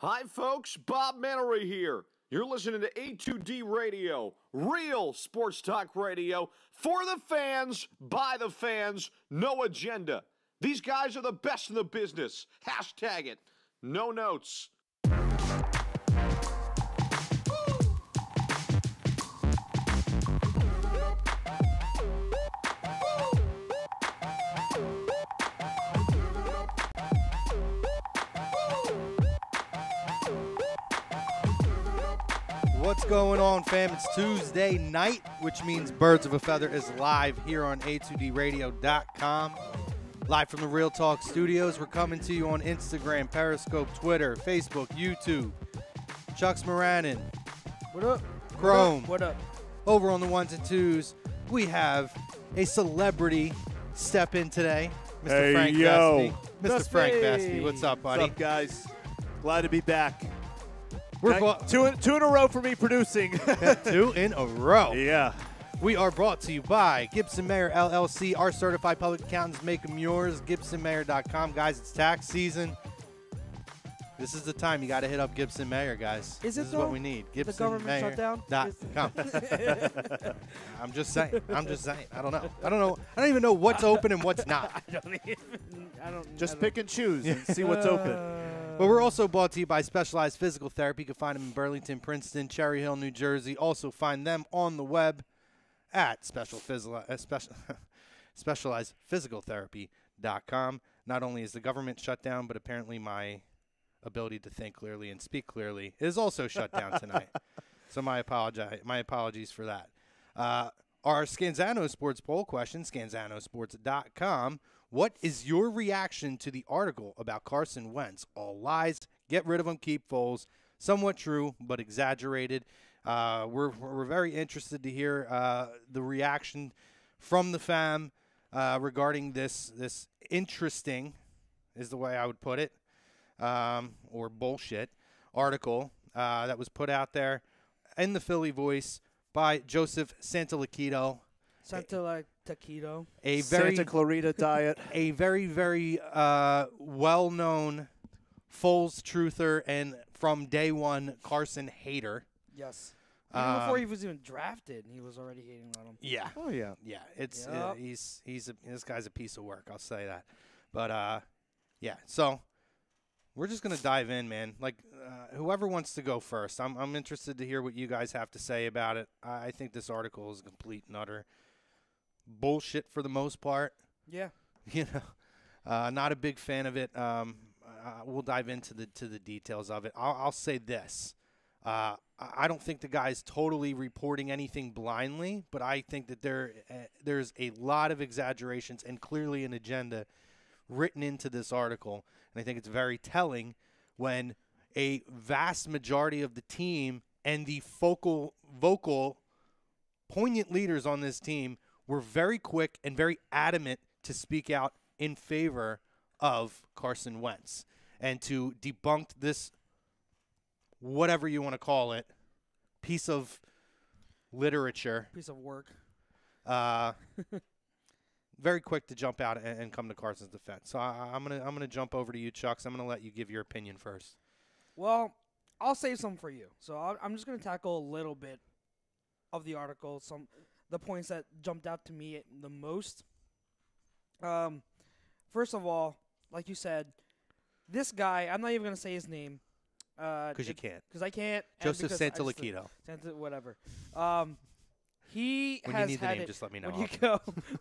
Hi, folks. Bob Mannery here. You're listening to A2D Radio, real sports talk radio for the fans, by the fans, no agenda. These guys are the best in the business. Hashtag it. No notes. What's going on, fam? It's Tuesday night, which means Birds of a Feather is live here on A2DRadio.com. Live from the Real Talk Studios. We're coming to you on Instagram, Periscope, Twitter, Facebook, YouTube. Chuck's Moranin. What up? Chrome. What up? Over on the ones and twos, we have a celebrity step in today. Mr. Hey, Frank yo. Baspy. Mr. Frank Baspy, what's up, buddy? What's up, guys? Glad to be back. We're two in a row for me producing. 2 in a row. Yeah. We are brought to you by Gibson Mayer LLC. Our certified public accountants make them yours. GibsonMayer.com. Guys, it's tax season. This is the time you got to hit up Gibson Mayer, guys. Is it this is what we need. The government shutdown? GibsonMayer.com. I'm just saying. I don't know. I don't even know what's open and what's not. Just pick and choose and see what's open. But we're also brought to you by Specialized Physical Therapy. You can find them in Burlington, Princeton, Cherry Hill, New Jersey. Also find them on the web at specializedphysicaltherapy.com. Not only is the government shut down, but apparently my ability to think clearly and speak clearly is also shut down tonight. So my apologies for that. Our Scanzano Sports poll question, scanzanosports.com. What is your reaction to the article about Carson Wentz? All lies. Get rid of him. Keep Foles. Somewhat true, but exaggerated. We're very interested to hear the reaction from the fam regarding this interesting, is the way I would put it, or bullshit article that was put out there in the Philly Voice by Joseph Santoliquito. Santoliquito. Santa Clarita Diet. A very, very well-known Foles truther and from day one Carson hater. Yes. Even before he was even drafted, he was already hating on him. Yeah. Oh yeah. Yeah. It's Yep. this guy's a piece of work. I'll say that. But yeah. So we're just gonna dive in, man. Like whoever wants to go first. I'm interested to hear what you guys have to say about it. I think this article is complete and utter bullshit for the most part. Yeah. You know, not a big fan of it. We'll dive into the details of it. I'll say this. I don't think the guy's totally reporting anything blindly, but I think that there's a lot of exaggerations and clearly an agenda written into this article. And I think it's very telling when a vast majority of the team and the vocal, poignant leaders on this team were very quick and very adamant to speak out in favor of Carson Wentz and to debunk this, whatever you want to call it, piece of literature. Piece of work. Very quick to jump out and come to Carson's defense. So I'm gonna jump over to you, Chucks. I'm gonna let you give your opinion first. Well, I'll save some for you. So I'm just going to tackle a little bit of the article, the points that jumped out to me the most. First of all, like you said, this guy, I'm not even going to say his name. Because you can't. Because I can't. Joseph Santoliquito. Whatever. When you need the name, just let me know.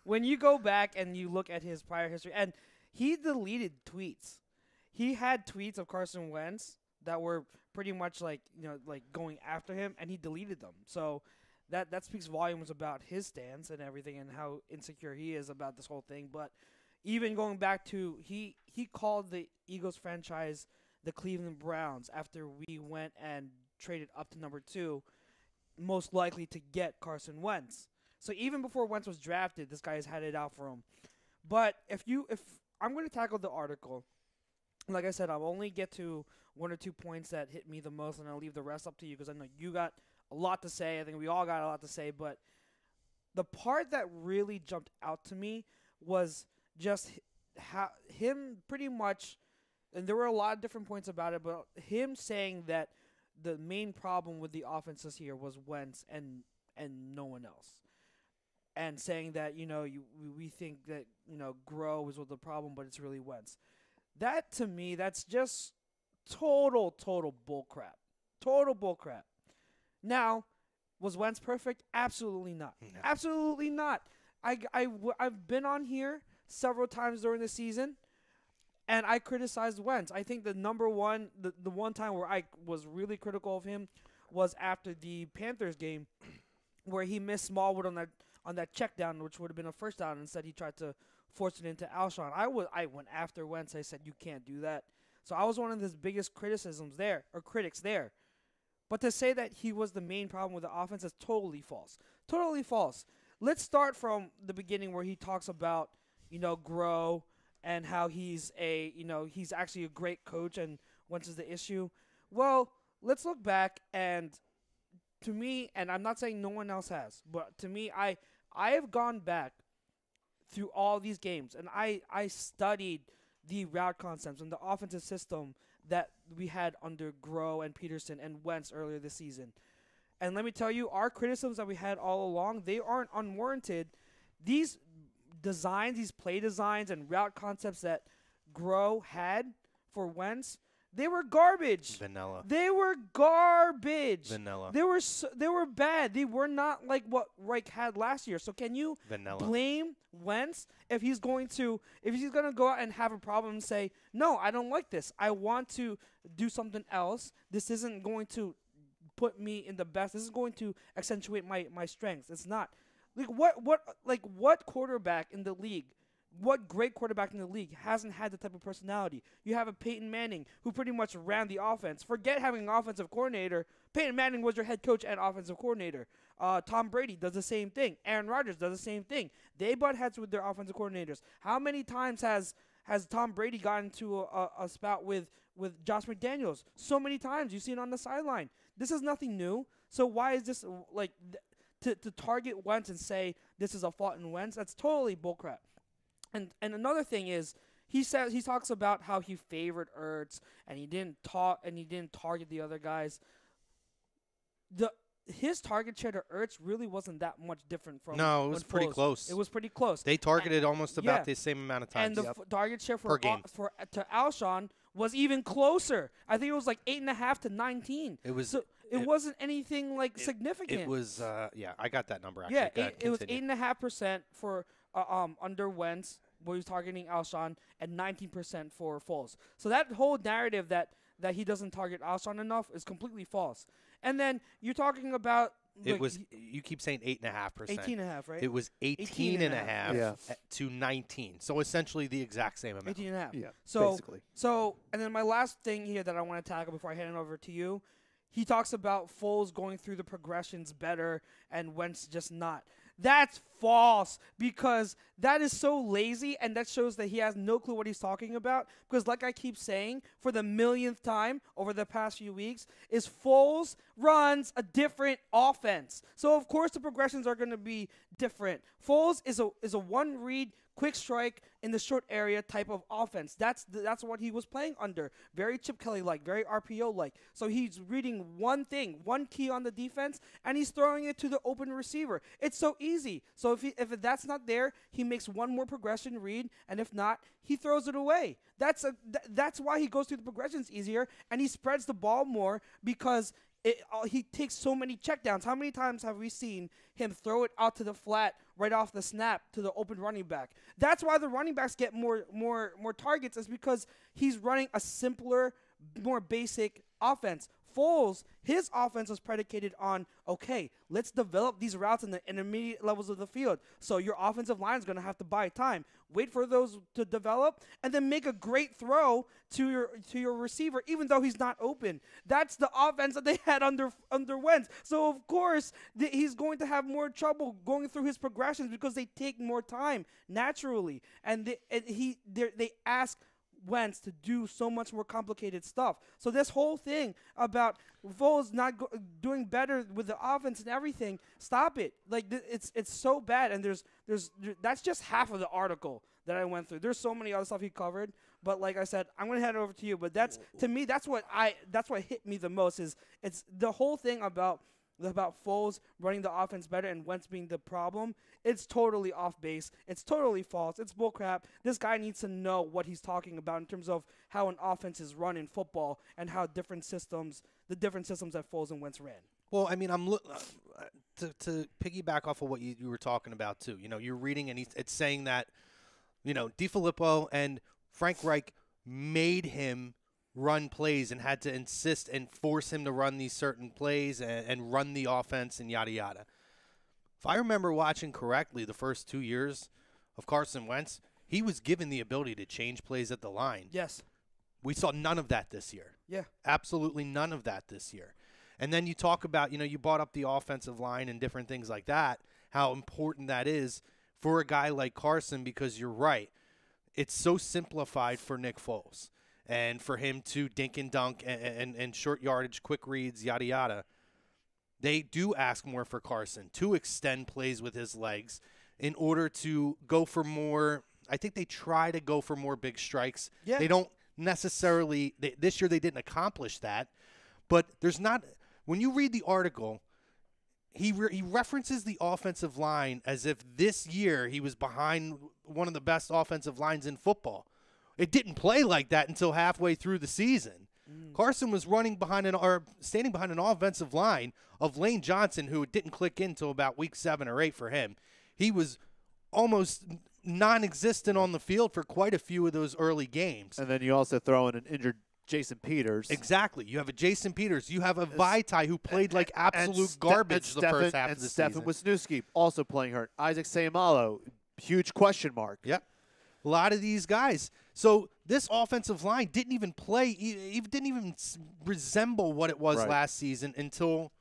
When you go back and you look at his prior history, and he deleted tweets. He had tweets of Carson Wentz that were pretty much like going after him, and he deleted them. So that speaks volumes about his stance and everything, and how insecure he is about this whole thing. But even going back to he called the Eagles franchise the Cleveland Browns after we went and traded up to number 2, most likely to get Carson Wentz. So even before Wentz was drafted, this guy has had it out for him. But if I'm going to tackle the article, like I said, I'll only get to 1 or 2 points that hit me the most, and I'll leave the rest up to you because I know you got a lot to say. I think we all got a lot to say. But the part that really jumped out to me was just how him pretty much and there were a lot of different points about it, but him saying that the main problem with the offense this year was Wentz and no one else. And saying that, we think that, Grow is what the problem, but it's really Wentz. That, to me, that's just total bullcrap. Total bullcrap. Now, was Wentz perfect? Absolutely not. No. Absolutely not. I've been on here several times during the season, and I criticized Wentz. I think the one time where I was really critical of him was after the Panthers game, where he missed Smallwood on that check down, which would have been a first down. Instead, he tried to force it into Alshon. I went after Wentz. I said, you can't do that. So I was one of his biggest critics there. But to say that he was the main problem with the offense is totally false. Totally false. Let's start from the beginning where he talks about, Grow and how he's actually a great coach and Wentz is the issue. Well, let's look back, and to me, and I'm not saying no one else has, but to me, I have gone back through all these games, and I studied the route concepts and the offensive system that we had under Grow and Peterson and Wentz earlier this season. And let me tell you, our criticisms that we had all along, they aren't unwarranted. These designs, these play designs and route concepts that Grow had for Wentz, they were garbage. Vanilla. They were garbage. Vanilla. They were bad. They were not like what Reich had last year. So can you blame Wentz if he's going to go out and have a problem and say, no, I don't like this. I want to do something else. This isn't going to put me in the best. This is going to accentuate my strengths. It's not. What quarterback in the league? What great quarterback in the league hasn't had the type of personality? You have a Peyton Manning who pretty much ran the offense. Forget having an offensive coordinator. Peyton Manning was your head coach and offensive coordinator. Tom Brady does the same thing. Aaron Rodgers does the same thing. They butt heads with their offensive coordinators. How many times has Tom Brady gotten into a spout with Josh McDaniels? So many times. You see it on the sideline. This is nothing new. So why is this to target Wentz and say this is a fault in Wentz? That's totally bullcrap. And another thing is he talks about how he favored Ertz and he didn't target the other guys. His target share to Ertz really wasn't that much different from. No, it was pretty close. It was pretty close. They targeted almost about the same amount of times. And the target share per game to Alshon was even closer. I think it was like 8.5 to 19. It was. So it wasn't anything significant. It was. I got that number actually. Yeah, it was 8.5% for. Under Wentz, where he's targeting Alshon, and 19% for Foles. So that whole narrative that he doesn't target Alshon enough is completely false. And then you're talking about it was. You keep saying 8.5%. 18.5, right? It was 18.5 to 19. So essentially the exact same amount. 18.5. Yeah. So basically. And then my last thing here that I want to tackle before I hand it over to you, he talks about Foles going through the progressions better and Wentz just not. That's false, because that is so lazy, and that shows that he has no clue what he's talking about. Because like I keep saying for the millionth time over the past few weeks, is Foles runs a different offense. So of course the progressions are going to be different. Foles is a one read, quick strike in the short area type of offense. That's what he was playing under. Very Chip Kelly-like, very RPO-like. So he's reading one thing, one key on the defense, and he's throwing it to the open receiver. It's so easy. So if that's not there, he makes one more progression read, and if not, he throws it away. That's why he goes through the progressions easier, and he spreads the ball more because he takes so many checkdowns. How many times have we seen him throw it out to the flat right off the snap to the open running back? That's why the running backs get more targets, is because he's running a simpler, more basic offense. Foles, his offense was predicated on, okay, let's develop these routes in the intermediate levels of the field. So your offensive line is going to have to buy time. Wait for those to develop, and then make a great throw to your receiver, even though he's not open. That's the offense that they had under Wentz. So of course he's going to have more trouble going through his progressions because they take more time naturally, and they ask Wentz to do so much more complicated stuff. So this whole thing about Foles not doing better with the offense and everything, stop it. Like it's so bad, and there's that's just half of the article that I went through. There's so many other stuff he covered, but like I said, I'm gonna hand it over to you. But that's to me, that's what hit me the most is it's the whole thing about Foles running the offense better and Wentz being the problem. It's totally off base. It's totally false. It's bullcrap. This guy needs to know what he's talking about in terms of how an offense is run in football and how the different systems that Foles and Wentz ran. Well, I mean, to piggyback off of what you were talking about too. You know, you're reading and it's saying that, you know, DiFilippo and Frank Reich made him run plays and had to insist and force him to run these certain plays and run the offense and yada yada. If I remember watching correctly, the first 2 years of Carson Wentz, he was given the ability to change plays at the line. Yes. We saw none of that this year. Yeah. Absolutely none of that this year. And then you talk about, you know, you brought up the offensive line and different things like that, how important that is for a guy like Carson, because you're right. It's so simplified for Nick Foles and for him to dink and dunk and short yardage, quick reads, yada, yada. They do ask more for Carson to extend plays with his legs in order to go for more. I think they try to go for more big strikes. Yeah. They don't necessarily this year they didn't accomplish that. But there's not – when you read the article, he references the offensive line as if this year he was behind one of the best offensive lines in football. It didn't play like that until halfway through the season. Carson was standing behind an offensive line of Lane Johnson, who didn't click in until about week 7 or 8 for him. He was almost non-existent on the field for quite a few of those early games. And then you also throw in an injured Jason Peters. Exactly. You have a Jason Peters. You have a Vaitai who played like absolute garbage the first half of the season. And Stefan Wisniewski also playing hurt. Isaac Seumalo, huge question mark. Yep. A lot of these guys. So this offensive line didn't even play, didn't even resemble what it was last season until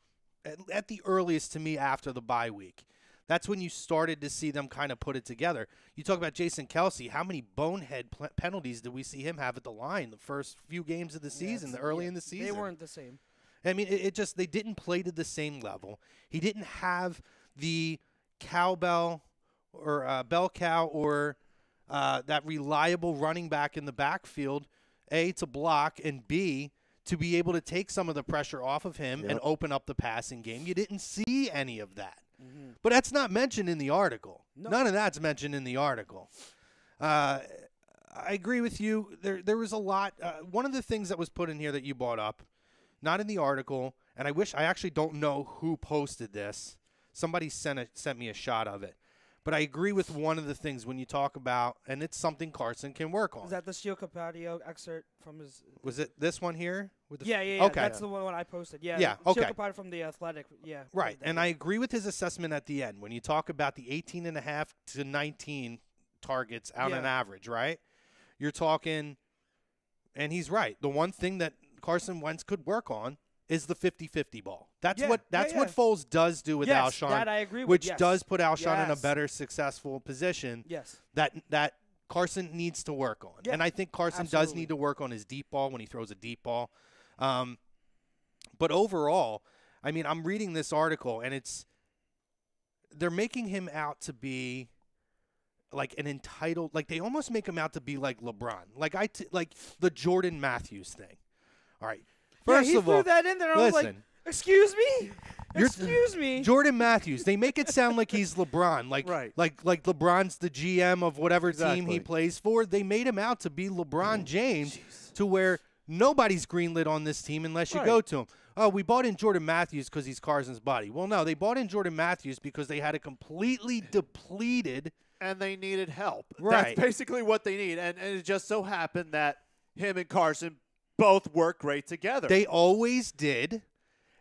at the earliest to me after the bye week. That's when you started to see them kind of put it together. You talk about Jason Kelce. How many bonehead penalties did we see him have at the line the first few games of the season, early in the season? They weren't the same. I mean, they didn't play to the same level. He didn't have the cowbell or bell cow or that reliable running back in the backfield, A, to block, and B, to be able to take some of the pressure off of him and open up the passing game. You didn't see any of that. Mm-hmm. But that's not mentioned in the article. No. None of that's mentioned in the article. I agree with you. There was a lot. One of the things that was put in here that you brought up, not in the article, and I actually don't know who posted this. Somebody sent me a shot of it. But I agree with one of the things when you talk about, and it's something Carson can work on. Is that the Steel Capadio excerpt from his? Was it this one here? Yeah. Okay. That's the one I posted. Yeah. Okay. Steel Capadio from the Athletic. Yeah. Right, and I agree with his assessment at the end when you talk about the 18.5 to 19 targets on an average. Right, you're talking, and he's right. The one thing that Carson Wentz could work on is the 50-50 ball. That's what Foles does do with Alshon. That I agree with. Which does put Alshon in a better, successful position. Yes. That Carson needs to work on. Yeah, and I think Carson does need to work on his deep ball when he throws a deep ball. But overall, I mean, I'm reading this article, and they're making him out to be like an entitled, like they almost make him out to be like LeBron, like the Jordan Matthews thing. All right. First he of all, threw that in there. And I was like, "Excuse me, excuse me." Jordan Matthews. They make it sound like he's LeBron, like LeBron's the GM of whatever team he plays for. They made him out to be LeBron James, to where nobody's greenlit on this team unless you go to him. Oh, we bought in Jordan Matthews because he's Carson's buddy. Well, no, they bought in Jordan Matthews because they had a completely depleted, and they needed help. Right. That's basically what they need, and it just so happened that him and Carson both work great together. They always did,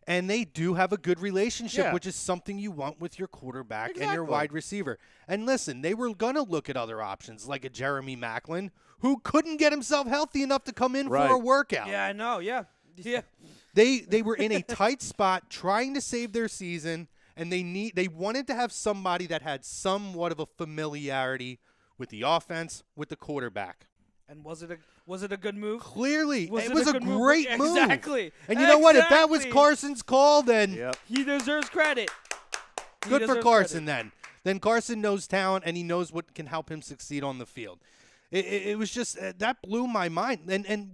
and they do have a good relationship, which is something you want with your quarterback and your wide receiver. And listen, they were going to look at other options like a Jeremy Maclin, who couldn't get himself healthy enough to come in for a workout. Yeah, I know, yeah. They were in a tight spot trying to save their season, and they wanted to have somebody that had somewhat of a familiarity with the offense, with the quarterback. And was it a good move? Clearly, Was it it was a a good move? great move. Exactly. And you know what? If that was Carson's call, then Yep. He deserves credit. He good for deserves Carson credit. then. Then Carson knows talent, and he knows what can help him succeed on the field. It was just that blew my mind. And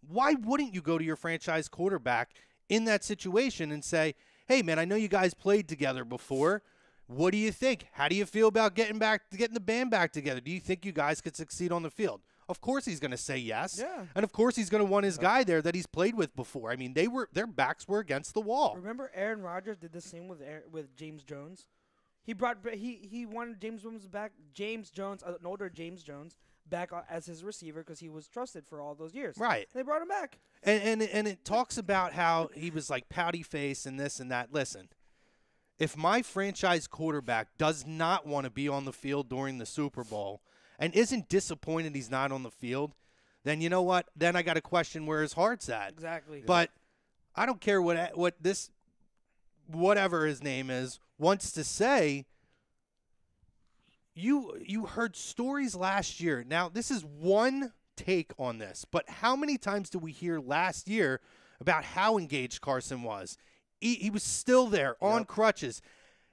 why wouldn't you go to your franchise quarterback in that situation and say, hey, man, I know you guys played together before. What do you think? How do you feel about getting the band back together? Do you think you guys could succeed on the field? Of course he's going to say yes. Yeah. And of course he's going to want his guy there that he's played with before. I mean, their backs were against the wall. Remember Aaron Rodgers did the same with James Jones? He wanted James Jones, an older James Jones, back as his receiver because he was trusted for all those years. Right. They brought him back. And it talks about how he was like pouty face and this and that. Listen, if my franchise quarterback does not want to be on the field during the Super Bowl and isn't disappointed he's not on the field, then you know what? Then I got to question where his heart's at. Exactly. But I don't care what this, whatever his name is, wants to say. You heard stories last year. Now, this is one take on this, but how many times did we hear last year about how engaged Carson was? He was still there on crutches,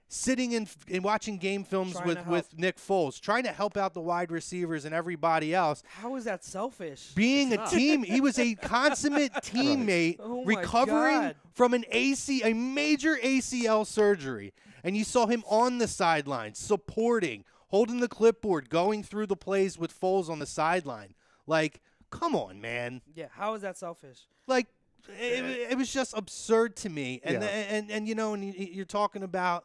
sitting in watching game films with Nick Foles, trying to help out the wide receivers and everybody else. How is that selfish? Being a team, he was a consummate teammate, Oh my recovering God. from a major ACL surgery. And you saw him on the sidelines, supporting, holding the clipboard, going through the plays with Foles on the sideline. Like, come on, man. Yeah, how is that selfish? Like, it was just absurd to me. And Yeah. and you know, and you're talking about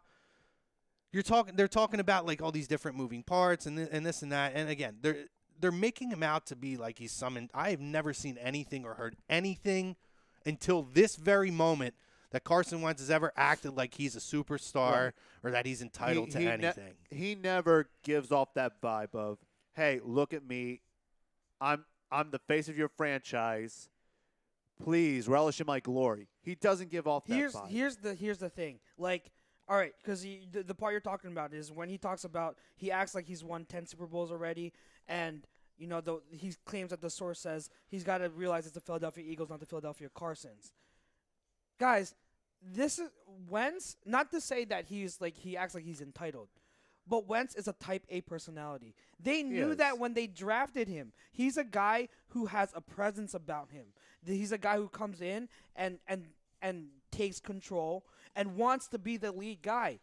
they're talking about like all these different moving parts and this and that. And again, they're making him out to be like he's summoned. I have never seen anything or heard anything until this very moment that Carson Wentz has ever acted like he's a superstar or that he's entitled to anything. He never gives off that vibe of, hey, look at me. I'm the face of your franchise. Please relish in my glory. He doesn't give off that vibe. Here's the thing. Like, all right, because the part you're talking about is when he talks about he acts like he's won 10 Super Bowls already, and you know he claims that the source says he's got to realize it's the Philadelphia Eagles, not the Philadelphia Carsons. Guys, this is Wentz. Not to say that he acts like he's entitled. But Wentz is a type A personality. They knew that when they drafted him. He's a guy who has a presence about him. He's a guy who comes in and takes control and wants to be the lead guy.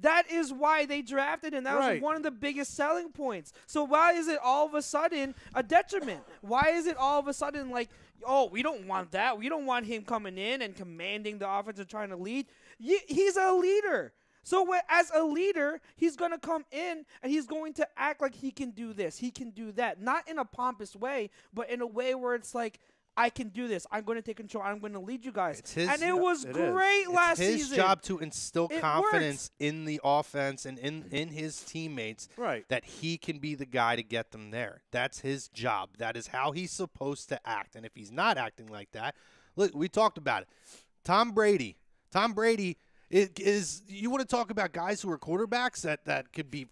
That is why they drafted him. That was one of the biggest selling points. So why is it all of a sudden a detriment? Why is it all of a sudden like, oh, we don't want that. We don't want him coming in and commanding the offense and trying to lead. He's a leader. So as a leader, he's going to come in and he's going to act like he can do this, he can do that. Not in a pompous way, but in a way where it's like, I can do this. I'm going to take control. I'm going to lead you guys. And it was great last season. It's his job to instill confidence in the offense and in his teammates that he can be the guy to get them there. That's his job. That is how he's supposed to act. And if he's not acting like that, look, we talked about it. Tom Brady. You want to talk about guys who are quarterbacks that could be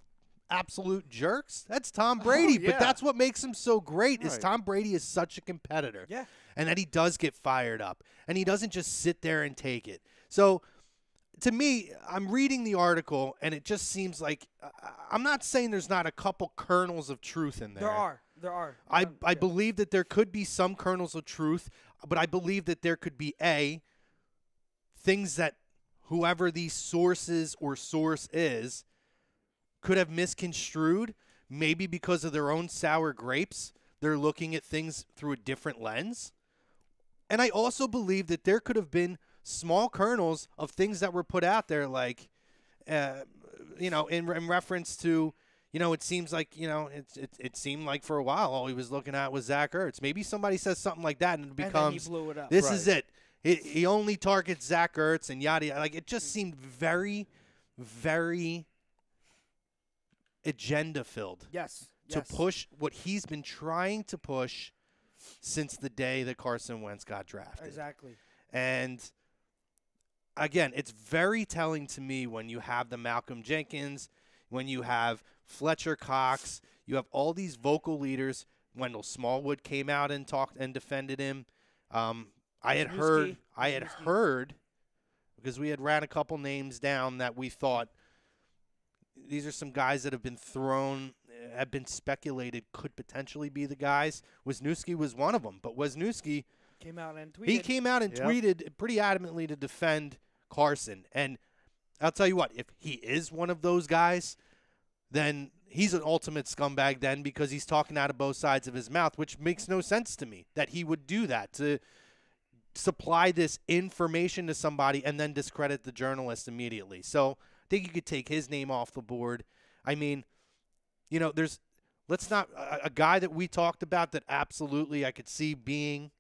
absolute jerks? That's Tom Brady. But that's what makes him so great is Tom Brady is such a competitor. Yeah. And that he does get fired up. And he doesn't just sit there and take it. So, to me, I'm reading the article, and it just seems like I'm not saying there's not a couple kernels of truth in there. There are. I believe that there could be some kernels of truth, but I believe that there could be, things that whoever these sources or source is could have misconstrued, maybe because of their own sour grapes. They're looking at things through a different lens. And I also believe that there could have been small kernels of things that were put out there, like, in reference to, it seems like, it seemed like for a while all he was looking at was Zach Ertz. Maybe somebody says something like that and it becomes, and then he blew it up. This is it. He only targets Zach Ertz and yada yada. Like, it just seemed very, very agenda-filled. Yes. To push what he's been trying to push since the day that Carson Wentz got drafted. Exactly. And, again, it's very telling to me when you have the Malcolm Jenkins, when you have Fletcher Cox, you have all these vocal leaders Wendell Smallwood came out and talked and defended him. I had heard because we had ran a couple names down that we thought these are some guys that have been been speculated could potentially be the guys. Wisniewski was one of them, but Wisniewski came out and tweeted. He came out and tweeted pretty adamantly to defend Carson. And I'll tell you what, if he is one of those guys, then he's an ultimate scumbag then because he's talking out of both sides of his mouth, which makes no sense to me that he would do that, to supply this information to somebody and then discredit the journalist immediately. So I think you could take his name off the board. I mean, you know, let's not a guy that we talked about that absolutely I could see being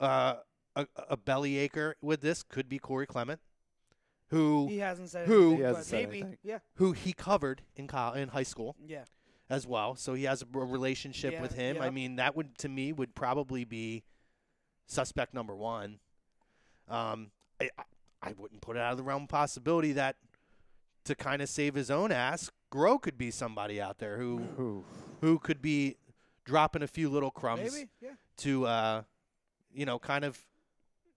a bellyacher with this could be Corey Clement, who he hasn't said who anything, but maybe who he covered in high school as well. So he has a relationship with him. I mean, that would to me would probably be suspect number one. I wouldn't put it out of the realm of possibility that to kind of save his own ass, Groh could be somebody out there who could be dropping a few little crumbs to kind of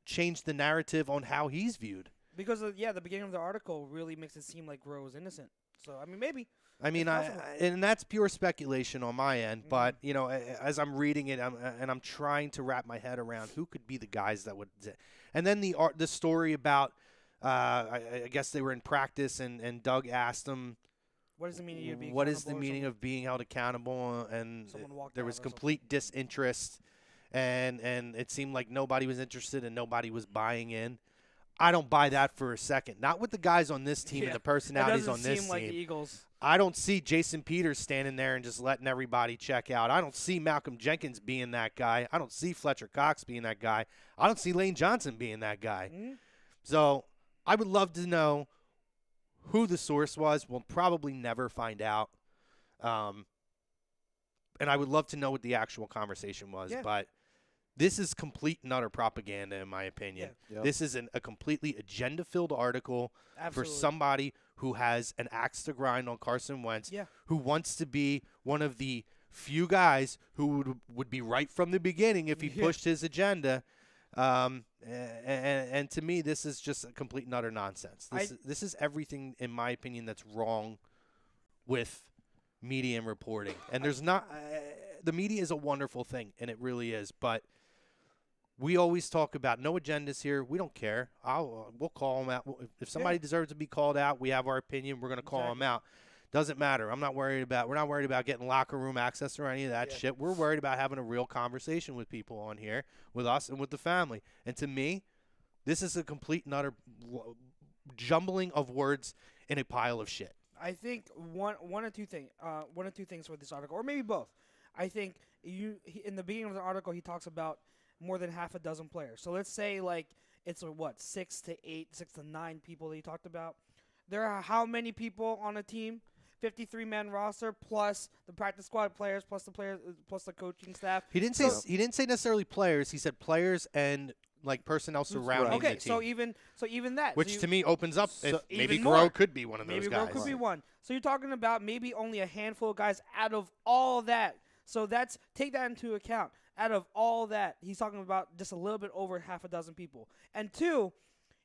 change the narrative on how he's viewed. Because the beginning of the article really makes it seem like Groh was innocent. So I mean, maybe. I mean, and that's pure speculation on my end. Mm-hmm. But you know, as I'm reading it, I'm trying to wrap my head around who could be the guys that would. And then the story about, I guess they were in practice, and Doug asked him, "What is the meaning of being? What is the meaning of being held accountable?" And there was complete disinterest, and it seemed like nobody was interested and nobody was buying in. I don't buy that for a second. Not with the guys on this team and the personalities on this team. It doesn't seem like the Eagles. I don't see Jason Peters standing there and just letting everybody check out. I don't see Malcolm Jenkins being that guy. I don't see Fletcher Cox being that guy. I don't see Lane Johnson being that guy. Mm-hmm. So I would love to know who the source was. We'll probably never find out. And I would love to know what the actual conversation was. Yeah. But this is complete and utter propaganda, in my opinion. Yeah. Yep. This is a completely agenda-filled article for somebody who has an axe to grind on Carson Wentz, who wants to be one of the few guys who would be right from the beginning if he pushed his agenda. And to me, this is just a complete and utter nonsense. This is everything, in my opinion, that's wrong with media and reporting. And there's not the media is a wonderful thing, and it really is, but we always talk about no agendas here. We don't care. We'll call them out. If somebody deserves to be called out, we have our opinion. We're going to call them out. Doesn't matter. We're not worried about getting locker room access or any of that shit. We're worried about having a real conversation with people on here, with us and with the family. And to me, this is a complete and utter jumbling of words in a pile of shit. I think one or two things with this article, or maybe both. I think in the beginning of the article, he talks about more than half a dozen players. So let's say like it's 6 to 9 people that he talked about. There are how many people on a team? 53-man roster plus the practice squad players plus the coaching staff. He didn't say necessarily players. He said players and like personnel surrounding the team. So even that, which to me opens up maybe Groh could be one of those guys. Maybe Groh could be one. So you're talking about maybe only a handful of guys out of all that. So take that into account. Out of all that, he's talking about just a little bit over half a dozen people. And two,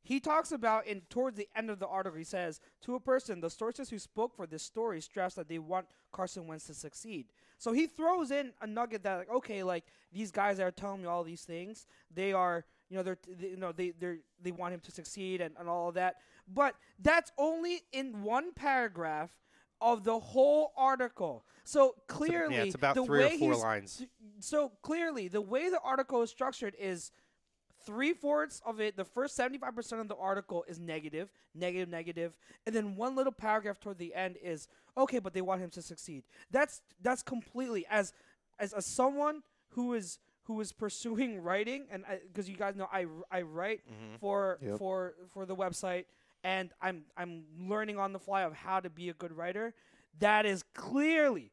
he talks about towards the end of the article, he says, to a person, the sources who spoke for this story stress that they want Carson Wentz to succeed. So he throws in a nugget that, like, okay, like these guys that are telling me all these things, they are, they want him to succeed and all of that. But that's only in one paragraph of the whole article. So clearly, it's about 3 or 4 lines. So clearly, the way the article is structured is 3/4 of it. The first 75% of the article is negative, and then one little paragraph toward the end is okay, but they want him to succeed. That's completely as someone who is pursuing writing, and because you guys know I write for the website, and I'm learning on the fly of how to be a good writer. That is clearly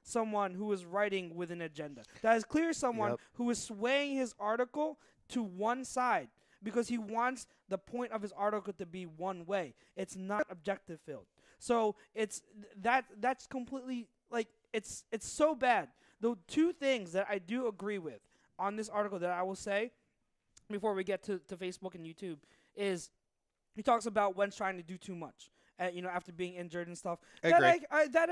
someone who is writing with an agenda. That is clearly someone who is swaying his article to one side because he wants the point of his article to be one way. It's not objective filled. So that's completely like it's so bad the two things that I do agree with on this article that I will say before we get to Facebook and YouTube is he talks about Wentz trying to do too much. After being injured and stuff. I agree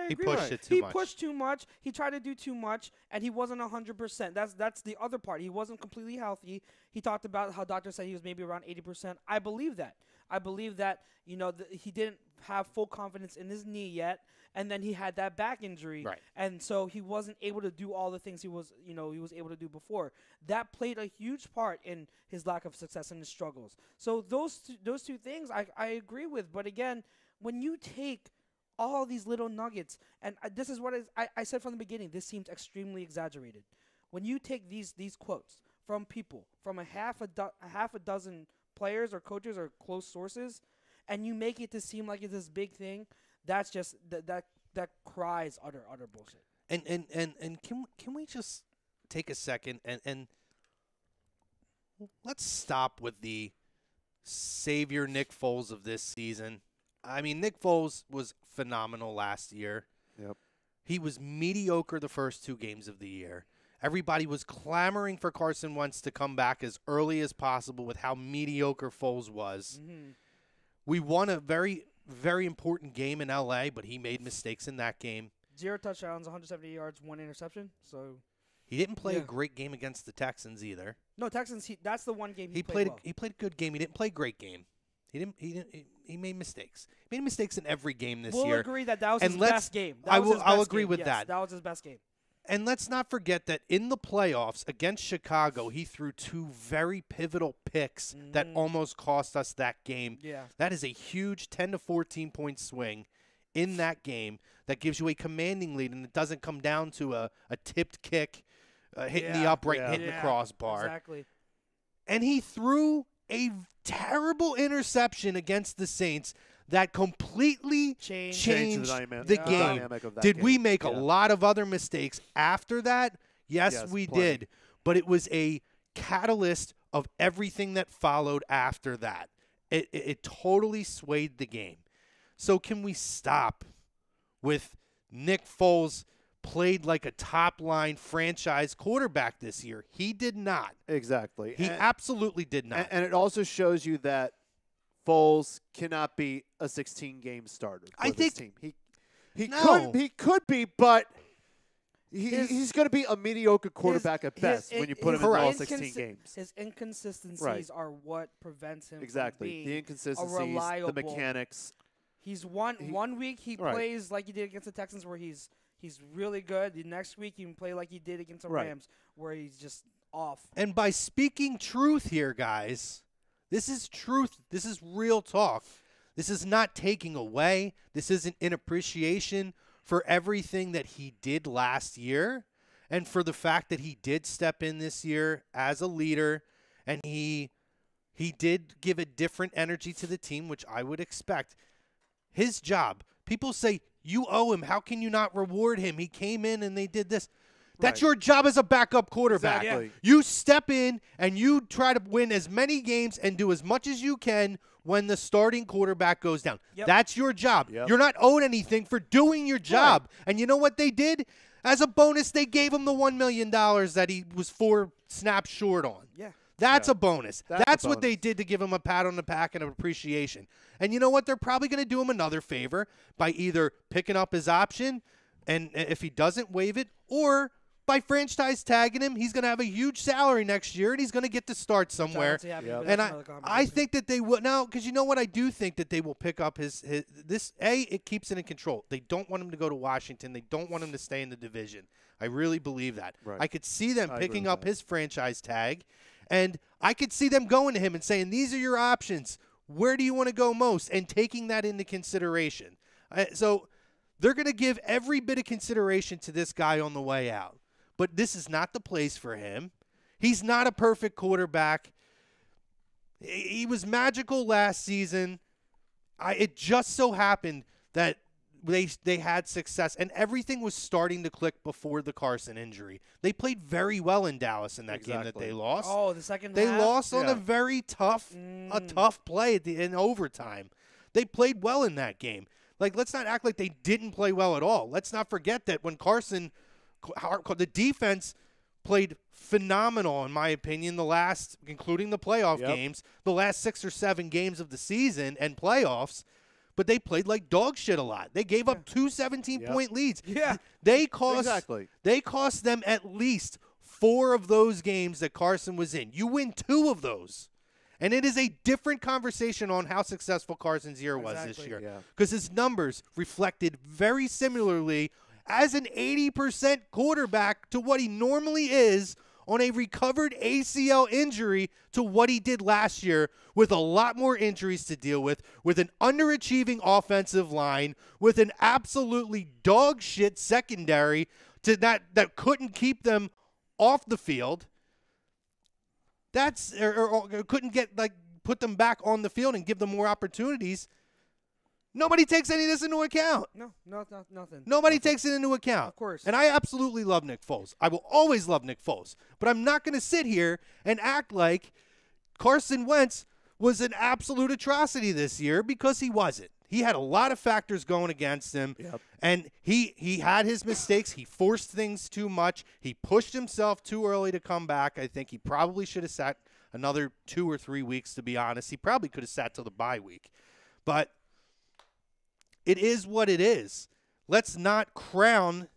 He pushed with. it too much. He pushed too much. He tried to do too much, and he wasn't 100%. That's the other part. He wasn't completely healthy. He talked about how doctors said he was maybe around 80%. I believe that. He didn't have full confidence in his knee yet, and then he had that back injury, Right. and so he wasn't able to do all the things he was able to do before. That played a huge part in his lack of success and his struggles. So those two things I agree with, but again, when you take all these little nuggets, and this is what I said from the beginning, this seems extremely exaggerated. When you take these quotes from people, from a half a dozen players or coaches or close sources, and you make it to seem like it's this big thing, that's just that cries utter bullshit. And can we just take a second and let's stop with the savior Nick Foles of this season. I mean, Nick Foles was phenomenal last year. Yep. He was mediocre the first 2 games of the year. Everybody was clamoring for Carson Wentz to come back as early as possible with how mediocre Foles was. Mm-hmm. We won a very, very important game in L.A., but he made mistakes in that game. 0 touchdowns, 170 yards, 1 interception. So he didn't play a great game against the Texans either. No, Texans. That's the one game he played played. well. He played a good game. He didn't play a great game. He made mistakes. He made mistakes in every game this year. We'll agree that was And his let's- best game. I'll agree with yes, that. That was his best game. And let's not forget that in the playoffs against Chicago, he threw 2 very pivotal picks that almost cost us that game. Yeah. That is a huge 10 to 14 point swing in that game that gives you a commanding lead, and it doesn't come down to a tipped kick hitting the upright and hitting the crossbar. Exactly. And he threw a terrible interception against the Saints that completely changed the game. Dynamic of that Did game. we make a lot of other mistakes after that? Yes, we plenty. did. But it was a catalyst of everything that followed after that. It totally swayed the game. So can we stop with Nick Foles played like a top-line franchise quarterback this year? He did not. Exactly. He absolutely did not. And it also shows you that Foles cannot be a 16-game starter for I this think- team. He No. could be, but he's going to be a mediocre quarterback at best when you put him in all 16 games. His inconsistencies Right. are what prevents him Exactly. from being The a inconsistencies, reliable. the mechanics. He's one week he Right. plays like he did against the Texans where he's really good. The next week he can play like he did against the Right. Rams where he's just off. And by speaking truth here, guys, this is truth. This is real talk. This is not taking away. This isn't in appreciation for everything that he did last year and for the fact that he did step in this year as a leader and he did give a different energy to the team, which I would expect. His job, people say, you owe him. How can you not reward him? He came in and they did this. That's Right. your job as a backup quarterback. Exactly. You step in and you try to win as many games and do as much as you can when the starting quarterback goes down. Yep. That's your job. Yep. You're not owed anything for doing your job. And you know what they did? As a bonus, they gave him the $1 million that he was 4 snaps short on. Yeah. That's Yeah. a bonus. That's a That's what they bonus. did to give him a pat on the back and an appreciation. And you know what? They're probably going to do him another favor by either picking up his option, and if he doesn't waive it, or by franchise tagging him. He's going to have a huge salary next year, and he's going to get to start somewhere. Yep. And I think that they will now, because you know what? I do think that they will pick up his this. It keeps it in control. They don't want him to go to Washington. They don't want him to stay in the division. I really believe that. Right. I could see them I agree picking with up that. his franchise tag, and I could see them going to him and saying, "These are your options. Where do you want to go most?" and taking that into consideration. So they're going to give every bit of consideration to this guy on the way out. But this is not the place for him. He's not a perfect quarterback. He was magical last season. It just so happened that they had success, and everything was starting to click before the Carson injury. They played very well in Dallas in that game that Exactly. they lost. Oh, the second They half? lost on Yeah. a very tough play in overtime. They played well in that game. Like, let's not act like they didn't play well at all. Let's not forget that when Carson The defense played phenomenal, in my opinion, including the playoff games, the last 6 or 7 games of the season and playoffs. But they played like dog shit a lot. They gave up 2 17-point leads. Yeah. They cost them at least 4 of those games that Carson was in. You win 2 of those. And it is a different conversation on how successful Carson's year was this year. Because his numbers reflected very similarly as an 80% quarterback to what he normally is on a recovered ACL injury to what he did last year, with a lot more injuries to deal with an underachieving offensive line, with an absolutely dog shit secondary that couldn't keep them off the field. Or couldn't put them back on the field and give them more opportunities. Nobody takes any of this into account. No, nothing. Nobody takes it into account. Of course. And I absolutely love Nick Foles. I will always love Nick Foles. But I'm not going to sit here and act like Carson Wentz was an absolute atrocity this year, because he wasn't. He had a lot of factors going against him. Yep. And he had his mistakes. He forced things too much. He pushed himself too early to come back. I think he probably should have sat another 2 or 3 weeks, to be honest. He probably could have sat till the bye week. But it is what it is. Let's not crown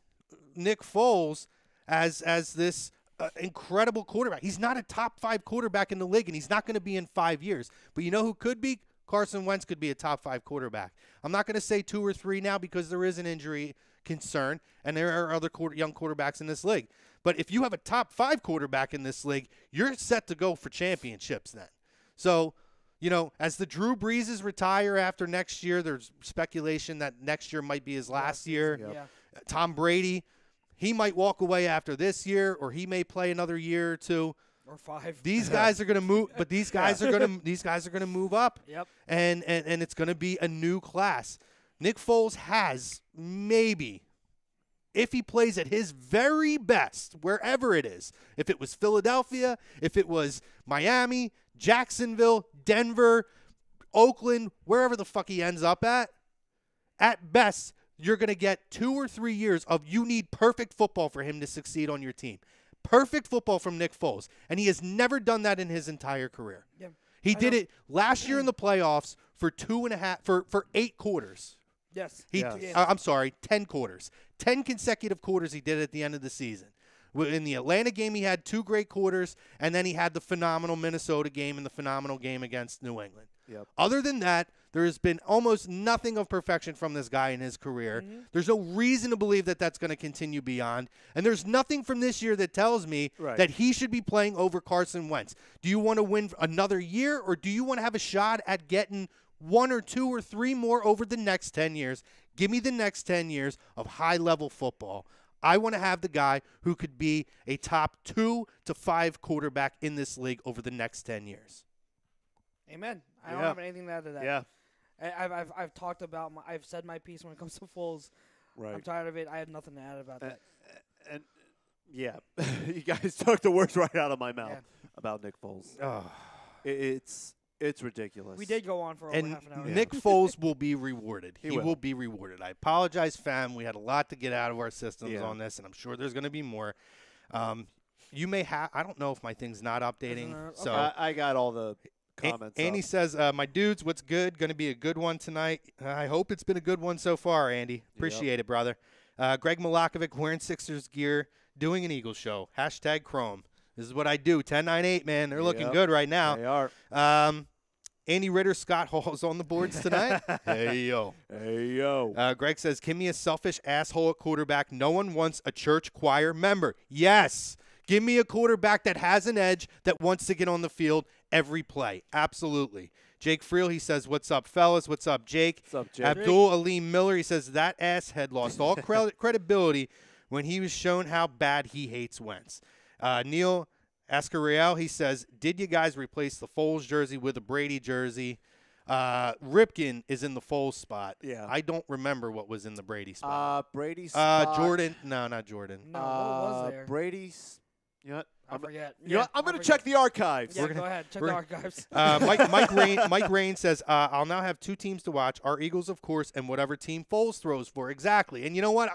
Nick Foles as this incredible quarterback. He's not a top 5 quarterback in the league, and he's not going to be in 5 years. But you know who could be? Carson Wentz could be a top 5 quarterback. I'm not going to say 2 or 3 now, because there is an injury concern, and there are other young quarterbacks in this league. But if you have a top 5 quarterback in this league, you're set to go for championships then. So, as the Drew Breeses retire after next year, there's speculation that next year might be his last year. Yep. Yeah. Tom Brady, he might walk away after this year, or he may play another year or 2. Or 5. These guys are going to move, but these guys are going to move up. Yep. And it's going to be a new class. Nick Foles has maybe, if he plays at his very best, wherever it is, if it was Philadelphia, if it was Miami, Jacksonville, Denver, Oakland, wherever the fuck he ends up at best, you're going to get 2 or 3 years of you need perfect football for him to succeed on your team. Perfect football from Nick Foles. And he has never done that in his entire career. Yeah. He did it last year in the playoffs for 8 quarters. Yes. I'm sorry, 10 quarters. 10 consecutive quarters he did at the end of the season. In the Atlanta game, he had 2 great quarters, and then he had the phenomenal Minnesota game and the phenomenal game against New England. Yep. Other than that, there has been almost nothing of perfection from this guy in his career. Mm-hmm. There's no reason to believe that that's going to continue beyond. And there's nothing from this year that tells me that he should be playing over Carson Wentz. Do you want to win another year, or do you want to have a shot at getting 1 or 2 or 3 more over the next 10 years? Give me the next 10 years of high-level football. I want to have the guy who could be a top 2 to 5 quarterback in this league over the next 10 years. Amen. I don't have anything to add to that. Yeah. I've talked about I've said my piece when it comes to Foles. Right. I'm tired of it. I have nothing to add about that. And yeah, you guys took the words right out of my mouth about Nick Foles. Oh. It's ridiculous. We did go on for over half an hour. Nick Foles will be rewarded. He will be rewarded. I apologize, fam. We had a lot to get out of our systems on this, and I'm sure there's going to be more. You may have – I don't know if my thing's not updating. So I got all the comments Andy says, my dudes, what's good? Going to be a good one tonight. I hope it's been a good one so far, Andy. Appreciate it, brother. Greg Milakovic wearing Sixers gear, doing an Eagles show. # Chrome. This is what I do. 10-9-8, man. They're looking good right now. They are. Andy Ritter, Scott Hall's on the boards tonight. Hey, yo. Hey, yo. Greg says, give me a selfish asshole at quarterback. No one wants a church choir member. Yes. Give me a quarterback that has an edge, that wants to get on the field every play. Absolutely. Jake Friel, he says, what's up, fellas? What's up, Jake? What's up, Jake? Abdul Aleem Miller, he says, that asshead lost all credibility when he was shown how bad he hates Wentz. Neil Ascariel, he says, did you guys replace the Foles jersey with a Brady jersey? Ripken is in the Foles spot. Yeah. I don't remember what was in the Brady spot. Brady's spot. Jordan. No, not Jordan. No, what was there? Brady's. You know what? I forget. You know what? I'm going to check the archives. Yeah, go ahead. Check the archives. Mike Rain says, I'll now have 2 teams to watch. Our Eagles, of course, and whatever team Foles throws for. Exactly. And you know what?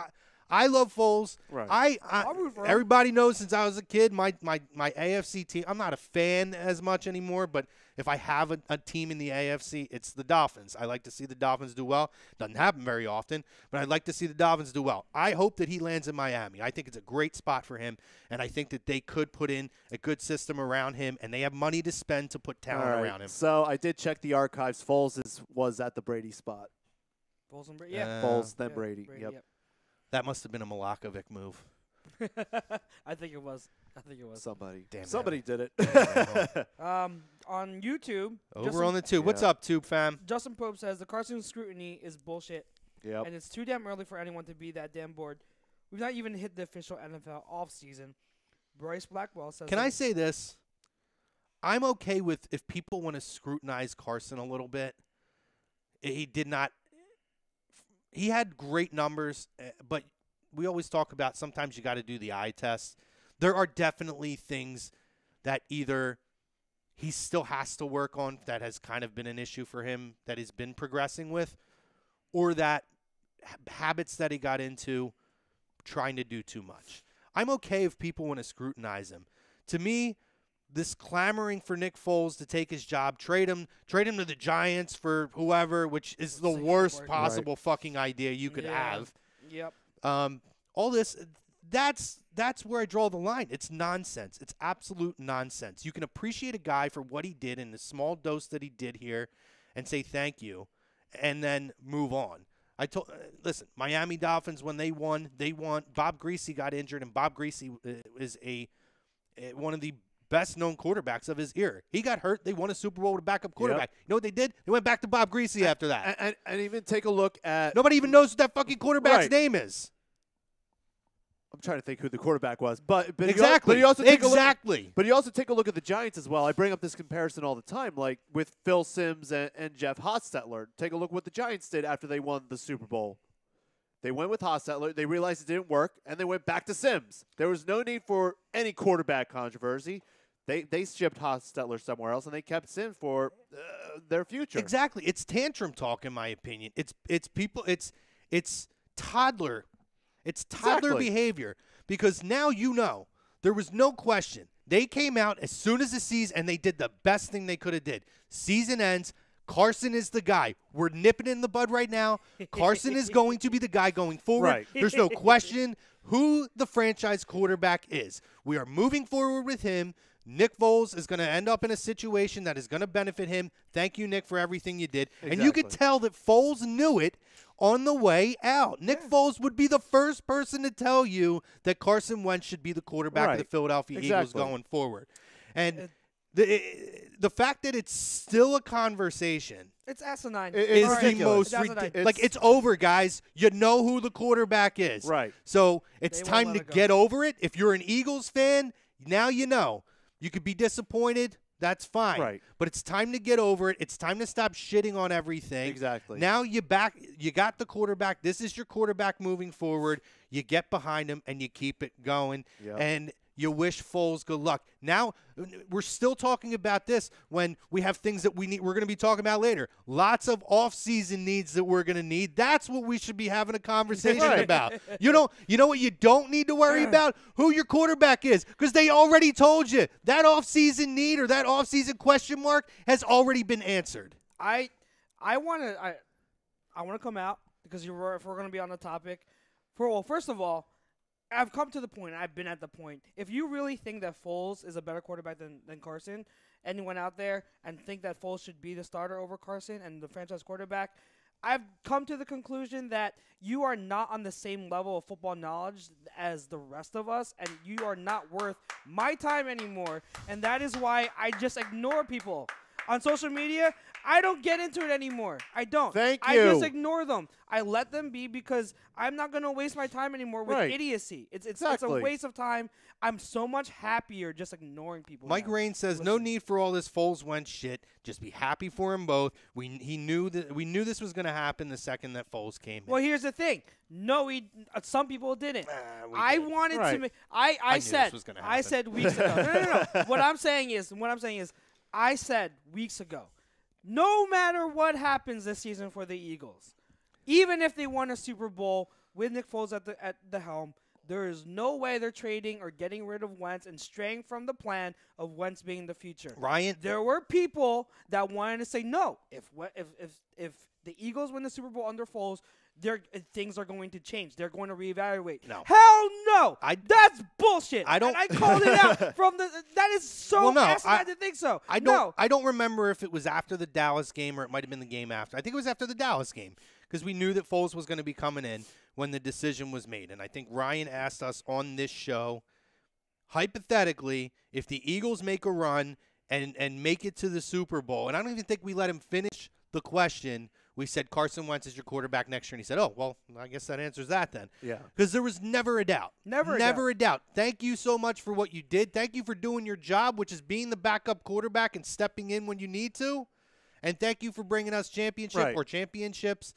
I love Foles. Right. I'll root for him. Everybody knows since I was a kid, my AFC team. I'm not a fan as much anymore, but if I have a team in the AFC, it's the Dolphins. I like to see the Dolphins do well. Doesn't happen very often, but I'd like to see the Dolphins do well. I hope that he lands in Miami. I think it's a great spot for him, and I think that they could put in a good system around him, and they have money to spend to put talent around him. So I did check the archives. Foles was at the Brady spot. Foles and Brady. Yeah. Foles, then Brady. Yep. That must have been a Malakovic move. I think it was. Somebody did it. On YouTube. Over on the tube. What's up, Tube fam? Justin Pope says the Carson scrutiny is bullshit. Yep. And it's too damn early for anyone to be that damn bored. We've not even hit the official NFL offseason. Bryce Blackwell says. Can I say this? I'm okay with if people want to scrutinize Carson a little bit. He did not. He had great numbers, but we always talk about sometimes you got to do the eye test. There are definitely things that either he still has to work on that has kind of been an issue for him that he's been progressing with, or that habits that he got into trying to do too much. I'm okay if people want to scrutinize him. To me, this clamoring for Nick Foles to take his job, trade him to the Giants for whoever, which is the worst possible fucking idea you could have. Yep. All this, that's where I draw the line. It's nonsense. It's absolute nonsense. You can appreciate a guy for what he did in the small dose that he did here and say thank you and then move on. Listen, Miami Dolphins, when they won. Bob Greasy got injured, and Bob Greasy is one of the best-known quarterbacks of his era. He got hurt. They won a Super Bowl with a backup quarterback. You know what they did? They went back to Bob Greasy after that. And even take a look at... Nobody even knows what that fucking quarterback's name is. I'm trying to think who the quarterback was. But exactly. But you also take But you also take a look at the Giants as well. I bring up this comparison all the time, like with Phil Simms and Jeff Hostetler. Take a look what the Giants did after they won the Super Bowl. They went with Hostetler. They realized it didn't work, and they went back to Simms. There was no need for any quarterback controversy. They shipped Hostetler somewhere else, and they kept Simms for their future. Exactly. It's tantrum talk, in my opinion. It's toddler. It's toddler behavior, because now you know there was no question. They came out as soon as the season, and they did the best thing they could have did. Season ends. Carson is the guy. We're nipping it in the bud right now. Carson is going to be the guy going forward. Right. There's no question who the franchise quarterback is. We are moving forward with him. Nick Foles is going to end up in a situation that is going to benefit him. Thank you, Nick, for everything you did. Exactly. And you could tell that Foles knew it on the way out. Nick Foles would be the first person to tell you that Carson Wentz should be the quarterback of the Philadelphia Eagles going forward. And the fact that it's still a conversation it's asinine. is the most ridiculous. Like, it's over, guys. You know who the quarterback is. Right. So it's They time won't to let it go. get over it. If you're an Eagles fan, now you know. You could be disappointed. That's fine. Right. But it's time to get over it. It's time to stop shitting on everything. Exactly. Now you got the quarterback. This is your quarterback moving forward. You get behind him and you keep it going. Yep. And you wish Foles good luck. Now, we're still talking about this when we have things that we're going to be talking about later. Lots of off-season needs that we're going to need. That's what we should be having a conversation about. You know what you don't need to worry about? Who your quarterback is, because they already told you. That off-season need or that off-season question mark has already been answered. I want to come out because if we're going to be on the topic. First of all, I've come to the point. I've been at the point. If you really think that Foles is a better quarterback than Carson, anyone out there, and think that Foles should be the starter over Carson and the franchise quarterback, I've come to the conclusion that you are not on the same level of football knowledge as the rest of us, and you are not worth my time anymore. And that is why I just ignore people. On social media, I don't get into it anymore. I don't. Thank you. I just ignore them. I let them be because I'm not going to waste my time anymore with idiocy. It's a waste of time. I'm so much happier just ignoring people. Mike now. Rain says, no need for all this Foles Wentz shit. Just be happy for them both. We knew this was going to happen the second that Foles came in. Well, here's the thing. No, some people didn't. I wanted Right. to make I said this was gonna happen. I said weeks ago. No. What I'm saying is I said weeks ago, no matter what happens this season for the Eagles, even if they won a Super Bowl, with Nick Foles at the helm, there is no way they're trading or getting rid of Wentz and straying from the plan of Wentz being the future. Ryan, There were people that wanted to say no. If the Eagles win the Super Bowl under Foles, things are going to change. They're going to reevaluate. No. Hell no. That's bullshit. I don't. And I called it out from the. That is so Well, no, asinine to think so. I don't remember if it was after the Dallas game or it might have been the game after. I think it was after the Dallas game because we knew that Foles was going to be coming in when the decision was made. And I think Ryan asked us on this show, hypothetically, if the Eagles make a run and make it to the Super Bowl, and I don't even think we let him finish the question. We said Carson Wentz is your quarterback next year, and he said, oh, well, I guess that answers that then. Yeah. Because there was never a doubt. Never a doubt. Thank you so much for what you did. Thank you for doing your job, which is being the backup quarterback and stepping in when you need to. And thank you for bringing us championships.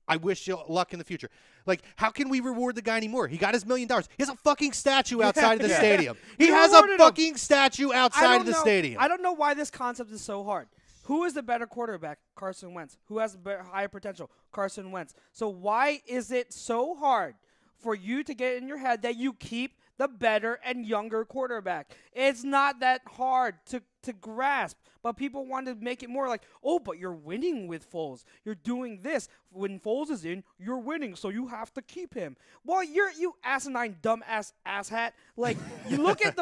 I wish you luck in the future. Like, how can we reward the guy anymore? He got his $1 million. He has a fucking statue outside of the stadium. He has a fucking statue outside of the stadium. I don't know why this concept is so hard. Who is the better quarterback? Carson Wentz. Who has higher potential? Carson Wentz. So why is it so hard for you to get in your head that you keep the better and younger quarterback? It's not that hard to grasp, but people want to make it more like, oh, but you're winning with Foles. You're doing this. When Foles is in, you're winning, so you have to keep him. Well, you asinine, dumb asshat. Like, you look at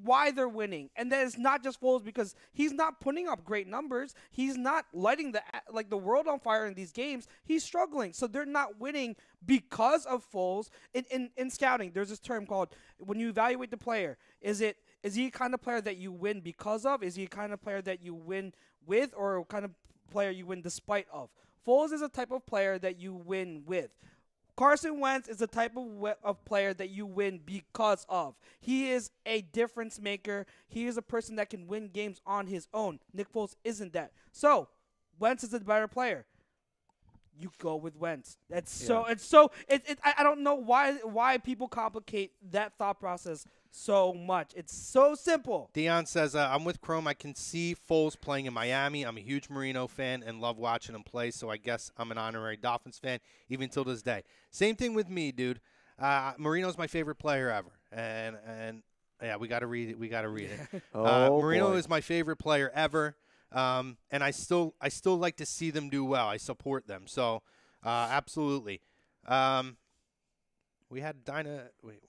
why they're winning, and then it's not just Foles because he's not putting up great numbers. He's not lighting the world on fire in these games. He's struggling, so they're not winning because of Foles. In scouting, there's this term called when you evaluate the player. Is he a kind of player that you win because of? Is he a kind of player that you win with, or a kind of player you win despite of? Foles is a type of player that you win with. Carson Wentz is the type of player that you win because of. He is a difference maker. He is a person that can win games on his own. Nick Foles isn't that. So, Wentz is a better player. You go with Wentz. I don't know why people complicate that thought process so much. It's so simple. Dion says, I'm with Chrome. I can see Foles playing in Miami. I'm a huge Marino fan and love watching him play, so I guess I'm an honorary Dolphins fan even till this day. Same thing with me, dude. Marino's my favorite player ever. And yeah, we got to read it. Marino is my favorite player ever. And I still like to see them do well. I support them. So, absolutely. We had Dinah. Wait.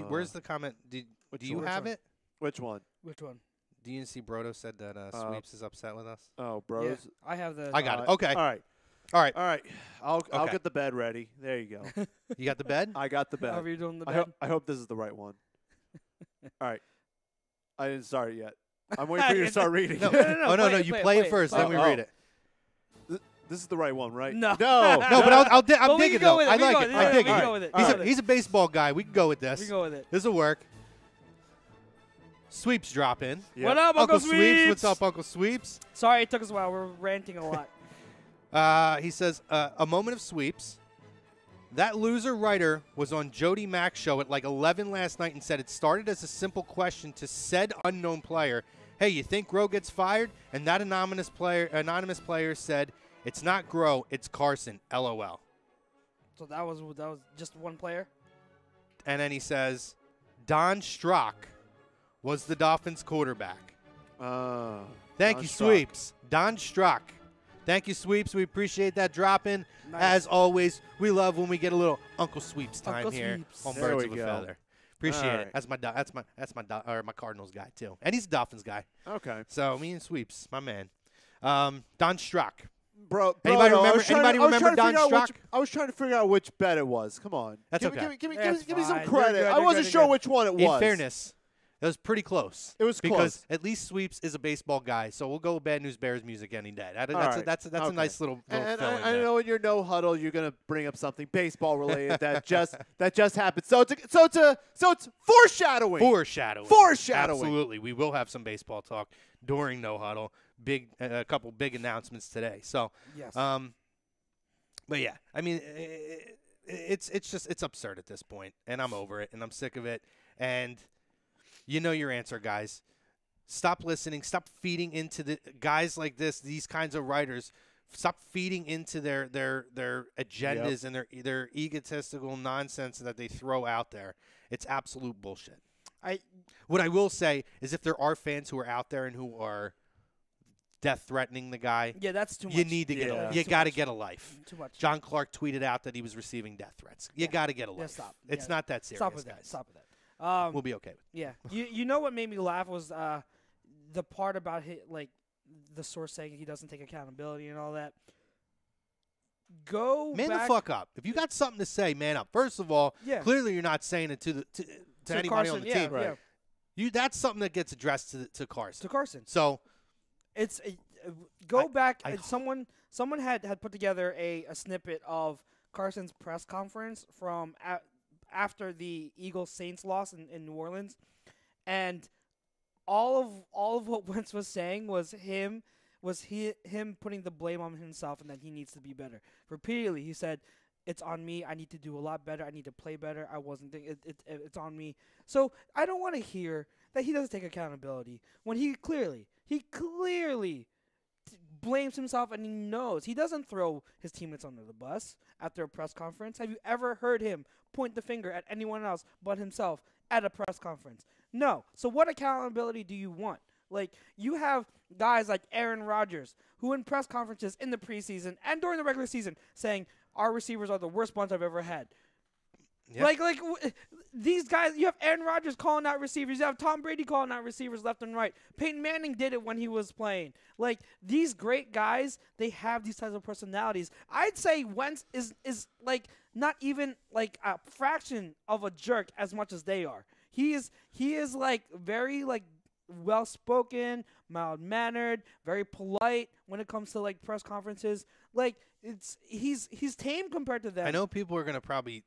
Where's the comment? Do you have it? Which one? Which one? DNC Brodo said that Sweeps is upset with us. Oh, Bros. Yeah, I have the. I got it. Okay. All right. I'll get the bed ready. There you go. You got the bed? I got the bed. How are you doing the bed? I hope this is the right one. All right. I didn't start it yet. I'm waiting for you to start reading. No. No. You play it first, then we read it. This is the right one, right? No. No, but I'm digging though. I like it. I'm digging it. He's a baseball guy. We can go with this. We go with it. This will work. Sweeps drop in. Yep. What up, Uncle Sweeps? What's up, Uncle Sweeps? Sorry it took us a while. We're ranting a lot. He says, a moment of Sweeps. That loser writer was on Jody Mack's show at like 11 last night and said it started as a simple question to said unknown player. Hey, you think Groh gets fired? And that anonymous player said, it's not Groh, it's Carson, LOL. So that was just one player? And then he says, Don Strock was the Dolphins quarterback. Thank you, Sweeps. Don Strock. Thank you, Sweeps. We appreciate that drop-in. Nice. As always, we love when we get a little Uncle Sweeps time here on There Birds we of a go. Feather. Appreciate All it. right. That's my Cardinals guy too, and he's a Dolphins guy. Okay. So me and Sweeps, my man. Don Strock. Bro, Anybody no, remember Don Strock? I was trying to figure out which bet it was. Come on. That's give okay. Me, give me That's some fine. credit. You're good, I wasn't you're sure good. which one it was. In fairness, it was pretty close. It was because close. at least Sweeps is a baseball guy, so we'll go with Bad News Bears music any day. That's right. a nice little And fill in I there. know in your no huddle you're gonna bring up something baseball related that just happened. So it's foreshadowing. Foreshadowing. Absolutely, we will have some baseball talk during no huddle. A couple big announcements today. So Yes. But yeah, I mean, it's absurd at this point, and I'm over it, and I'm sick of it. And you know your answer, guys. Stop listening. Stop feeding into the guys like this, these kinds of writers, Stop feeding into their agendas and their egotistical nonsense that they throw out there. It's absolute bullshit. What I will say is if there are fans who are out there and who are death threatening the guy, that's too much. You need to get a, you got to get a life. Too much. John Clark tweeted out that he was receiving death threats. You got to get a life. Stop. It's not that serious. Stop with guys. that. Stop with that. We'll be okay with it. Yeah. You know what made me laugh was the part about the source saying he doesn't take accountability and all that. Man the fuck up. If you got something to say, man up. First of all, clearly you're not saying it to anybody Carson, on the team. Right. That's something that gets addressed to Carson. To Carson. So it's back. Someone had put together a snippet of Carson's press conference from after the Eagles Saints loss in New Orleans, and all of what Wentz was saying was him putting the blame on himself and that he needs to be better. Repeatedly, he said, "It's on me. I need to do a lot better. I need to play better. I wasn't thinking. It's on me." So I don't want to hear that he doesn't take accountability when he clearly blames himself, and he knows he doesn't throw his teammates under the bus after a press conference. Have you ever heard him point the finger at anyone else but himself at a press conference? No. So what accountability do you want? Like, you have guys like Aaron Rodgers who in press conferences in the preseason and during the regular season saying our receivers are the worst bunch I've ever had. Yep. These guys, you have Aaron Rodgers calling out receivers. You have Tom Brady calling out receivers left and right. Peyton Manning did it when he was playing. Like, these great guys, they have these types of personalities. I'd say Wentz is like not even like a fraction of a jerk as much as they are. He is like very like well-spoken, mild-mannered, very polite when it comes to like press conferences. Like, he's tame compared to them. I know people are gonna probably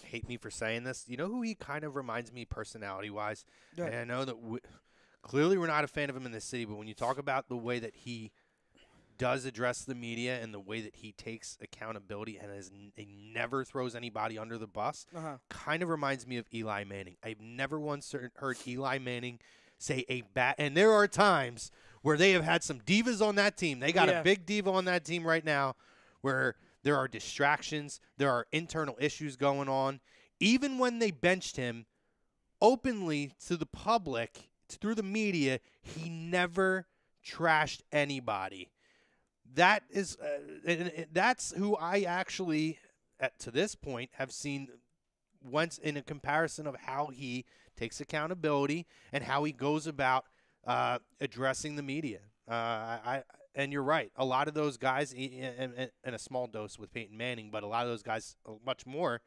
hate me for saying this. You know who he kind of reminds me personality-wise? Yeah. And I know that clearly we're not a fan of him in this city, but when you talk about the way that he does address the media and the way that he takes accountability and he never throws anybody under the bus, kind of reminds me of Eli Manning. I've never once heard Eli Manning say and there are times where they have had some divas on that team. They got a big diva on that team right now where there are distractions. There are internal issues going on. Even when they benched him openly to the public, through the media, he never trashed anybody. That is, that's who I actually, to this point, have seen Wentz in a comparison of how he takes accountability and how he goes about addressing the media. And you're right. A lot of those guys, in a small dose with Peyton Manning, but a lot of those guys, much more,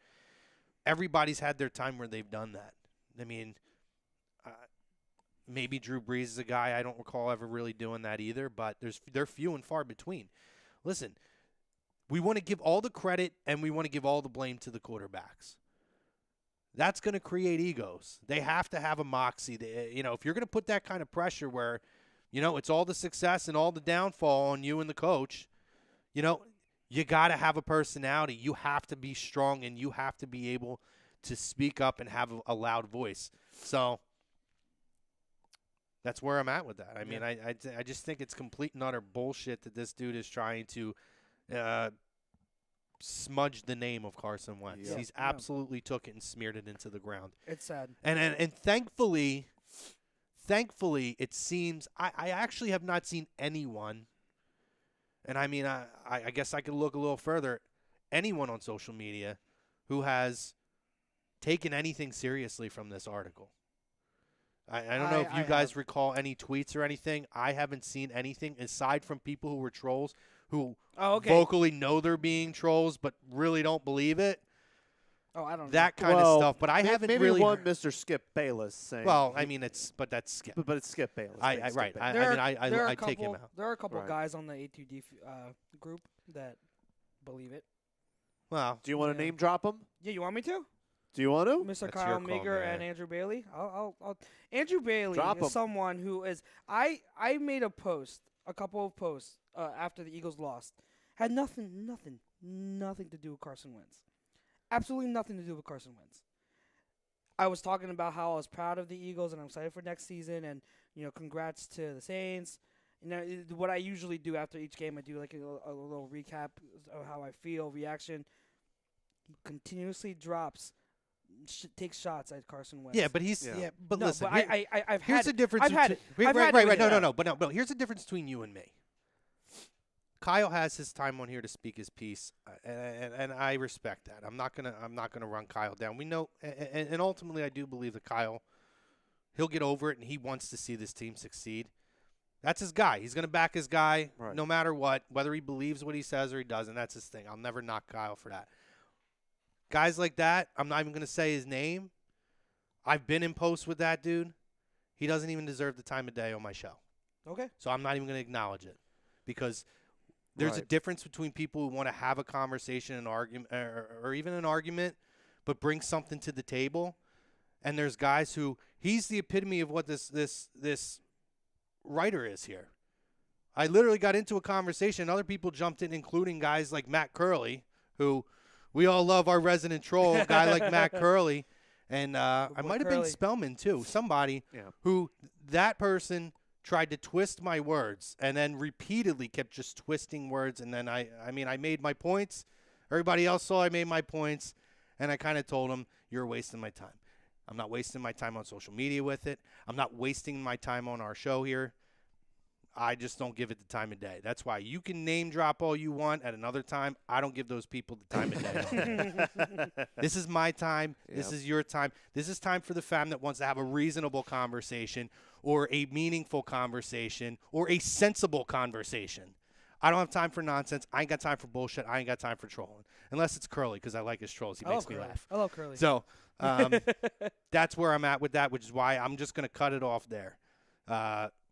everybody's had their time where they've done that. I mean, maybe Drew Brees is a guy I don't recall ever really doing that either, but they're few and far between. Listen, we want to give all the credit and we want to give all the blame to the quarterbacks. That's going to create egos. They have to have a moxie. If you're going to put that kind of pressure where it's all the success and all the downfall on you and the coach. You got to have a personality. You have to be strong, and you have to be able to speak up and have a loud voice. So that's where I'm at with that. I mean, I just think it's complete and utter bullshit that this dude is trying to smudge the name of Carson Wentz. Yeah. He's absolutely took it and smeared it into the ground. It's sad. And thankfully, it seems I actually have not seen anyone, and I mean, I guess I could look a little further, anyone on social media who has taken anything seriously from this article. I don't know if you guys recall any tweets or anything. I haven't seen anything aside from people who were trolls who vocally know they're being trolls but really don't believe it. Oh, I don't know. That kind of stuff, but I haven't maybe really one Mr. Skip Bayless saying. Well, I mean, that's Skip. But it's Skip Bayless. I take him out. There are a couple guys on the A2D group that believe it. Well, do you want to name drop them? Yeah, you want me to? Do you want to? Mr. Kyle Meager and Andrew Bailey. I'll Andrew Bailey is someone who is. I made a couple of posts after the Eagles lost. Had nothing to do with Carson Wentz. Absolutely nothing to do with Carson Wentz. I was talking about how I was proud of the Eagles and I'm excited for next season and, congrats to the Saints. What I usually do after each game, I do like a little recap of how I feel, reaction. He continuously takes shots at Carson Wentz. Yeah, but but no, listen. but I've here's had the difference. I've had it. I've had Right. it with No, it. no. But here's the difference between you and me. Kyle has his time on here to speak his piece, and I respect that. I'm not gonna run Kyle down. We know, and ultimately, I do believe that Kyle, he'll get over it, and he wants to see this team succeed. That's his guy. He's gonna back his guy no matter what, whether he believes what he says or he doesn't. That's his thing. I'll never knock Kyle for that. Guys like that, I'm not even gonna say his name. I've been in posts with that dude. He doesn't even deserve the time of day on my show. Okay. So I'm not even gonna acknowledge it because. There's a difference between people who want to have a conversation, an argument, or even an argument, but bring something to the table. And there's guys who he's the epitome of what this writer is here. I literally got into a conversation. Other people jumped in, including guys like Matt Curley, who we all love our resident troll, a guy like Matt Curley. And I might have been Spellman, too. Somebody who that person – tried to twist my words and then repeatedly kept just twisting words. And then I made my points. Everybody else saw I made my points. And I kind of told them, you're wasting my time. I'm not wasting my time on social media with it. I'm not wasting my time on our show here. I just don't give it the time of day. That's why you can name drop all you want at another time. I don't give those people the time of day. This is my time. Yep. This is your time. This is time for the fam that wants to have a reasonable conversation or a meaningful conversation or a sensible conversation. I don't have time for nonsense. I ain't got time for bullshit. I ain't got time for trolling. Unless it's Curly, because I like his trolls. He makes me laugh. I love Curly. So that's where I'm at with that, which is why I'm just going to cut it off there.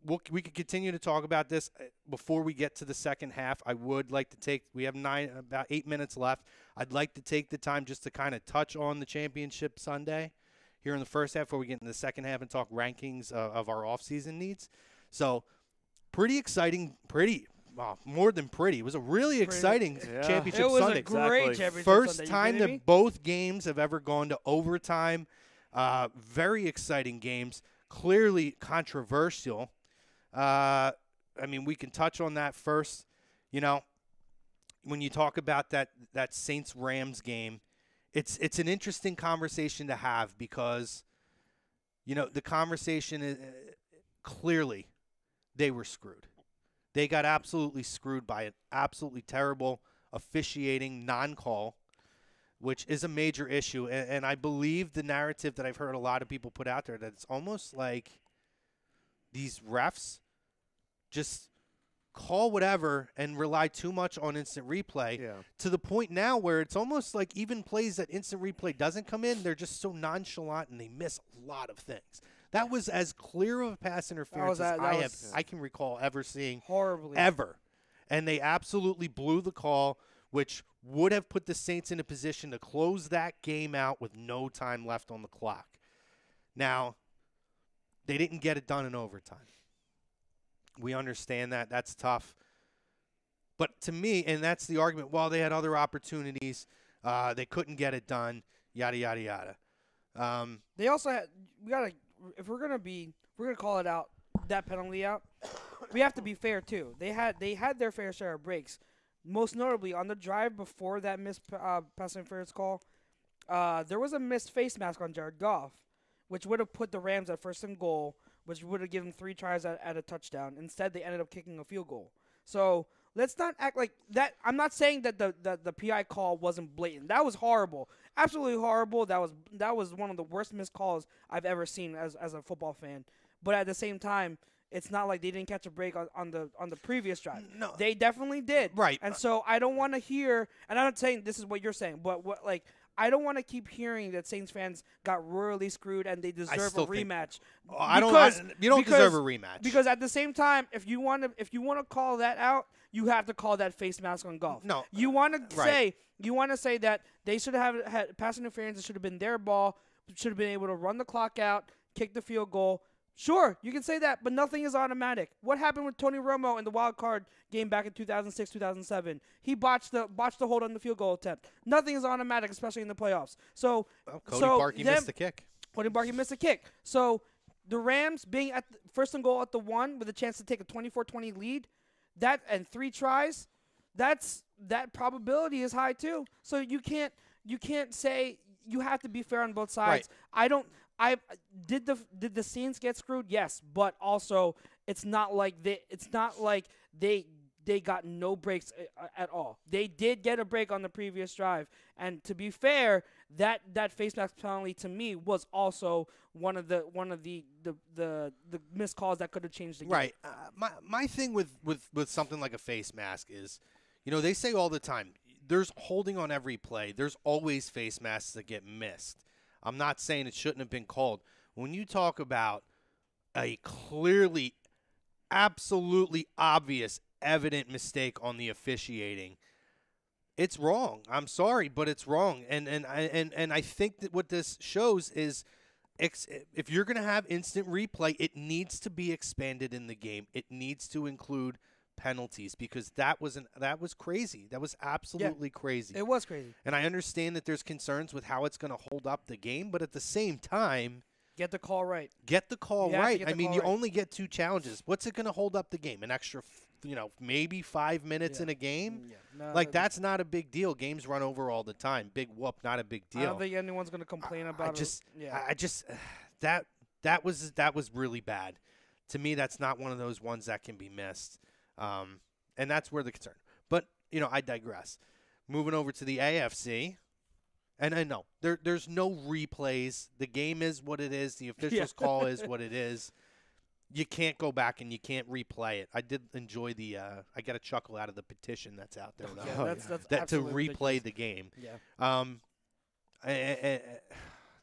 We could continue to talk about this before we get to the second half. I would like to we have about 8 minutes left. I'd like to take the time just to kind of touch on the championship Sunday here in the first half before we get into the second half and talk rankings of our offseason needs. So pretty exciting, more than pretty. It was a really exciting championship Sunday. It was a great championship First Sunday. time that both games have ever gone to overtime. Very exciting games. Clearly controversial. We can touch on that first. When you talk about that Saints-Rams game, it's an interesting conversation to have because, the conversation is clearly they were screwed. They got absolutely screwed by an absolutely terrible officiating non-call, which is a major issue. And I believe the narrative that I've heard a lot of people put out there that it's almost like these refs just call whatever and rely too much on instant replay to the point now where it's almost like even plays that instant replay doesn't come in, they're just so nonchalant and they miss a lot of things. That was as clear of a pass interference as I can recall ever seeing horribly ever. And they absolutely blew the call, which would have put the Saints in a position to close that game out with no time left on the clock. Now, they didn't get it done in overtime. We understand that. That's tough. But to me, and that's the argument, well, they had other opportunities. They couldn't get it done, yada, yada, yada. They also had if we're going to call it out, that penalty out, we have to be fair too. They had their fair share of breaks. Most notably, on the drive before that missed pass interference call, there was a missed face mask on Jared Goff, which would have put the Rams at 1st and goal, which would have given 3 tries at a touchdown. Instead, they ended up kicking a field goal. So let's not act like that. I'm not saying that the PI call wasn't blatant. That was horrible, absolutely horrible. That was one of the worst missed calls I've ever seen as a football fan. But at the same time, it's not like they didn't catch a break on the previous drive. No, they definitely did. Right. And so I don't want to hear. And I'm not saying this is what you're saying, but I don't want to keep hearing that Saints fans got royally screwed and they deserve a rematch. You don't deserve a rematch. Because at the same time, if you want to call that out, you have to call that face mask on Goff. No, you want to say that they should have had pass interference. It should have been their ball. Should have been able to run the clock out, kick the field goal. Sure, you can say that, but nothing is automatic. What happened with Tony Romo in the wild card game back in 2006, 2007? He botched the hold on the field goal attempt. Nothing is automatic, especially in the playoffs. So Cody Parkey missed the kick. Cody Parkey missed a kick. So the Rams being at first and goal at the 1 with a chance to take a 24-20 lead, that and 3 tries, that probability is high too. So you can't say, you have to be fair on both sides. Right. Did the Saints get screwed? Yes, but also it's not like they got no breaks at all. They did get a break on the previous drive, and to be fair, that face mask penalty to me was also one of the missed calls that could have changed the game. Right. My thing with something like a face mask is, they say all the time, there's holding on every play. There's always face masks that get missed. I'm not saying it shouldn't have been called. When you talk about a clearly, absolutely obvious, evident mistake on the officiating, it's wrong. I'm sorry, but it's wrong. And I think that what this shows is, if you're going to have instant replay, it needs to be expanded in the game. It needs to include penalties, because that was crazy. That was absolutely crazy. It was crazy. And I understand that there's concerns with how it's going to hold up the game, but at the same time, get the call right. Get the call right. I mean, you right. only get 2 challenges. What's it going to hold up the game? An extra, maybe 5 minutes in a game? Yeah. No, that's not a big deal. Games run over all the time. Big whoop, not a big deal. I don't think anyone's going to complain about it. That was really bad. To me, that's not one of those ones that can be missed. And that's where the concern. But, I digress. Moving over to the AFC. And I know there's no replays. The game is what it is. The official's call is what it is. You can't go back and you can't replay it. I did enjoy I got a chuckle out of the petition that's out there, though. Yeah, that's that to absolutely replay ridiculous. the game. Yeah.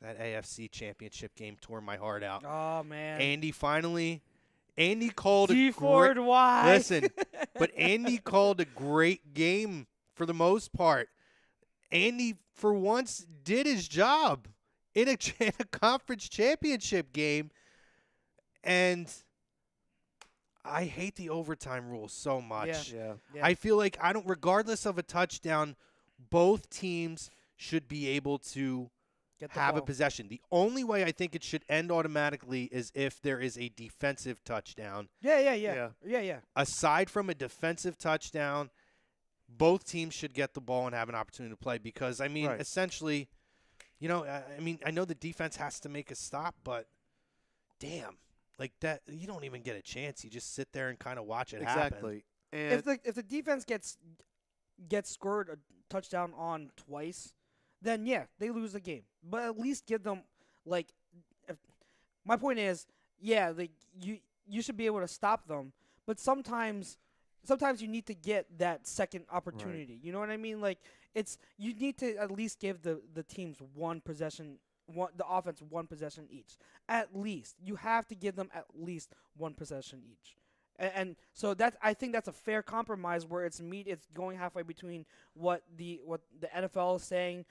That AFC Championship game tore my heart out. Oh, man. Andy called G Ford, why? Listen, but Andy called a great game for the most part. Andy, for once, did his job in a conference championship game. And I hate the overtime rule so much. Yeah. I feel like regardless of a touchdown, both teams should be able to have a possession. The only way I think it should end automatically is if there is a defensive touchdown. Yeah. Aside from a defensive touchdown, both teams should get the ball and have an opportunity to play, because, essentially, I know the defense has to make a stop, but damn, like that, you don't even get a chance. You just sit there and kind of watch it happen. Exactly. And If the defense gets scored a touchdown on twice, then they lose the game. But at least give them my point is, you should be able to stop them. But sometimes you need to get that second opportunity. Right. You know what I mean? Like, you need to at least give the teams one possession. The offense one possession each. At least. You have to give them at least one possession each. And so I think that's a fair compromise where it's going halfway between what the NFL is saying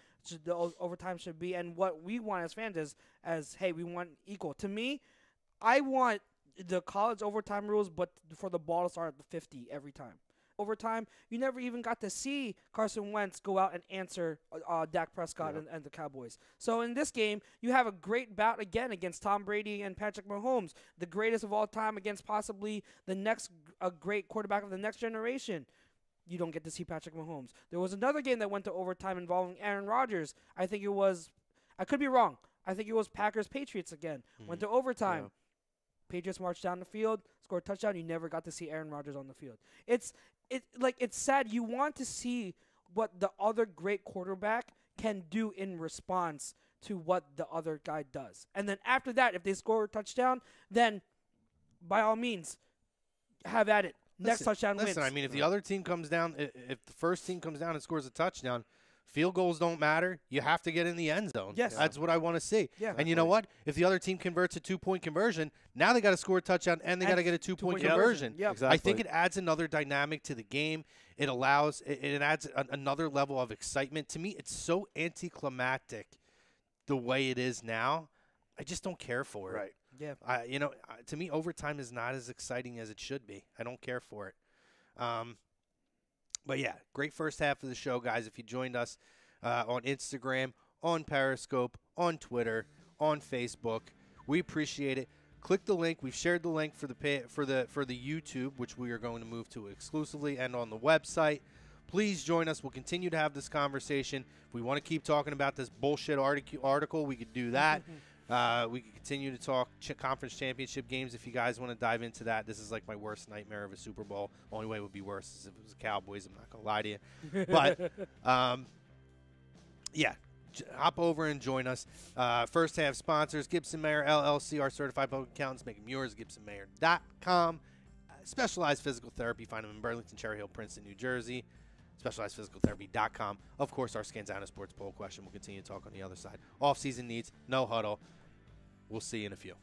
the overtime should be and what we want as fans as hey, we want equal. To me, I want the college overtime rules, but for the ball to start at the 50 every time. Overtime, you never even got to see Carson Wentz go out and answer Dak Prescott and the Cowboys. So in this game, you have a great bout again against Tom Brady and Patrick Mahomes, the greatest of all time against possibly the next great quarterback of the next generation. You don't get to see Patrick Mahomes. There was another game that went to overtime involving Aaron Rodgers. I could be wrong. I think it was Packers-Patriots again. Mm-hmm. Went to overtime. Yeah. Patriots marched down the field, scored a touchdown. You never got to see Aaron Rodgers on the field. It's sad. You want to see what the other great quarterback can do in response to what the other guy does. And then after that, if they score a touchdown, then by all means, have at it. Next touchdown wins. Listen, I mean, if the other team comes down, if the first team comes down and scores a touchdown, field goals don't matter. You have to get in the end zone. Yes. That's what I want to see. Yeah. And you know what? If the other team converts a 2-point conversion, now they got to score a touchdown and they got to get a 2-point conversion. Yep. Exactly. I think it adds another dynamic to the game. It adds another level of excitement. To me, it's so anticlimactic the way it is now. I just don't care for it. Right. Yeah. To me, overtime is not as exciting as it should be. I don't care for it. But, yeah, great first half of the show, guys. If you joined us on Instagram, on Periscope, on Twitter, on Facebook, we appreciate it. click the link. We've shared the link for the YouTube, which we are going to move to exclusively, and on the website. Please join us. We'll continue to have this conversation. If we want to keep talking about this bullshit article, we could do that. We could continue to talk conference championship games if you guys want to dive into that. This is like my worst nightmare of a Super Bowl. Only way it would be worse is if it was the Cowboys. I'm not going to lie to you. But, yeah, hop over and join us. First half sponsors, Gibson Mayer LLC, our certified public accountants. Make them yours, GibsonMayer.com. Specialized physical therapy. Find them in Burlington, Cherry Hill, Princeton, New Jersey. SpecializedPhysicalTherapy.com. Of course, our Scanzana Sports Poll question. We'll continue to talk on the other side. Off-season needs, no huddle. We'll see you in a few.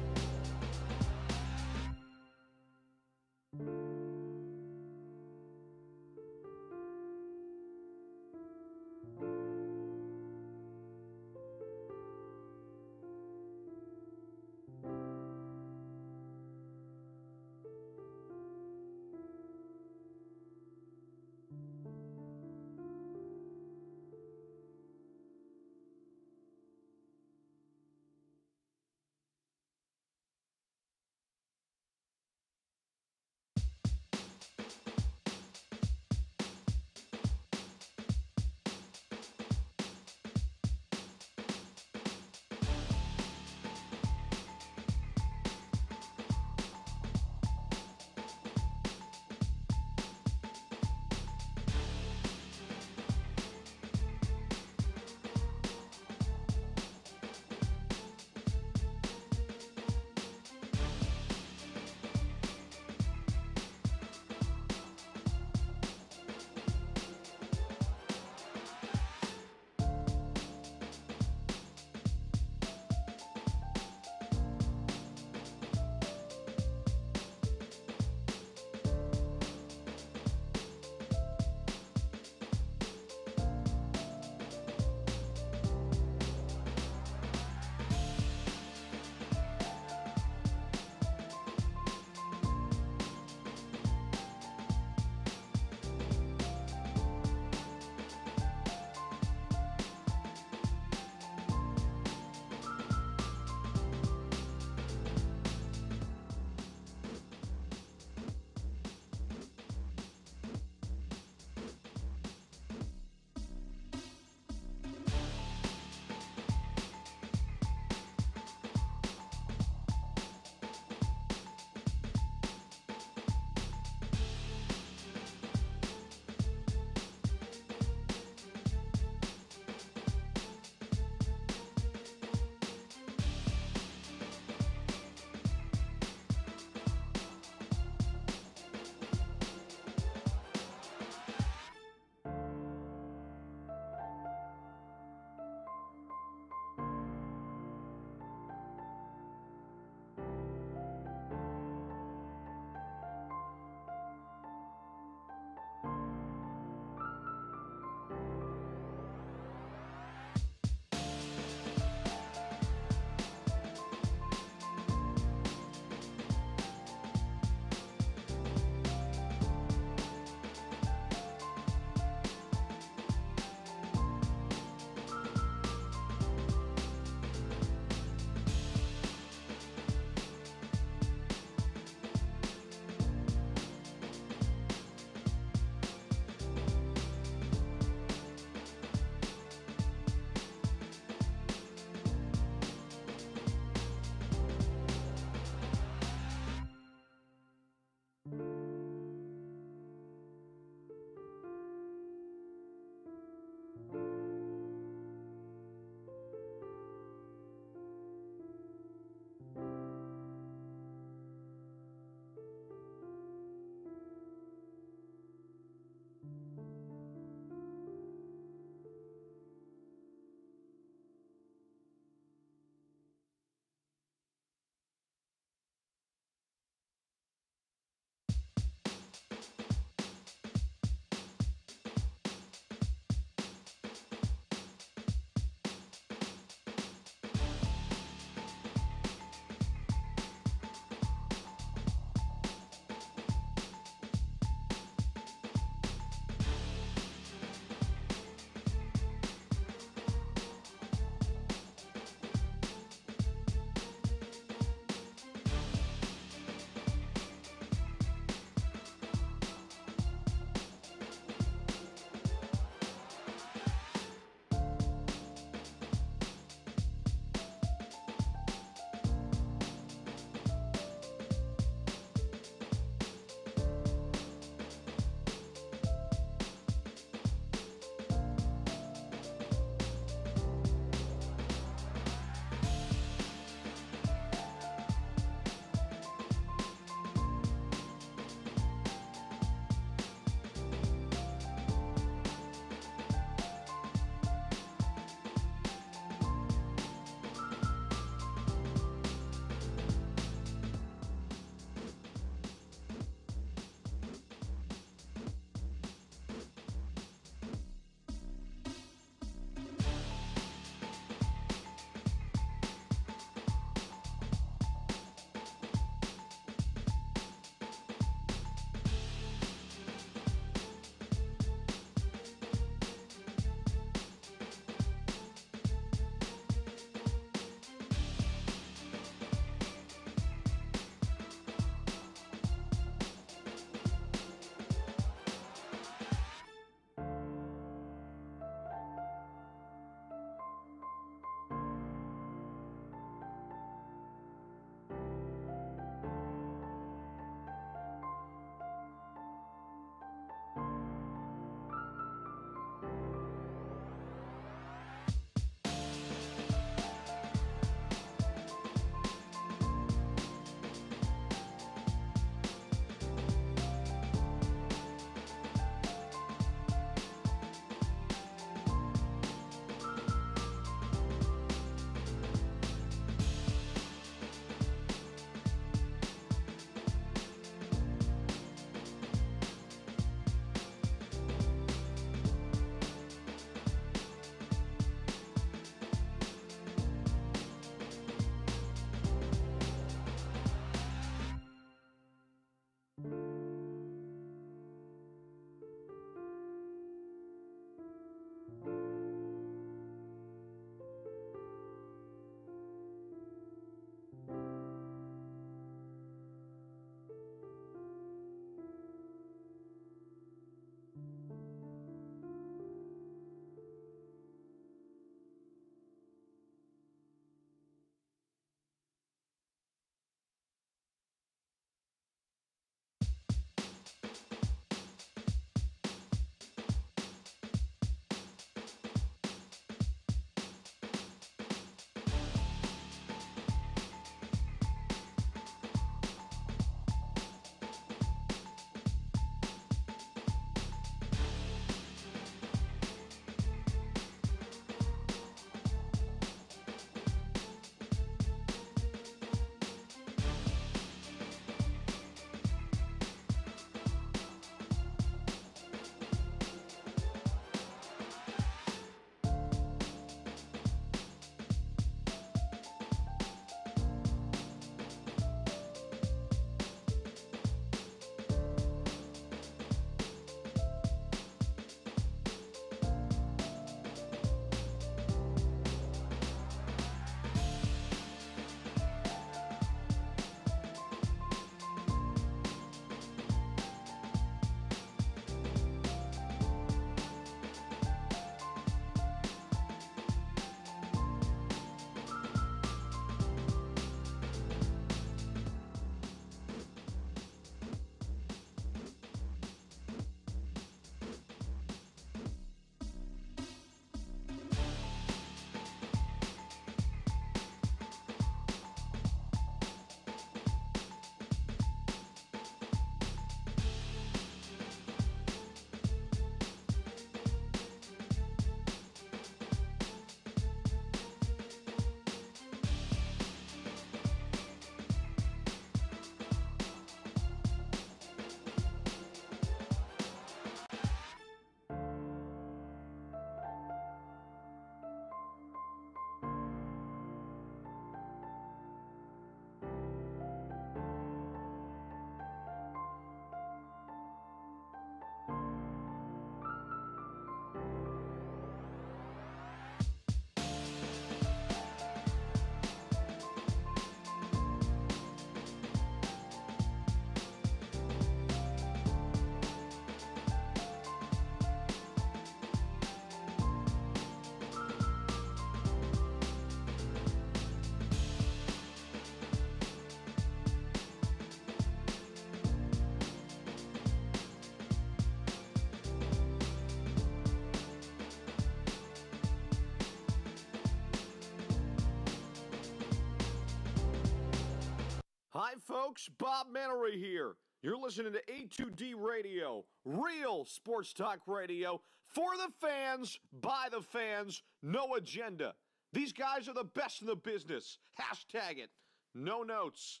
Hi, folks. Bob Mannery here. You're listening to A2D Radio, real sports talk radio for the fans, by the fans, no agenda. These guys are the best in the business. Hashtag it. No notes.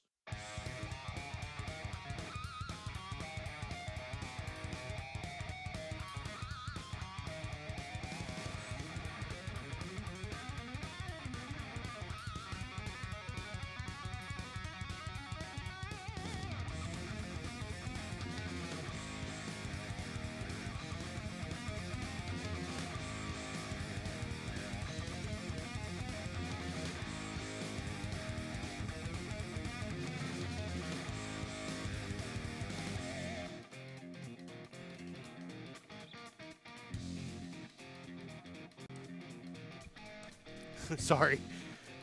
Sorry.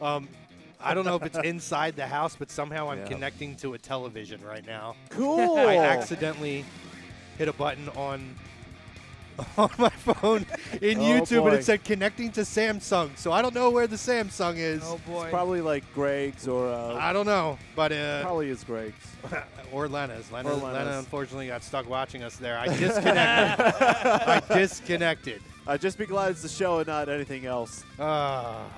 I don't know if it's inside the house, but somehow I'm Yeah. connecting to a television right now. Cool. I accidentally hit a button on my phone in YouTube, boy. and it said connecting to Samsung. So I don't know where the Samsung is. Oh boy. Probably like Greg's or I don't know, but probably is Greg's. or Lena's. Or Lena Lena's. unfortunately got stuck watching us there. I disconnected. I disconnected. Just be glad it's the show and not anything else. What?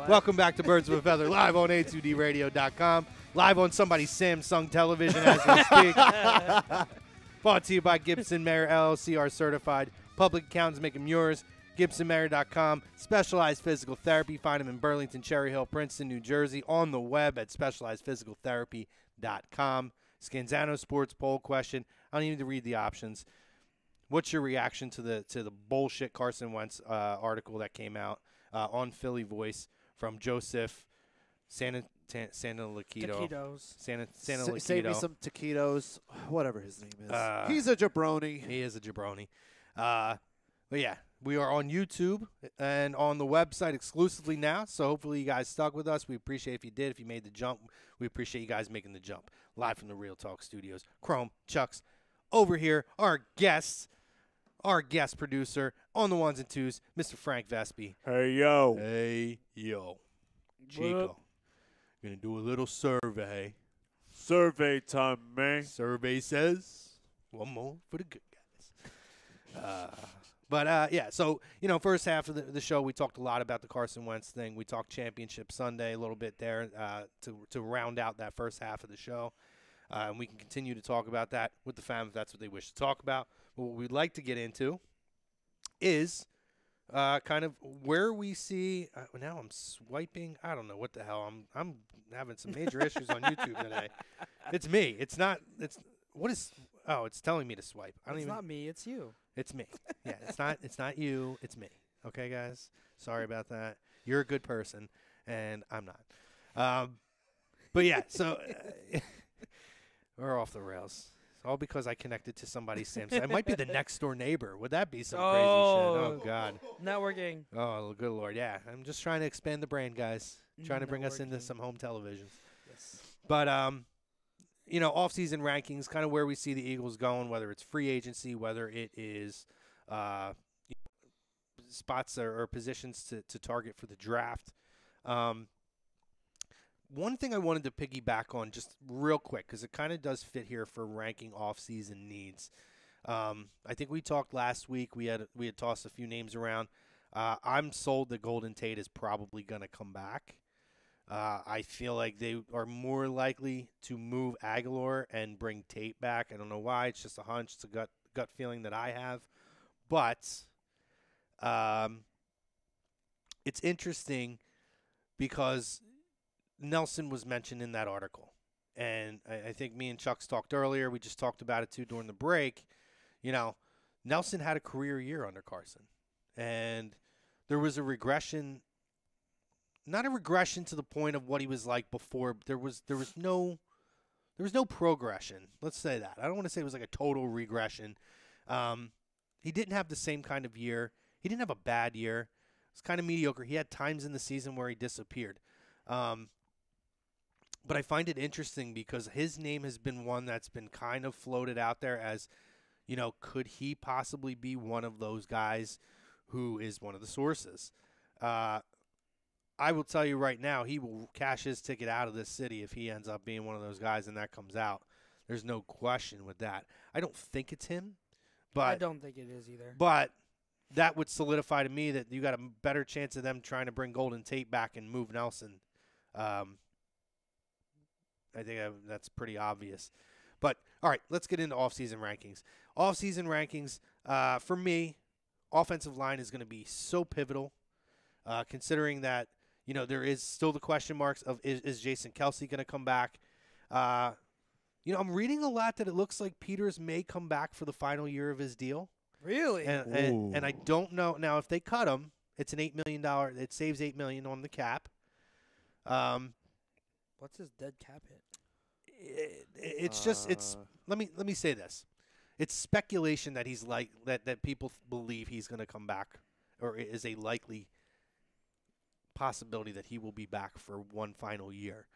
Welcome back to Birds of a Feather, live on A2DRadio.com, live on somebody's Samsung television as we speak. Brought to you by Gibson Mayer LLC, our certified public accountants. Make them yours. GibsonMayer.com. Specialized Physical Therapy. Find them in Burlington, Cherry Hill, Princeton, New Jersey. On the web at SpecializedPhysicalTherapy.com. Scanzano Sports Poll question. I don't even need to read the options. What's your reaction to the bullshit Carson Wentz article that came out on Philly Voice from Joseph Santoliquito? Taquitos. Santoliquito. Save me some taquitos, whatever his name is. He's a jabroni. He is a jabroni. But yeah, we are on YouTube and on the website exclusively now. So hopefully you guys stuck with us. We appreciate if you did. If you made the jump, we appreciate you guys making the jump. Live from the Real Talk Studios. Chrome, Chucks, over here, our guest producer on the ones and twos, Mr. Frank Vespi. Hey, yo. Hey, yo. Chico. Gonna do a little survey. Survey time, man. Survey says one more for the good guys. Yeah, so, first half of the show, we talked a lot about the Carson Wentz thing. We talked Championship Sunday a little bit there to round out that first half of the show. And we can continue to talk about that with the fans if that's what they wish to talk about. But what we'd like to get into is kind of where we see now I'm swiping. I don't know what the hell. I'm having some major issues on YouTube today. It's me. It's not. It's telling me to swipe. It's not me. It's you. It's me. Yeah, it's not you. It's me. Okay, guys. Sorry about that. You're a good person, and I'm not. But yeah, so we're off the rails. It's all because I connected to somebody's Samsung. It might be the next door neighbor. Would that be some crazy shit? Oh God. Networking. Oh, good Lord. Yeah, I'm just trying to expand the brand, guys. Trying to bring us into some home televisions. Yes. But off-season rankings, kind of where we see the Eagles going, whether it's free agency, whether it is spots or positions to target for the draft. One thing I wanted to piggyback on just real quick, because it kind of does fit here for ranking off-season needs. I think we talked last week. We had tossed a few names around. I'm sold that Golden Tate is probably going to come back. I feel like they are more likely to move Aguilar and bring Tate back. I don't know why. It's just a hunch. It's a gut feeling that I have. But it's interesting because Nelson was mentioned in that article. And I think me and Chucks talked earlier. We just talked about it, too, during the break. Nelson had a career year under Carson. And there was a regression. Not a regression to the point of what he was like before. There was no progression. Let's say that. I don't want to say it was like a total regression. He didn't have the same kind of year. He didn't have a bad year. It was kind of mediocre. He had times in the season where he disappeared. But I find it interesting because his name has been one that's been kind of floated out there as, could he possibly be one of those guys who is one of the sources? I will tell you right now, he will cash his ticket out of this city if he ends up being one of those guys and that comes out. There's no question with that. I don't think it's him, but I don't think it is either. But that would solidify to me that you got a better chance of them trying to bring Golden Tate back and move Nelson. I think that's pretty obvious. But, all right, let's get into offseason rankings. Offseason rankings, for me, offensive line is going to be so pivotal, considering that, there is still the question marks of is Jason Kelce going to come back? I'm reading a lot that it looks like Peters may come back for the final year of his deal. Really? And I don't know. Now, if they cut him, it's an $8 million. It saves $8 million on the cap. What's his dead cap hit? Let me say this. It's speculation that he's that people believe he's going to come back, or is a likely possibility that he will be back for one final year.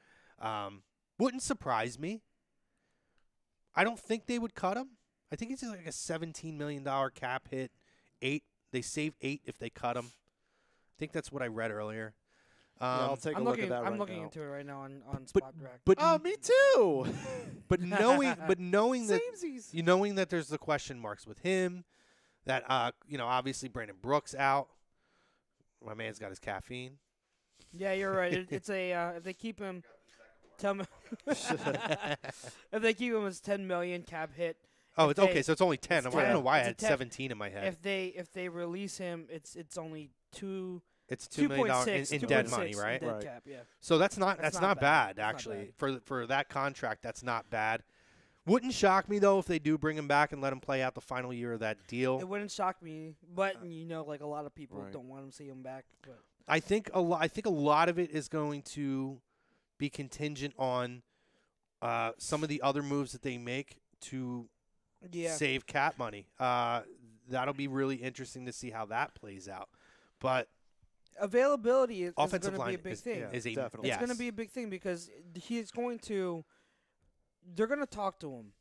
Wouldn't surprise me. I don't think they would cut him. I think it's like a $17 million cap hit. They save 8 if they cut him. I think that's what I read earlier. I'll take a look at that I'm right looking now. into it right now on Spot Track. But me too. But knowing that Samesies. knowing that there's the question marks with him, that obviously Brandon Brooks out. My man's got his caffeine. Yeah, you're right. It's if they keep him, if they keep him as $10 million cap hit. Oh, it's okay. So it's only 10. I don't know why I had 10. 17 in my head. If they release him, it's only 2. It's $2 million in dead 2.6 money, right? Dead Right. cap, yeah. So that's not bad That's not actually. For that contract, that's not bad. Wouldn't shock me though if they do bring him back and let him play out the final year of that deal. It wouldn't shock me, but like a lot of people Right. don't want to see him back. But I think a lot of it is going to be contingent on some of the other moves that they make to save cap money. That'll be really interesting to see how that plays out. But availability is going offensive to be line a big is, thing. is a Definitely. It's going to be a big thing because they're going to talk to him.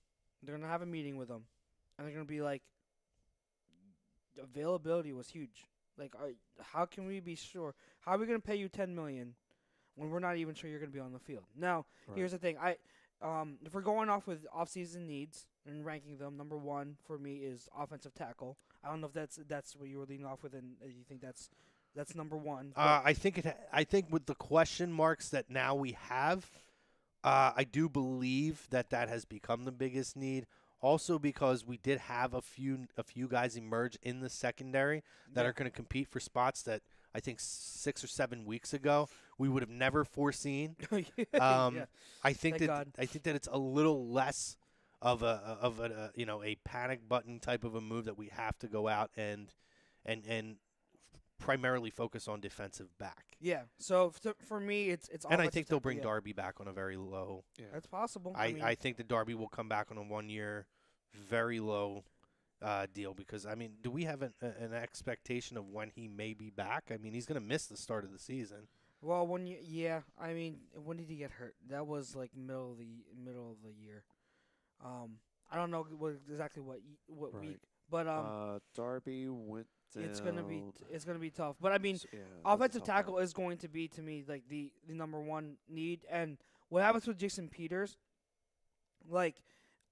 They're going to have a meeting with him. And they're going to be like, availability was huge. Like, how can we be sure? How are we going to pay you $10 million when we're not even sure you're going to be on the field? Now, here's the thing. If we're going off with offseason needs and ranking them, number 1 for me is offensive tackle. I don't know if that's what you were leading off with, and you think that's number 1. I think with the question marks that now we have, I do believe that has become the biggest need. Also, because we did have a few guys emerge in the secondary that are going to compete for spots that I think 6 or 7 weeks ago we would have never foreseen. I think that it's a little less of a panic button type of a move that we have to go out and primarily focus on defensive back. Yeah. So for me, it's and I think they'll bring Darby back on a very low. Yeah. That's possible. I think that Darby will come back on a 1-year, very low deal because do we have an expectation of when he may be back? He's going to miss the start of the season. Well, when did he get hurt? That was like middle of the year. I don't know exactly what right. week, but Darby went down. it's gonna be tough. But offensive tackle is going to be to me like the number 1 need. And what happens with Jason Peters? Like,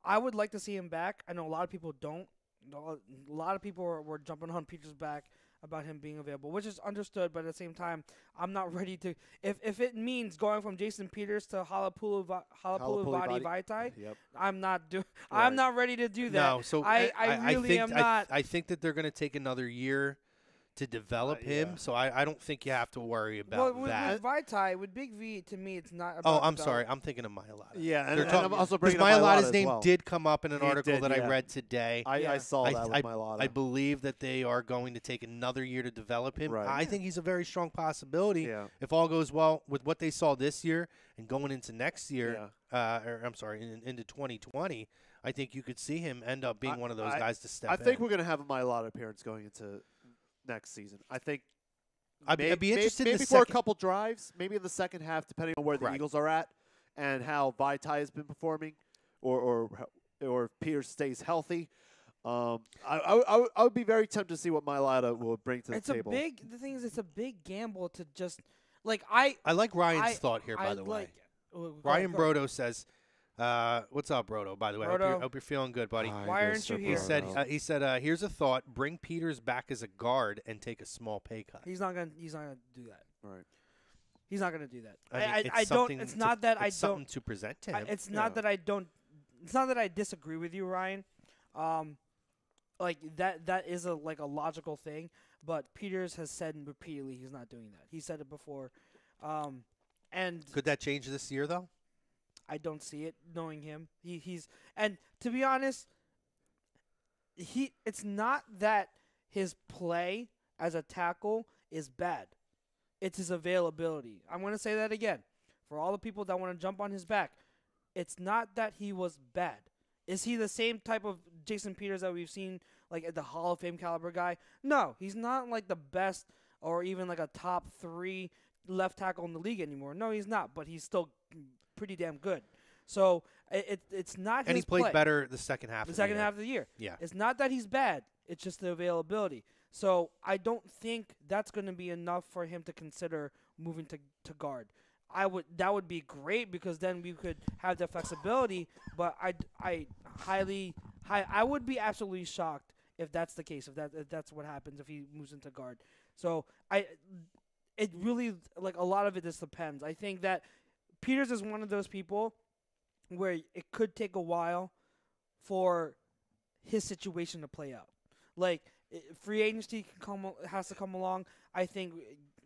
I would like to see him back. I know a lot of people don't. A lot of people were jumping on Peters back about him being available, which is understood. But at the same time, I'm not ready to. If it means going from Jason Peters to Halapulu Vaitai, Yep. I'm not doing. Right. I'm not ready to do that. No, so I really am not. I think that they're going to take another year to develop him, yeah. so I don't think you have to worry about that. With Vaitai, with Big V, to me, it's not about. Oh, I'm sorry. I'm thinking of Mailata. Yeah, and talking- I'm also Because bringing up Mailata's as name well. did come up in an It article did, that I yeah. read today. I saw that with I Mailata. believe that they are going to take another year to develop him. Right. I think he's a very strong possibility. Yeah. If all goes well with what they saw this year and going into next year, Yeah. into 2020, I think you could see him end up being one of those guys to step in. I think we're going to have a Mailata appearance going into next season. I think I'd be interested maybe in the for a second. couple drives, maybe in the second half, depending on where the Right. Eagles are at and how Vaitai has been performing, or if Peters stays healthy. I would be very tempted to see what Mailata will bring to the table. The thing is, it's a big gamble to just. like I like Ryan's thought here, by the way. Ryan Brodo says, "What's up, Brodo? By the way, hope you're feeling good, buddy. Why aren't you here?" He said, here's a thought: bring Peters back as a guard and take a small pay cut. He's not gonna do that. Right. He's not gonna do that. I don't. It's not that I don't. Something to present to him. It's not that I don't. It's not that I disagree with you, Ryan. Like that is a logical thing. But Peters has said repeatedly he's not doing that. He said it before. And could that change this year, though? I don't see it, knowing him. He's and to be honest, it's not that his play as a tackle is bad. It's his availability. I'm going to say that again. For all the people that want to jump on his back, it's not that he was bad. Is he the same type of Jason Peters that we've seen, like the Hall of Fame caliber guy? No, he's not like the best or even like a top 3 left tackle in the league anymore. No, he's not, but he's still pretty damn good. So it's not and his he played play. better the second half of the year. Yeah. It's not that he's bad. It's just the availability. So I don't think that's going to be enough for him to consider moving to guard. That would be great because then we could have the flexibility, but I would be absolutely shocked if that's the case, if that's what happens if he moves into guard. So it really, like, a lot of it just depends. I think that Peters is one of those people where it could take a while for his situation to play out. Like, free agency has to come along. I think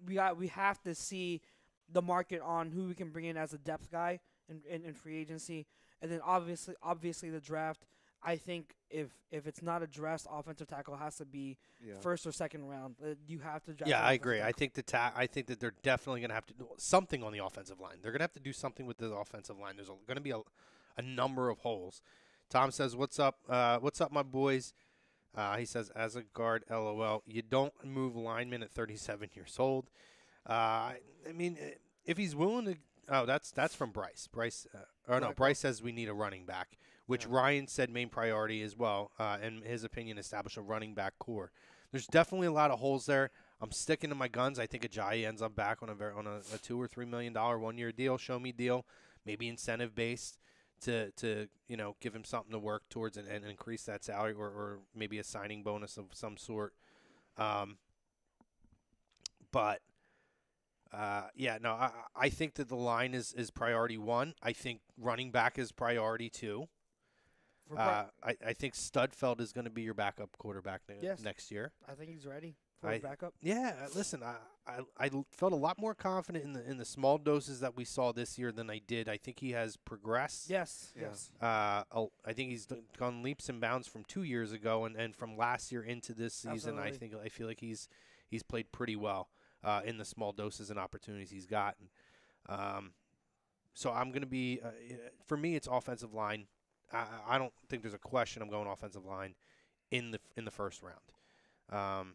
we have to see the market on who we can bring in as a depth guy in free agency, and then obviously the draft. I think if it's not addressed, offensive tackle has to be first or second round. You have to draft. Yeah, I agree. I think I think that they're definitely going to have to do something on the offensive line. They're going to have to do something with the offensive line. There's going to be a number of holes. Tom says, "What's up? What's up, my boys?" He says, "As a guard, LOL. You don't move linemen at 37 years old." I mean, if he's willing to. Oh, that's from Bryce. Bryce says we need a running back, which Ryan said main priority as well. In his opinion, establish a running back core. There's definitely a lot of holes there. I'm sticking to my guns. I think Ajayi ends up back on a $2 or $3 million 1-year deal, show me deal, maybe incentive based to give him something to work towards and increase that salary or maybe a signing bonus of some sort. I think that the line is priority 1. I think running back is priority 2. I think Studfeld is going to be your backup quarterback next year. I think he's ready for his backup. Yeah, listen, I felt a lot more confident in the small doses that we saw this year than I did. I think he has progressed. Yes. I think he's gone leaps and bounds from 2 years ago and from last year into this season. Absolutely. I feel like he's played pretty well. In the small doses and opportunities he's gotten. So I'm going to be for me, it's offensive line. I don't think there's a question I'm going offensive line in the first round.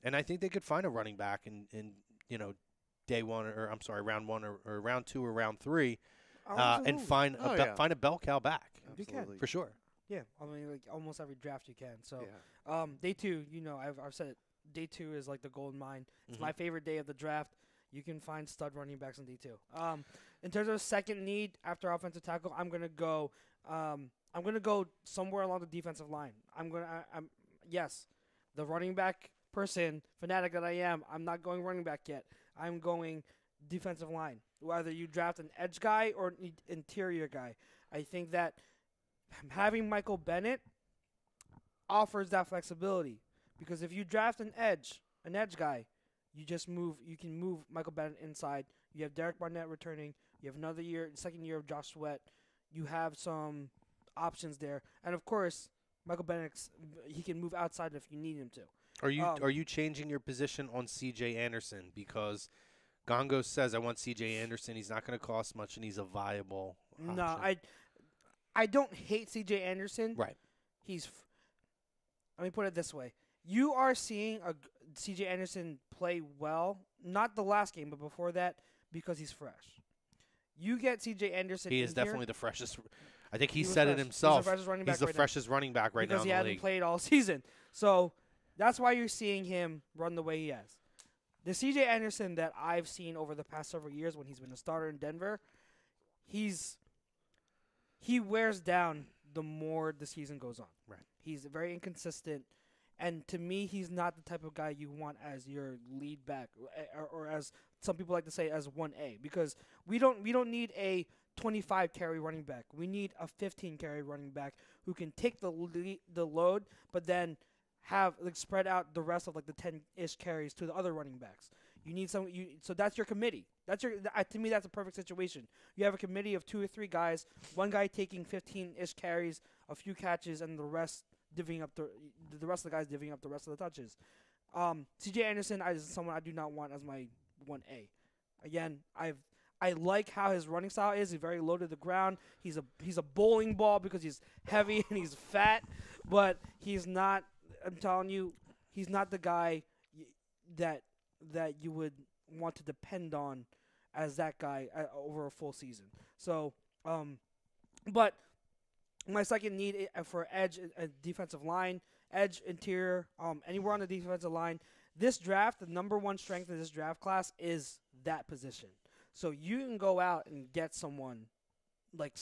And I think they could find a running back in day 1 or round 1 or round 2 or round 3 and find a bell cow back. You can. For sure. Yeah, I mean, like almost every draft you can. So day 2, I've said it. Day 2 is like the golden mine. It's my favorite day of the draft. You can find stud running backs on day 2. In terms of second need after offensive tackle, I'm gonna go somewhere along the defensive line. Yes, the running back person fanatic that I am. I'm not going running back yet. I'm going defensive line. Whether you draft an edge guy or an interior guy, I think that having Michael Bennett offers that flexibility. Because if you draft an edge guy, you can move Michael Bennett inside. You have Derek Barnett returning. You have another second year of Josh Sweat. You have some options there. And of course, Michael Bennett, he can move outside if you need him to. Are you changing your position on C.J. Anderson? Because Gongo says, I want C.J. Anderson. He's not going to cost much, and he's a viable option. No, I don't hate C.J. Anderson. Right. Let me put it this way. You are seeing a C.J. Anderson play well, not the last game, but before that, because he's fresh. You get C.J. Anderson. He is definitely the freshest. I think he said it himself. He's the freshest running back right now in the league. Because he hasn't played all season. So that's why you're seeing him run the way he has. The C.J. Anderson that I've seen over the past several years when he's been a starter in Denver, he wears down the more the season goes on. Right. He's very inconsistent, and to me, he's not the type of guy you want as your lead back, or as some people like to say, as 1A, because we don't need a 25 carry running back. We need a 15 carry running back who can take the load, but then have spread out the rest of the 10-ish carries to the other running backs. You need so that's your committee. To me, that's a perfect situation. You have a committee of 2 or 3 guys, one guy taking 15-ish carries, a few catches, and the rest divvying up the rest of the guys divvying up the rest of the touches. C.J. Anderson is someone I do not want as my 1A. Again, I like how his running style is. He's very low to the ground. He's a bowling ball because he's heavy and he's fat, but he's not. I'm telling you, he's not the guy that you would want to depend on as that guy over a full season. So, but my second need for edge, defensive line, edge, interior, anywhere on the defensive line. This draft, the number one strength of this draft class is that position. So you can go out and get someone like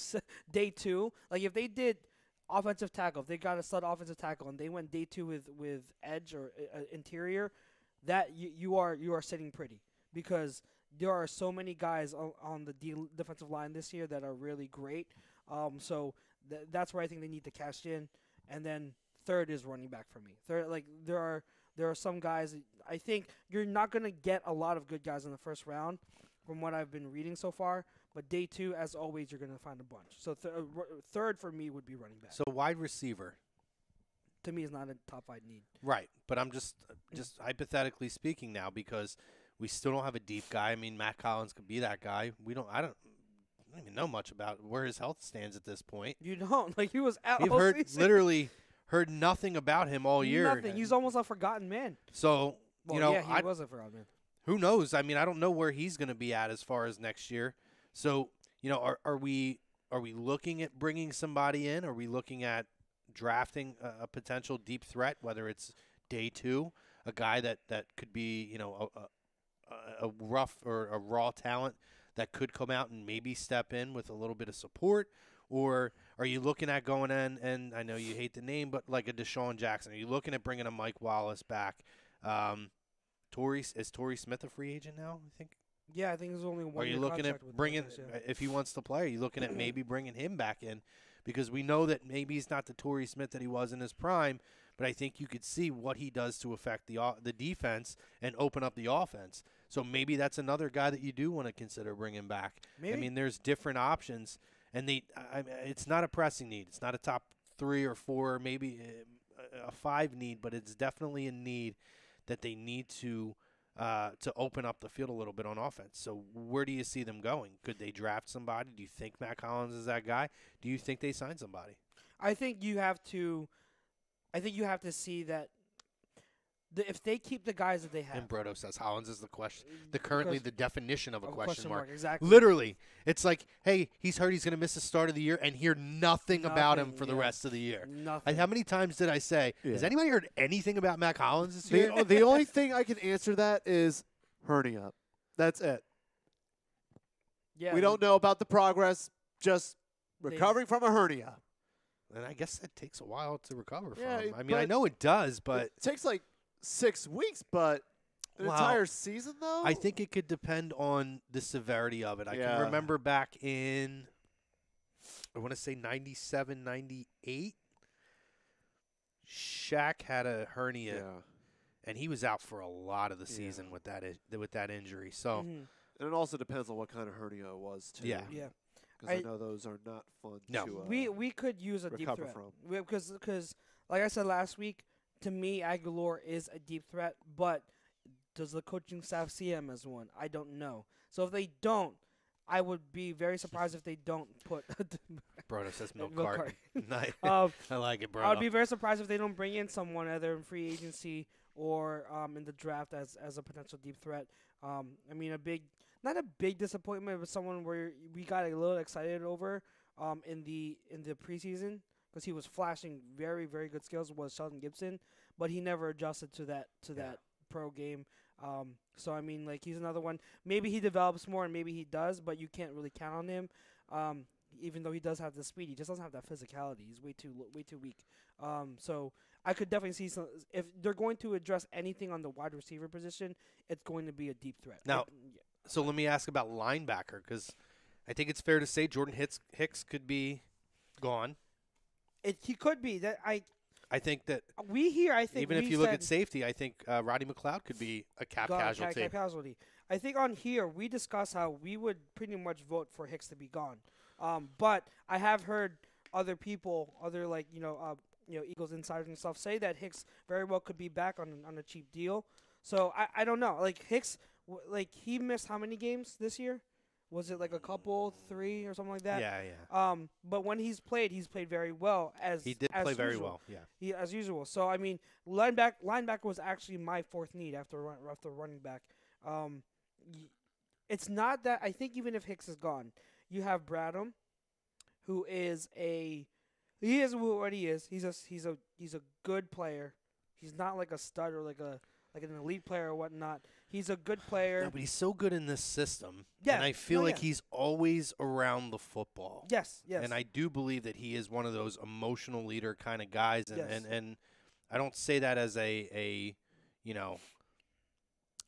day 2. Like if they did offensive tackle, if they got a stud offensive tackle and they went day 2 with edge or interior, that you are sitting pretty, because there are so many guys on the defensive line this year that are really great. So that's where I think they need to cash in. And then third is running back for me. Third, there are some guys. I think you're not gonna get a lot of good guys in the first round, from what I've been reading so far. But day 2, as always, you're gonna find a bunch. So third for me would be running back. So wide receiver, to me, is not a top 5 need. right? But I'm just hypothetically speaking now, because we still don't have a deep guy. I mean, Matt Collins could be that guy. I don't even know much about where his health stands at this point. You don't. He was out. We've literally heard nothing about him all year. Nothing. He's almost a forgotten man. So He was a forgotten man. Who knows? I mean, I don't know where he's going to be at as far as next year. So, are we looking at bringing somebody in? Are we looking at drafting a potential deep threat, whether it's day 2, a guy that could be, a rough or a raw talent that could come out and maybe step in with a little bit of support? Or are you looking at going in, and I know you hate the name, but like a Deshaun Jackson? Are you looking at bringing a Mike Wallace back? Is Torrey Smith a free agent now, I think? Yeah, I think there's only one. Are you looking at bringing, if he wants to play, are you looking at maybe bringing him back in? Because we know that maybe he's not the Torrey Smith that he was in his prime, but I think you could see what he does to affect the defense and open up the offense. So maybe that's another guy that you do want to consider bringing back. Maybe. I mean, there's different options, and it's not a pressing need. It's not a top 3 or 4, maybe a 5 need, but it's definitely a need that they need to open up the field a little bit on offense. So where do you see them going? Could they draft somebody? Do you think Matt Collins is that guy? Do you think they sign somebody? I think you have to see that if they keep the guys that they have. And Brodo says Hollins is the definition of a question mark. Exactly. Literally, it's like, hey, he's hurt. He's going to miss the start of the year, and hear nothing about him for the rest of the year. Nothing. How many times did I say, has anybody heard anything about Matt Collins this year? The only thing I can answer that is hernia. That's it. Yeah. We don't know about the progress, just recovering from a hernia. And I guess it takes a while to recover Yeah, from. I mean, I know it does, but it takes 6 weeks, but an entire season, though? I think it could depend on the severity of it. I can remember back in, I want to say 97, 98, Shaq had a hernia, and he was out for a lot of the season with that injury. So, and it also depends on what kind of hernia it was, too. Yeah. Because I know those are not fun to we could use a deep threat. from. Because, like I said last week, to me, Aguilar is a deep threat, but does the coaching staff see him as one? I don't know. So if they don't, I would be very surprised if they don't put. Brodo says milk cart. Nice. I like it, Brodo. I would be very surprised if they don't bring in someone either in free agency or in the draft as a potential deep threat. I mean, not a big disappointment, but someone where we got a little excited over in the preseason, because he was flashing very, very good skills, was Sheldon Gibson, but he never adjusted to that pro game. So I mean, like he's another one. Maybe he develops more, and maybe he does, but you can't really count on him. Even though he does have the speed, he just doesn't have that physicality. He's way too weak. So I could definitely see some. If they're going to address anything on the wide receiver position, it's going to be a deep threat. Now, so let me ask about linebacker, because I think it's fair to say Jordan Hicks could be gone. He could be. I think that even if you look at safety, I think Roddy McLeod could be a cap casualty. I think on here we discussed how we would pretty much vote for Hicks to be gone. But I have heard other people, Eagles insiders and stuff, say that Hicks very well could be back on a cheap deal. So I don't know. Like Hicks, he missed how many games this year? Was it like a couple, 3 or something like that? Yeah. But when he's played very well. He did play very well. Yeah. As usual. So I mean, linebacker was actually my fourth need after running back. It's not that I think even if Hicks is gone, you have Bradham, who is what he is. He's a good player. He's not like a stud or like an elite player or whatnot. He's a good player. No, but he's so good in this system. Yeah. And I feel like he's always around the football. Yes. And I do believe that he is one of those emotional leader kind of guys. And I don't say that as I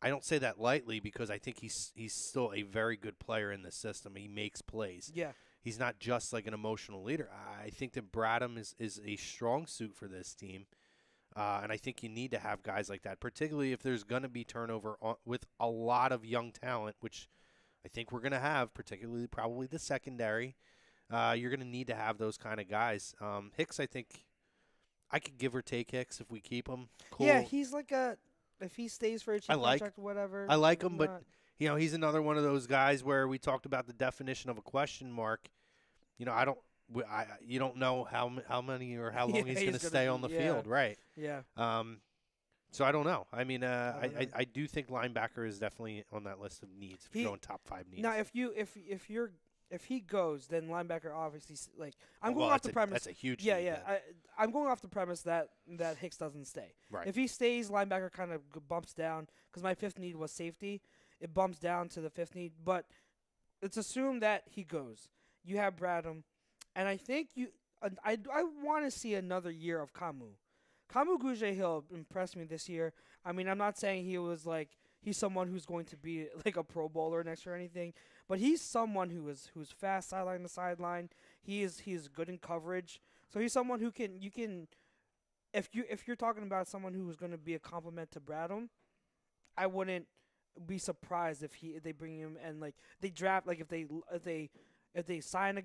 don't say that lightly, because I think he's still a very good player in the system. He makes plays. Yeah. He's not just like an emotional leader. I think that Bradham is a strong suit for this team. And I think you need to have guys like that, particularly if there's going to be turnover with a lot of young talent, which I think we're going to have, particularly probably the secondary. You're going to need to have those kind of guys. Hicks, I think I could give or take Hicks if we keep him. Cool. Yeah, he's like if he stays for a cheap contract, whatever. I like him, but he's another one of those guys where we talked about the definition of a question mark. You don't know how many or how long he's going to stay on the field, right? Yeah. So I don't know. I mean, I do think linebacker is definitely on that list of needs. If you're going top 5 needs. Now, if he goes, then linebacker obviously I'm going off the premise. That's a huge. Yeah. I'm going off the premise that Hicks doesn't stay. Right. If he stays, linebacker kind of bumps down, because my 5th need was safety. It bumps down to the 5th need, but let's assume that he goes. You have Bradham. And I think I want to see another year of Kamu. Kamu Goujet-Hill impressed me this year. I mean, I'm not saying he's someone who's going to be like a Pro Bowler next year or anything, but he's someone who's fast sideline to sideline. He is good in coverage. So he's someone who you can if you're talking about someone who is going to be a complement to Bradham, I wouldn't be surprised if they bring him and they draft if they sign a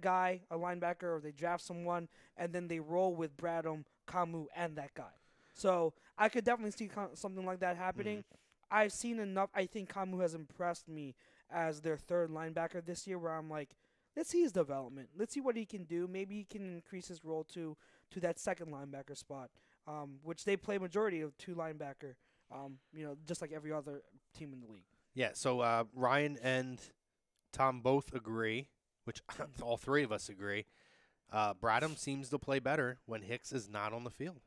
linebacker, or they draft someone, and then they roll with Bradham, Kamu, and that guy. So I could definitely see something like that happening. Mm-hmm. I've seen enough. I think Kamu has impressed me as their 3rd linebacker this year, where I'm like, let's see his development. Let's see what he can do. Maybe he can increase his role to that 2nd linebacker spot, which they play majority of 2 linebacker, just like every other team in the league. Yeah, so Ryan and Tom both agree, which all 3 of us agree. Bradham seems to play better when Hicks is not on the field.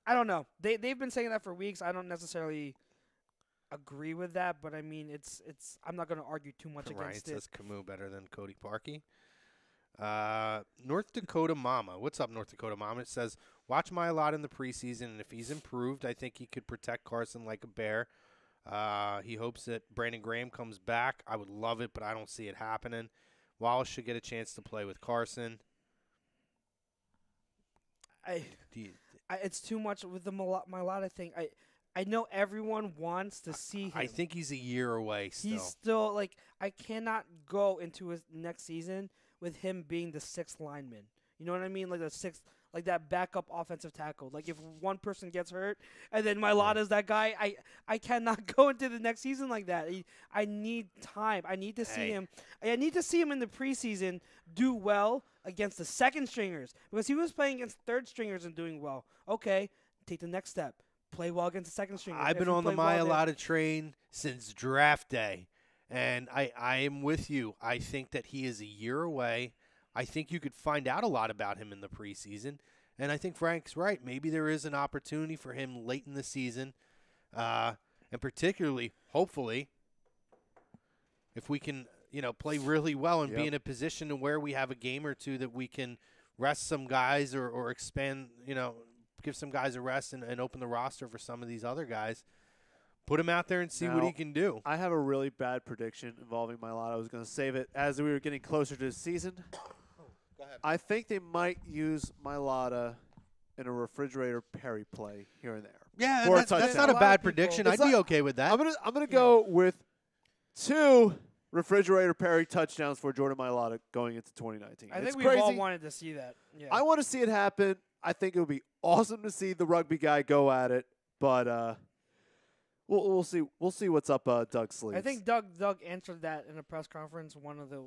I don't know. They've been saying that for weeks. I don't necessarily agree with that, but I mean, it's. I'm not going to argue too much against it. Ryan says Camus better than Cody Parkey. North Dakota Mama. What's up, North Dakota Mama? It says, watch my lot in the preseason, and if he's improved, I think he could protect Carson like a bear. He hopes that Brandon Graham comes back. I would love it, but I don't see it happening. Wallace should get a chance to play with Carson. It's too much with the Mailata thing. I know everyone wants to see him. I think he's a year away still. He's still, I cannot go into his next season with him being the 6th lineman. You know what I mean? Like the 6th, like that backup offensive tackle. Like if one person gets hurt and then Mailata's that guy, I cannot go into the next season like that. I need time. I need to see him. I need to see him in the preseason do well against the 2nd stringers, because he was playing against 3rd stringers and doing well. Okay, take the next step. Play well against the 2nd stringers. I've been on the Mailata train since draft day, and I am with you. I think that he is a year away. I think you could find out a lot about him in the preseason, and I think Frank's right. Maybe there is an opportunity for him late in the season. and particularly, hopefully, if we can, play really well and be in a position to where we have a game or two that we can rest some guys or expand, give some guys a rest and open the roster for some of these other guys. Put him out there and see what he can do. I have a really bad prediction involving Mailata. I was going to save it as we were getting closer to the season. Go ahead. I think they might use Mailata in a refrigerator Perry play here and there. Yeah, For a that's touchdown. not a bad people- prediction. It's I'd be not- okay with that. I'm gonna go with 2 refrigerator Perry touchdowns for Jordan Mailata going into 2019. I It's think we've crazy. all wanted to see that. Yeah. I want to see it happen. I think it would be awesome to see the rugby guy go at it, but we'll see. We'll see what's up Doug's sleeves. I think Doug answered that in a press conference a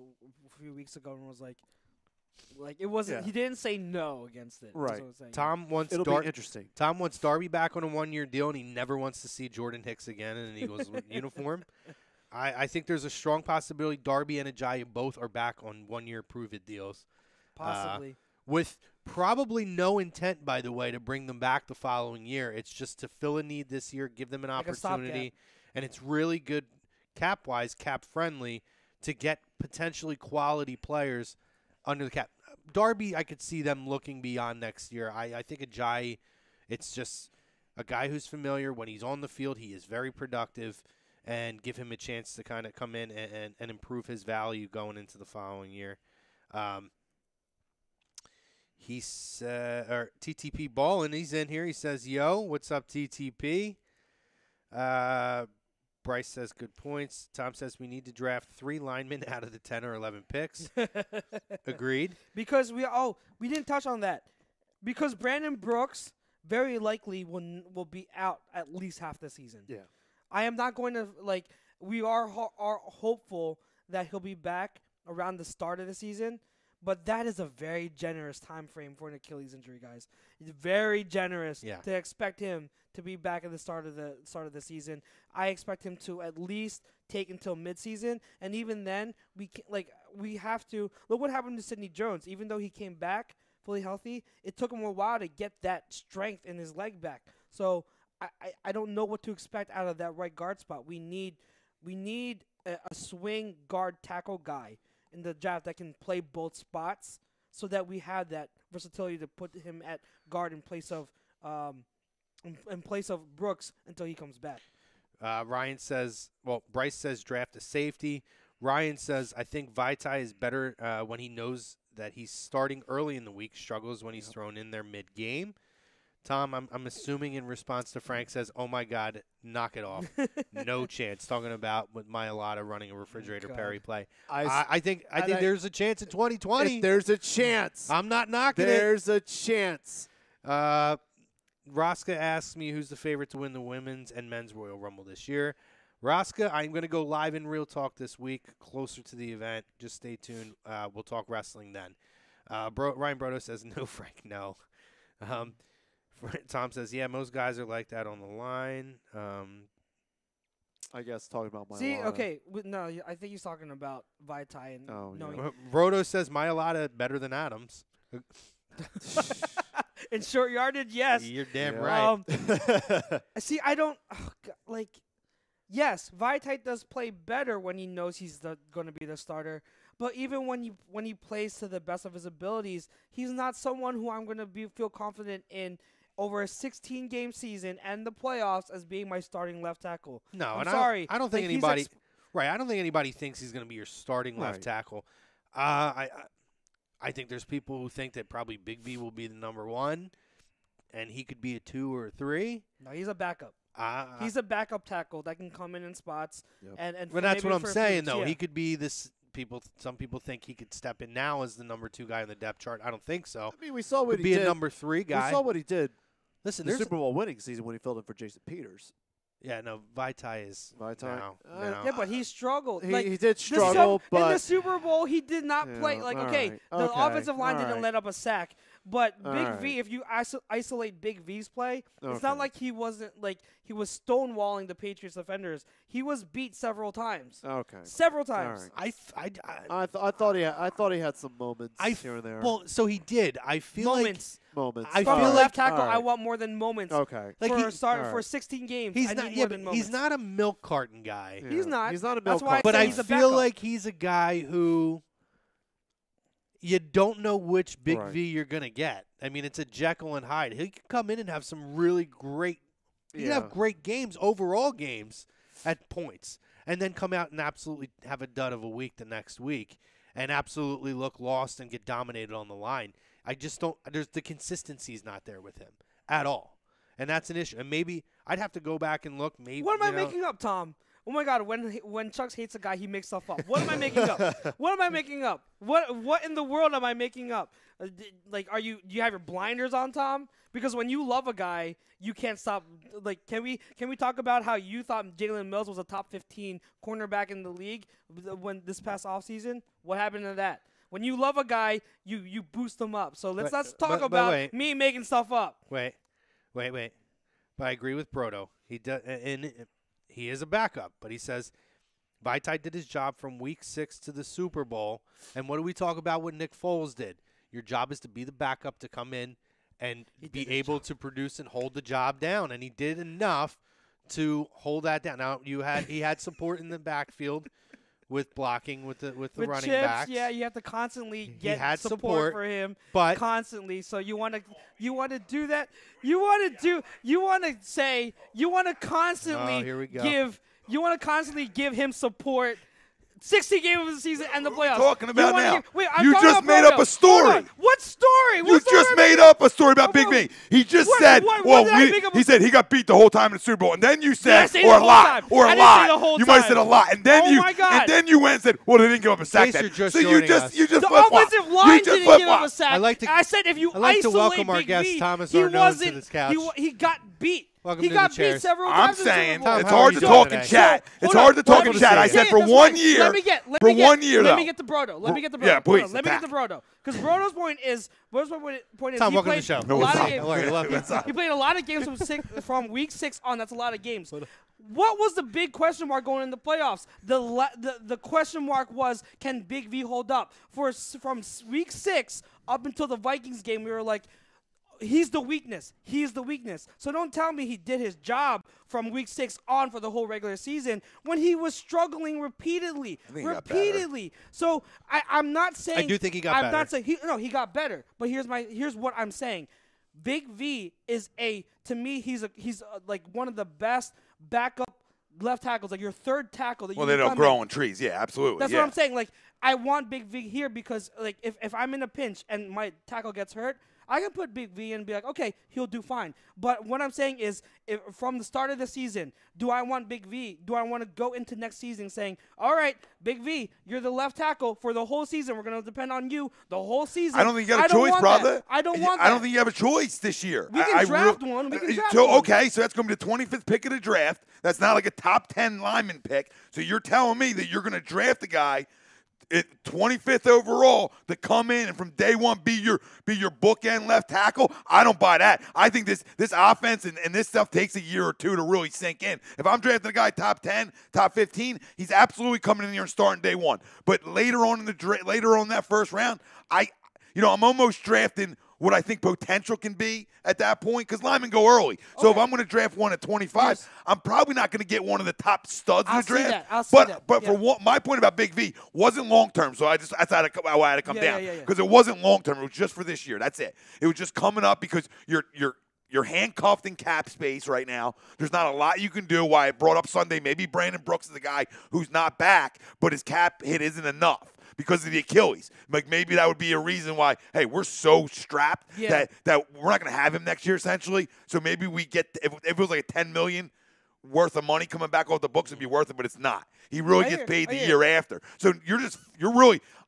few weeks ago and was like it wasn't. Yeah. He didn't say no against it. Right. Tom wants it'll be interesting. Tom wants Darby back on a 1-year deal, and he never wants to see Jordan Hicks again in an Eagles uniform. I think there's a strong possibility Darby and Ajayi both are back on 1-year prove-it deals. Possibly. With probably no intent, by the way, to bring them back the following year. It's just to fill a need this year, give them an Like a opportunity, stopgap. and it's really good cap-wise, cap-friendly, to get potentially quality players under the cap. Darby, I could see them looking beyond next year. I think Ajayi, it's just a guy who's familiar. When he's on the field, he is very productive, and give him a chance to kind of come in and improve his value going into the following year. He said, or TTP Ballin', he's in here. He says, "Yo, what's up, TTP?" Bryce says, "Good points." Tom says, "We need to draft 3 linemen out of the 10 or 11 picks." Agreed. Because we didn't touch on that. Because Brandon Brooks very likely will be out at least half the season. Yeah. I am not going to we are hopeful that he'll be back around the start of the season, but that is a very generous time frame for an Achilles injury, guys. It's very generous to expect him to be back at the start of the season. I expect him to at least take until midseason, and even then we have to look what happened to Sidney Jones. Even though he came back fully healthy, it took him a while to get that strength in his leg back. So I don't know what to expect out of that right guard spot. We need a swing guard tackle guy in the draft that can play both spots, so that we have that versatility to put him at guard in place of Brooks until he comes back. Ryan says, Bryce says draft a safety. Ryan says, I think Vaitai is better when he knows that he's starting early in the week, struggles when he's thrown in there mid-game. Tom, I'm assuming in response to Frank says, "Oh my God, knock it off, no chance." Talking about with Mailata running a refrigerator Perry play. I think there's a chance in 2020. There's a chance. I'm not knocking There's a chance. Rosca asks me who's the favorite to win the women's and men's Royal Rumble this year. Rosca, I'm going to go live in Real Talk this week, closer to the event. Just stay tuned. We'll talk wrestling then. Ryan Brodo says, "No, Frank, no." Tom says, "Yeah, most guys are like that on the line." I guess talking about Mailata. See, okay, no, I think he's talking about Vaitai and knowing. Brodo says Mailata better than Adams. In short yardage, yes. You're damn right. See, I don't yes, Vaitai does play better when he knows he's going to be the starter. But even when he plays to the best of his abilities, he's not someone who I'm going to feel confident in over a 16-game season and the playoffs as being my starting left tackle. No, I'm and sorry. I don't think anybody. I don't think anybody thinks he's going to be your starting left tackle. I think there's people who think that probably Big V will be the number 1, and he could be a 2 or a 3. No, he's a backup. He's a backup tackle that can come in spots. Yep. But that's what I'm saying, though. He could be this. Some people think he could step in now as the number 2 guy on the depth chart. I don't think so. I mean, we saw what he did. Could be a number 3 guy. We saw what he did. Listen, the Super Bowl winning season when he filled in for Jason Peters. Yeah, no, Vaitai is. No. Yeah, but he struggled. He did struggle, but in the Super Bowl he did not play. The offensive line didn't let up a sack, But All Big right. V, if you isolate Big V's play, it's Okay. not like he wasn't like he was stonewalling the Patriots defenders. He was beat several times. Okay. Several times. right. I I thought he had some moments here and there. well, so he did. I feel Moments. moments. I From feel a like- left tackle, all right. I want more than moments. Okay. Like for he- a start all right. for 16 games. he's I not. need Yeah, more but than moments. he's not a milk carton guy. Yeah. He's not. He's not a That's milk why I carton. But say I he's a feel backup. like he's a guy who you don't know which Big Right. V you're gonna get. I mean, it's a Jekyll and Hyde. He could come in and have some really great. He could have Yeah. great games, overall games at points, and then come out and absolutely have a dud of a week the next week, and absolutely look lost and get dominated on the line. I just don't. There's the consistency's not there with him at all, and that's an issue. And maybe I'd have to go back and look. Maybe What am I you know, making up, Tom? Oh my God! When Chucks hates a guy, he makes stuff up. What am I making up? What am I making up? What in the world am I making up? Like, do you have your blinders on, Tom? Because when you love a guy, you can't stop. Like, can we talk about how you thought Jalen Mills was a top 15 cornerback in the league when this past offseason? What happened to that? When you love a guy, you boost them up. So let's talk but about wait. me making stuff up. Wait. But I agree with Brodo. He does, and he is a backup. But he says Vaitai did his job from week 6 to the Super Bowl. And what do we talk about? What Nick Foles did? Your job is to be the backup to come in and be able to produce and hold the job down. And he did enough to hold that down. Now he had support in the backfield with blocking with the With running Chips, backs. yeah, you have to constantly He get had support for him, but constantly. So you want to do that. You want to constantly Oh, here we go. give him support. 60 games of the season and the playoffs. talking about You wanna now? wait, I'm You talking just about made Brodo. up a story. Hold on. What story? You What story just am I made making? up a story about Big What- V. He just what- said, what well, did I make up he a- said he got beat the whole time in the Super Bowl. And then you Did I said, say or the a whole lot, time? or I a didn't say lot. the whole You might have said a time. lot. And then Oh my God. and then you went and said, well, they didn't give up a sack. Case Then. you're just So you joining just us. you just The flip-flop. offensive line You just didn't give him a flip-flop. sack. I like to- I said if you I like to isolate welcome our Big guest, V, Thomas he Arnone, to wasn't. this couch. He got beat. Welcome he to got the beat chairs. several I'm times in the Super saying Bowl. Tom, it's how are hard you to doing talk in today? chat. So, It's hold hard on. to talk Welcome in to chat. see I you. said for That's 1 fine. year. Let me get For the 1 year, Let though. me get the Brodo. Let me get the Brodo. Yeah, Hold please, on. Let me get the Brodo. Because Brodo's point is Tom, he welcome to played the show. a No, lot it's of not. games. Don't worry, love you. He played a lot of games from week 6 on. That's a lot of games. What was the big question mark going in the playoffs? The question mark was, can Big V hold up? From week 6 up until the Vikings game, we were like, he's the weakness. He's the weakness. So don't tell me he did his job from week 6 on for the whole regular season when he was struggling repeatedly. I think he got better. So I'm not saying. I do think he got I'm better. not saying he got better. But here's what I'm saying. Big V is to me he's like one of the best backup left tackles, like your third tackle. That Well, you they can don't come grow in. on trees. Yeah, absolutely. That's yeah. what I'm saying. Like, I want Big V here because, like, if I'm in a pinch and my tackle gets hurt, I can put Big V in and be like, okay, he'll do fine. But what I'm saying is, from the start of the season, do I want Big V? Do I want to go into next season saying, all right, Big V, you're the left tackle for the whole season. We're going to depend on you the whole season. I don't think you got a I don't choice, want brother. that. I don't want I don't that. think you have a choice this year. We can draft one. We can draft so, one. Okay, so that's going to be the 25th pick of the draft. That's not like a top 10 lineman pick. So you're telling me that you're going to draft a guy at 25th overall to come in and from day one be your bookend left tackle? I don't buy that. I think this offense and this stuff takes a year or two to really sink in. If I'm drafting a guy top 10, top 15, he's absolutely coming in here and starting day one. But later on in that first round, I'm almost drafting what I think potential can be at that point, because linemen go early. So if I'm going to draft one at 25, Yes. I'm probably not going to get one of the top studs in I'll the see draft. that. I'll see but that. but Yeah. for what my point about Big V wasn't long term, so that's how I had to come down, yeah. because it wasn't long term. It was just for this year. That's it. It was just coming up because you're handcuffed in cap space right now. There's not a lot you can do. Why I brought up Sunday, maybe Brandon Brooks is a guy who's not back, but his cap hit isn't enough because of the Achilles. Like, maybe that would be a reason why, hey, we're so strapped that we're not going to have him next year, essentially. So maybe we get, if it was like a $10 million worth of money coming back off the books, it'd be worth it, but it's not. He really I gets hear- paid I the hear. year after. So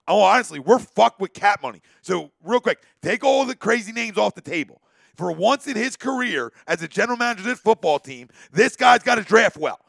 honestly, we're fucked with cap money. So real quick, take all the crazy names off the table. For once in his career as a general manager of this football team, this guy's got to draft well.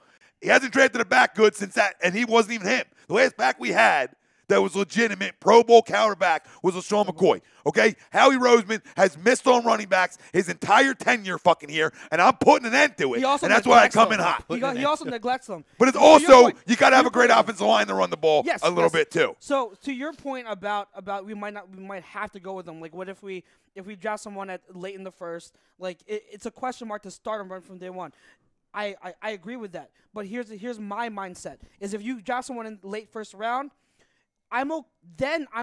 He hasn't drafted a back good since that, and he wasn't even him. The last back we had that was legitimate Pro Bowl quarterback was LaShawn McCoy. Okay? Howie Roseman has missed on running backs his entire tenure fucking here, and I'm putting an end to it. And that's why I come in hot. He also neglects them. But it's also, you got to have a great offensive line to run the ball a little bit too. So to your point about we might have to go with them. Like, what if we draft someone late in the first? Like, it's a question mark to start and run from day one. I agree with that. But here's my mindset: is if you draft someone in late first round, I'm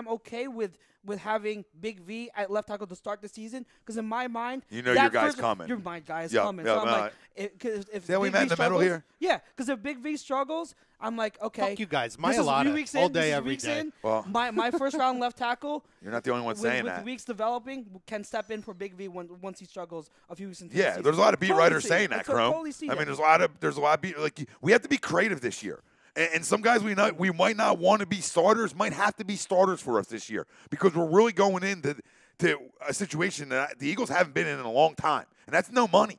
okay with having Big V at left tackle to start the season, because in my mind, your guy's coming. My guy's coming. So I'm like, if we met in the middle here? Yeah, because if Big V struggles, I'm like, okay. Fuck you guys. Mailata all day, every day. Well, my first round left tackle. You're not the only one saying that. With weeks developing, can step in for Big V once he struggles a few weeks into the season. Yeah, there's a lot of beat writers saying that, Chrome. Totally I mean, there's a lot of beat. Like, we have to be creative this year. And some guys we might not want to be starters, might have to be starters for us this year, because we're really going into a situation that the Eagles haven't been in a long time, and that's no money.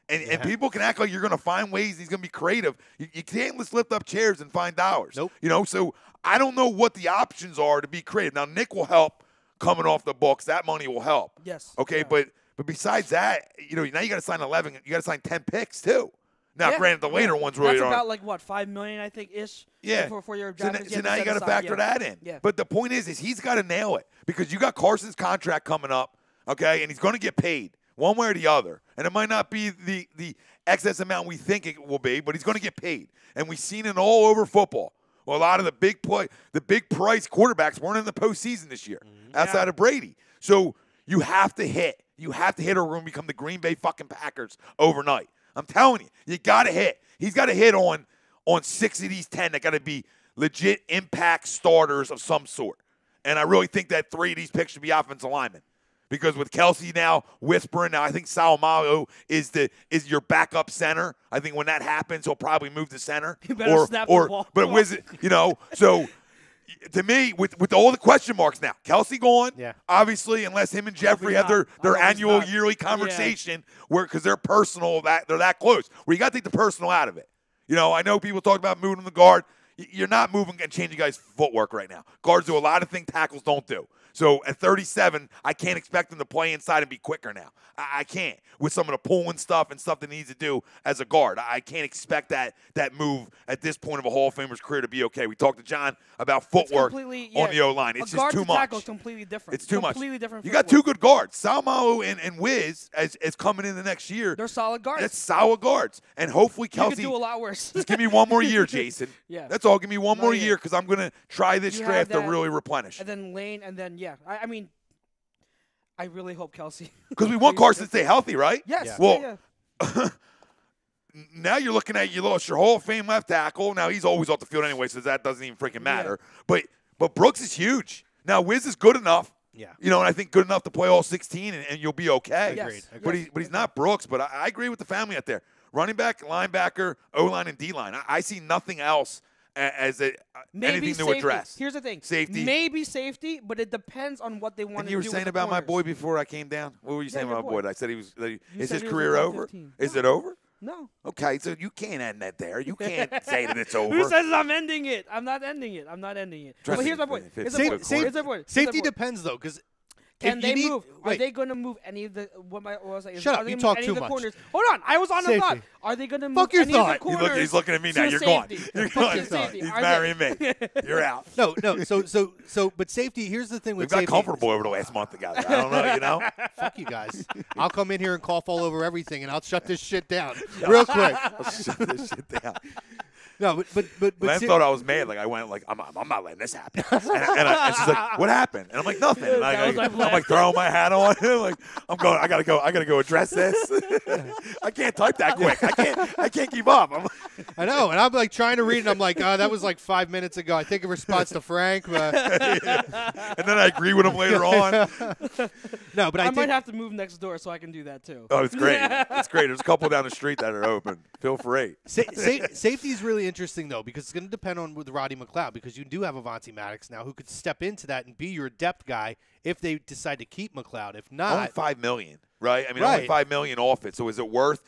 And people can act like you're going to find ways he's going to be creative. You can't just lift up chairs and find dollars. Nope. So I don't know what the options are to be creative. Now, Nick will help coming off the books. That money will help. Yes. Okay, yeah. but besides that, now you got to sign 11. You got to sign 10 picks too. Now, granted, the later ones really That's aren't. about like what, $5 million, I think, ish. Yeah. For your so now you got to factor that in. Yeah. But the point is he's got to nail it, because you got Carson's contract coming up, okay, and he's going to get paid one way or the other, and it might not be the excess amount we think it will be, but he's going to get paid, and we've seen it all over football. Well, a lot of the big price quarterbacks weren't in the postseason this year outside of Brady. So you have to hit. You have to hit, or we're going to become the Green Bay fucking Packers overnight. I'm telling you got to hit. He's got to hit on 6 of these 10 that got to be legit impact starters of some sort. And I really think that 3 of these picks should be offensive linemen. Because with Kelsey now whispering, now I think Salomao is your backup center. I think when that happens, he'll probably move to center. You better snap the ball. But so to me, with all the question marks now, Kelsey gone, obviously, unless him and Jeffrey have their annual yearly conversation because they're personal, they're that close. Where you got to take the personal out of it. I know people talk about moving in the guard. You're not moving and changing guys' footwork right now. Guards do a lot of things tackles don't do. So at 37, I can't expect him to play inside and be quicker now. I can't. With some of the pulling stuff and stuff that he needs to do as a guard. I can't expect that move at this point of a Hall of Famer's career to be okay. We talked to John about footwork on the O-line. It's just too much. Tackle is completely different. It's too much. Completely different. You got 2 good guards. Salmo and Wiz as coming in the next year. They're solid guards. That's solid guards. And hopefully Kelsey. You could do a lot worse. Just give me one more year, Jason. Yeah. That's all. Give me one more year, because I'm going to try this draft to really replenish. And then Lane, and then, I mean, I really hope Kelsey. Because we want Carson to stay healthy, right? Yes. Yeah. Well, now you're looking at, you lost your Hall of Fame left tackle. Now he's always off the field anyway, so that doesn't even freaking matter. Yeah. But Brooks is huge. Now Wiz is good enough. Yeah. And I think good enough to play all 16, and you'll be okay. Yes. Agreed. But he's not Brooks. But I agree with the family out there. Running back, linebacker, O-line, and D-line. I see nothing else as anything to address. Here's the thing. Safety. Maybe safety, but it depends on what they want to do. And you were saying about my boy before I came down? What were you saying about my boy? I said is his career over? Is it over? No. Okay, so you can't end that there. You can't say that it's over. Who says I'm ending it? I'm not ending it. But here's my point. Safety depends, though, because can they move? Are they going to move any of the? What was I? Shut up! You talk too much. Corners? Hold on, I was on the thought. Are they going to move Fuck your any thought. of the corners? He's looking at me now. You're gone. You're gone. He's marrying me. You're out. No. But safety. Here's the thing with safety. We've got comfortable over the last month together. I don't know. Fuck you guys. I'll come in here and cough all over everything, and I'll shut this shit down real quick. I'll shut this shit down. No, but Len thought I was mad. Like I went like I'm not letting this happen. And she's like, "What happened?" And I'm like, "Nothing." And I'm like throwing my hat on. Like I'm going. I gotta go address this. I can't type that quick. I can't keep up. I know, and I'm like trying to read, and I'm like, that was like 5 minutes ago. I think in response to Frank. But and then I agree with him later on. No, but I might have to move next door so I can do that too. Oh, it's great. It's great. There's a couple down the street that are open. Feel free. Safety is really interesting, though, because it's going to depend on with Roddy McLeod, because you do have Avonte Maddox now who could step into that and be your depth guy if they decide to keep McLeod. If not, only $5 million, right? I mean, only $5 million off it. So is it worth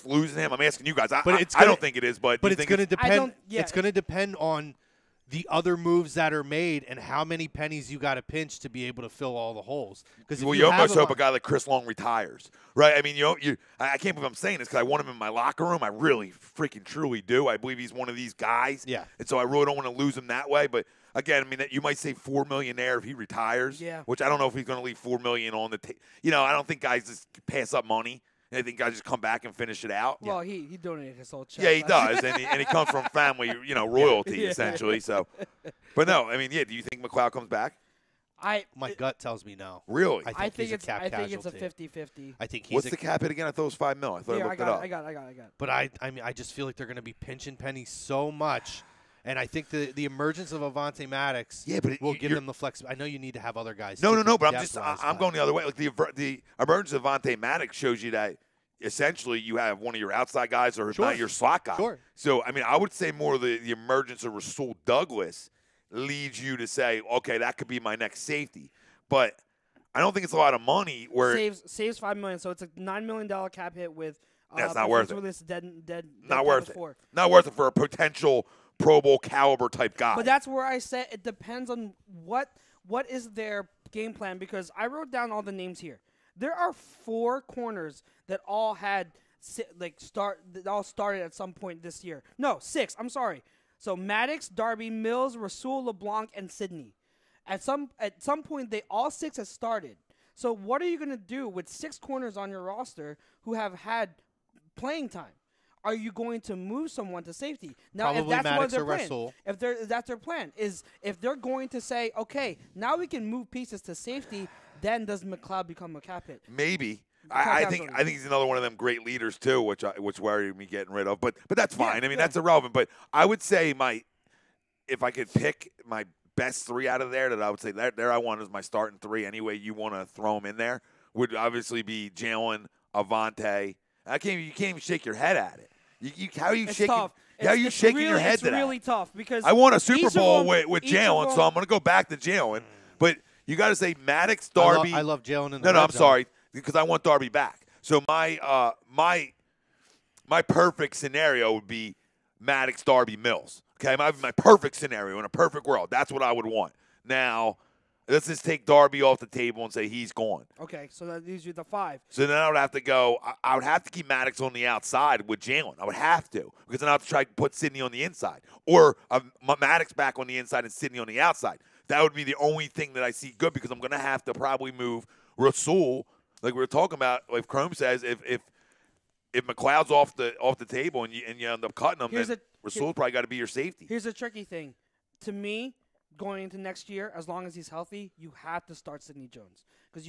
losing him? I'm asking you guys. I don't think it is, but it's going to depend. It's going to depend on the other moves that are made and how many pennies you got to pinch to be able to fill all the holes. Because you almost hope a guy like Chris Long retires, right? I mean, I can't believe I'm saying this because I want him in my locker room. I really freaking truly do. I believe he's one of these guys. Yeah. And so I really don't want to lose him that way. But again, I mean, you might say $4 million there if he retires. Yeah. Which I don't know if he's going to leave $4 million on the table. I don't think guys just pass up money. I think guys just come back and finish it out. Well, he donated his whole check. Yeah, he does, and he comes from family, royalty essentially. So, but no, I mean, yeah. Do you think McLeod comes back? My gut tells me no. Really? I think it's a cap I think it's a casualty. 50-50. I think he's What's the cap hit again? I thought it was $5 million. I thought I looked it up. I got it. But I mean, I just feel like they're going to be pinching pennies so much. And I think the emergence of Avonte Maddox will give them the flexibility. I know you need to have other guys. No, but I'm going the other way. Like the emergence of Avonte Maddox shows you that essentially you have one of your outside guys or not your slot guy. Sure. So, I mean, I would say more the emergence of Rasul Douglas leads you to say, okay, that could be my next safety. But I don't think it's a lot of money. Where saves $5 million, so it's a $9 million cap hit with. That's not worth it. Not worth it. Not worth it for a potential Pro Bowl caliber type guy. But that's where I said it depends on what is their game plan, because I wrote down all the names here. There are 4 corners that all started at some point this year. No, 6. I'm sorry. So Maddox, Darby, Mills, Rasul, LeBlanc, and Sidney. At some point, they all 6 have started. So what are you going to do with 6 corners on your roster who have had playing time? Are you going to move someone to safety? Now, Probably if that's Maddox what they're or planning, Rasul. if that's their plan, is if they're going to say, okay, now we can move pieces to safety, then does McLeod become a cap hit? Maybe. I think he's another one of them great leaders too, which worried me getting rid of. But that's fine. I mean, that's irrelevant. But I would say if I could pick my best 3 out of there, that I would say there I want as my starting 3. Anyway, you want to throw them in there would obviously be Jalen, Avonte. You can't even shake your head at it. How are you shaking? Tough. How are you shaking your head to that? It's really tough because I won a Super Bowl with Jalen, so I'm going to go back to Jalen. But you got to say Maddox, Darby. I love Jalen in the No, I'm sorry, because I want Darby back. So my perfect scenario would be Maddox, Darby, Mills. Okay, my perfect scenario in a perfect world. That's what I would want. Now, let's just take Darby off the table and say he's gone. Okay, so that leaves you the 5. So then I would have to go. I would have to keep Maddox on the outside with Jalen. I would have to, because then I have to try to put Sidney on the inside, or Maddox back on the inside and Sidney on the outside. That would be the only thing that I see good, because I'm going to have to probably move Rasul, like we were talking about. Like Chrome says, if McLeod's off the table and you end up cutting him, then Rasul's probably got to be your safety. Here's the tricky thing. To me, going into next year, as long as he's healthy, you have to start Sidney Jones, because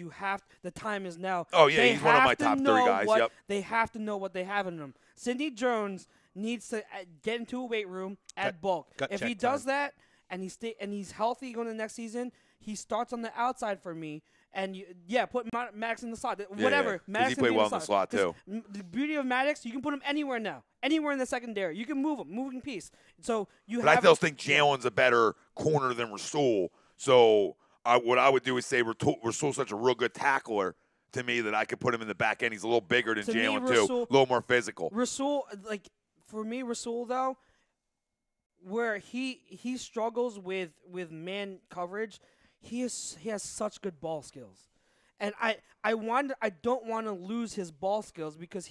the time is now. Oh yeah, he's one of my top 3 guys. Yep. They have to know what they have in him. Sidney Jones needs to get into a weight room, add bulk. If he does that and he's healthy going into next season, he starts on the outside for me. And put Maddox in the slot. Whatever. Yeah. Maddox he played well in the slot too. The beauty of Maddox, you can put him anywhere now. Anywhere in the secondary. You can move him. Moving piece. So But I still think Jalen's a better corner than Rasul. So what I would do is say Rasul's such a real good tackler to me that I could put him in the back end. He's a little bigger than Jalen too. A little more physical. Rasul, for me, though, where he struggles with man coverage, he has such good ball skills, and I don't want to lose his ball skills, because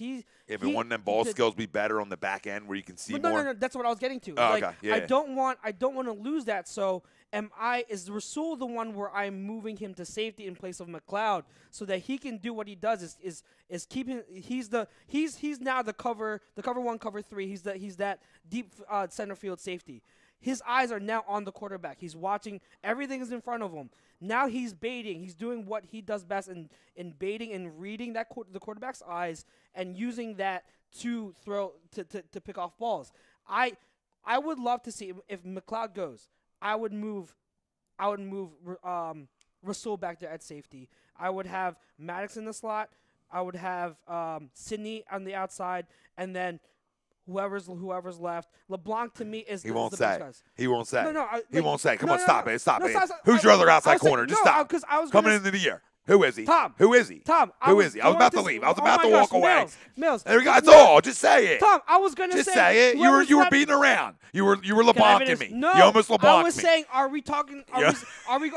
but wouldn't them ball skills be better on the back end where you can see more? No, that's what I was getting to. Oh, okay. Yeah, I don't want to lose that. So is Rasul the one where I'm moving him to safety in place of McLeod, so that he can do what he does is keeping he's now the cover 1, cover 3. He's that deep center field safety. His eyes are now on the quarterback. He's watching. Everything is in front of him. Now he's baiting. He's doing what he does best in baiting and reading the quarterback's eyes and using that to throw to pick off balls. I would love to see, if McLeod goes, I would move Rasul back there at safety. I would have Maddox in the slot. I would have Sidney on the outside, and then whoever's left. LeBlanc to me is he won't the say. best guys. He won't say. No, he won't say. Come on, no, stop no. it. Stop No, it. stop. Who's your other outside corner? Just stop. Because I was coming into the year. Who is he? Tom. Who is he? Tom. Who is he? I was about to leave. I was about to walk away. Mills. There we go. That's all. Just say it. Tom, I was gonna Just say it. You were beating around. You were LeBlanc me. No, you almost LeBlanc me. I was saying, are we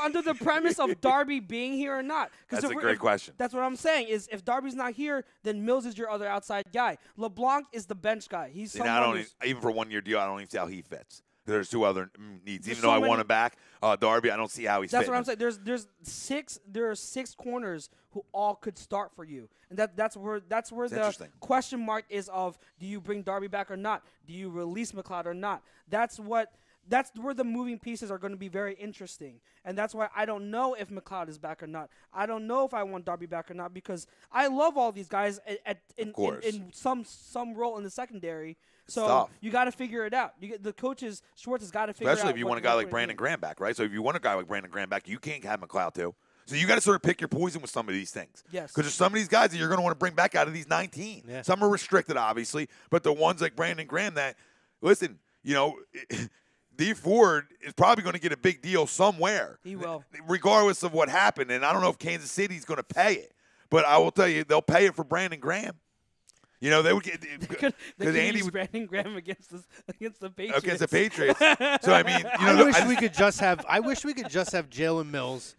under the premise of Darby being here or not? That's a great question. That's what I'm saying. Is if Darby's not here, then Mills is your other outside guy. LeBlanc is the bench guy. He's even for 1 year deal, I don't even see how he fits. There's two other needs. Even so though I want him back, Darby, I don't see how he's fitting. That's what I'm saying. There are six corners who all could start for you, and that's where the question mark is of, do you bring Darby back or not? Do you release McLeod or not? That's where the moving pieces are going to be very interesting, and that's why I don't know if McLeod is back or not. I don't know if I want Darby back or not, because I love all these guys in some role in the secondary. So you got to figure it out. The coaches, Schwartz has got to figure out. Especially if you want a guy like Brandon Graham back, right? So if you want a guy like Brandon Graham back, you can't have McLeod too. So you got to sort of pick your poison with some of these things. Yes. Because there's some of these guys that you're going to want to bring back out of these 19. Yeah. Some are restricted, obviously, but the ones like Brandon Graham that, listen, D Ford is probably going to get a big deal somewhere. He will. Regardless of what happened. And I don't know if Kansas City's going to pay it. But I will tell you, they'll pay it for Brandon Graham. They would get because Andy use Brandon Graham against the Patriots. Against the Patriots. So I mean, I wish we could just have Jalen Mills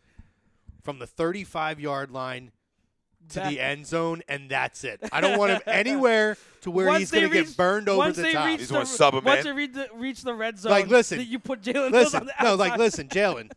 from the 35-yard line to the end zone, and that's it. I don't want him anywhere to where he's going to get burned over the top. He's going to sub him in. Once they reach the red zone, you put Jalen Mills on the outside. Jalen,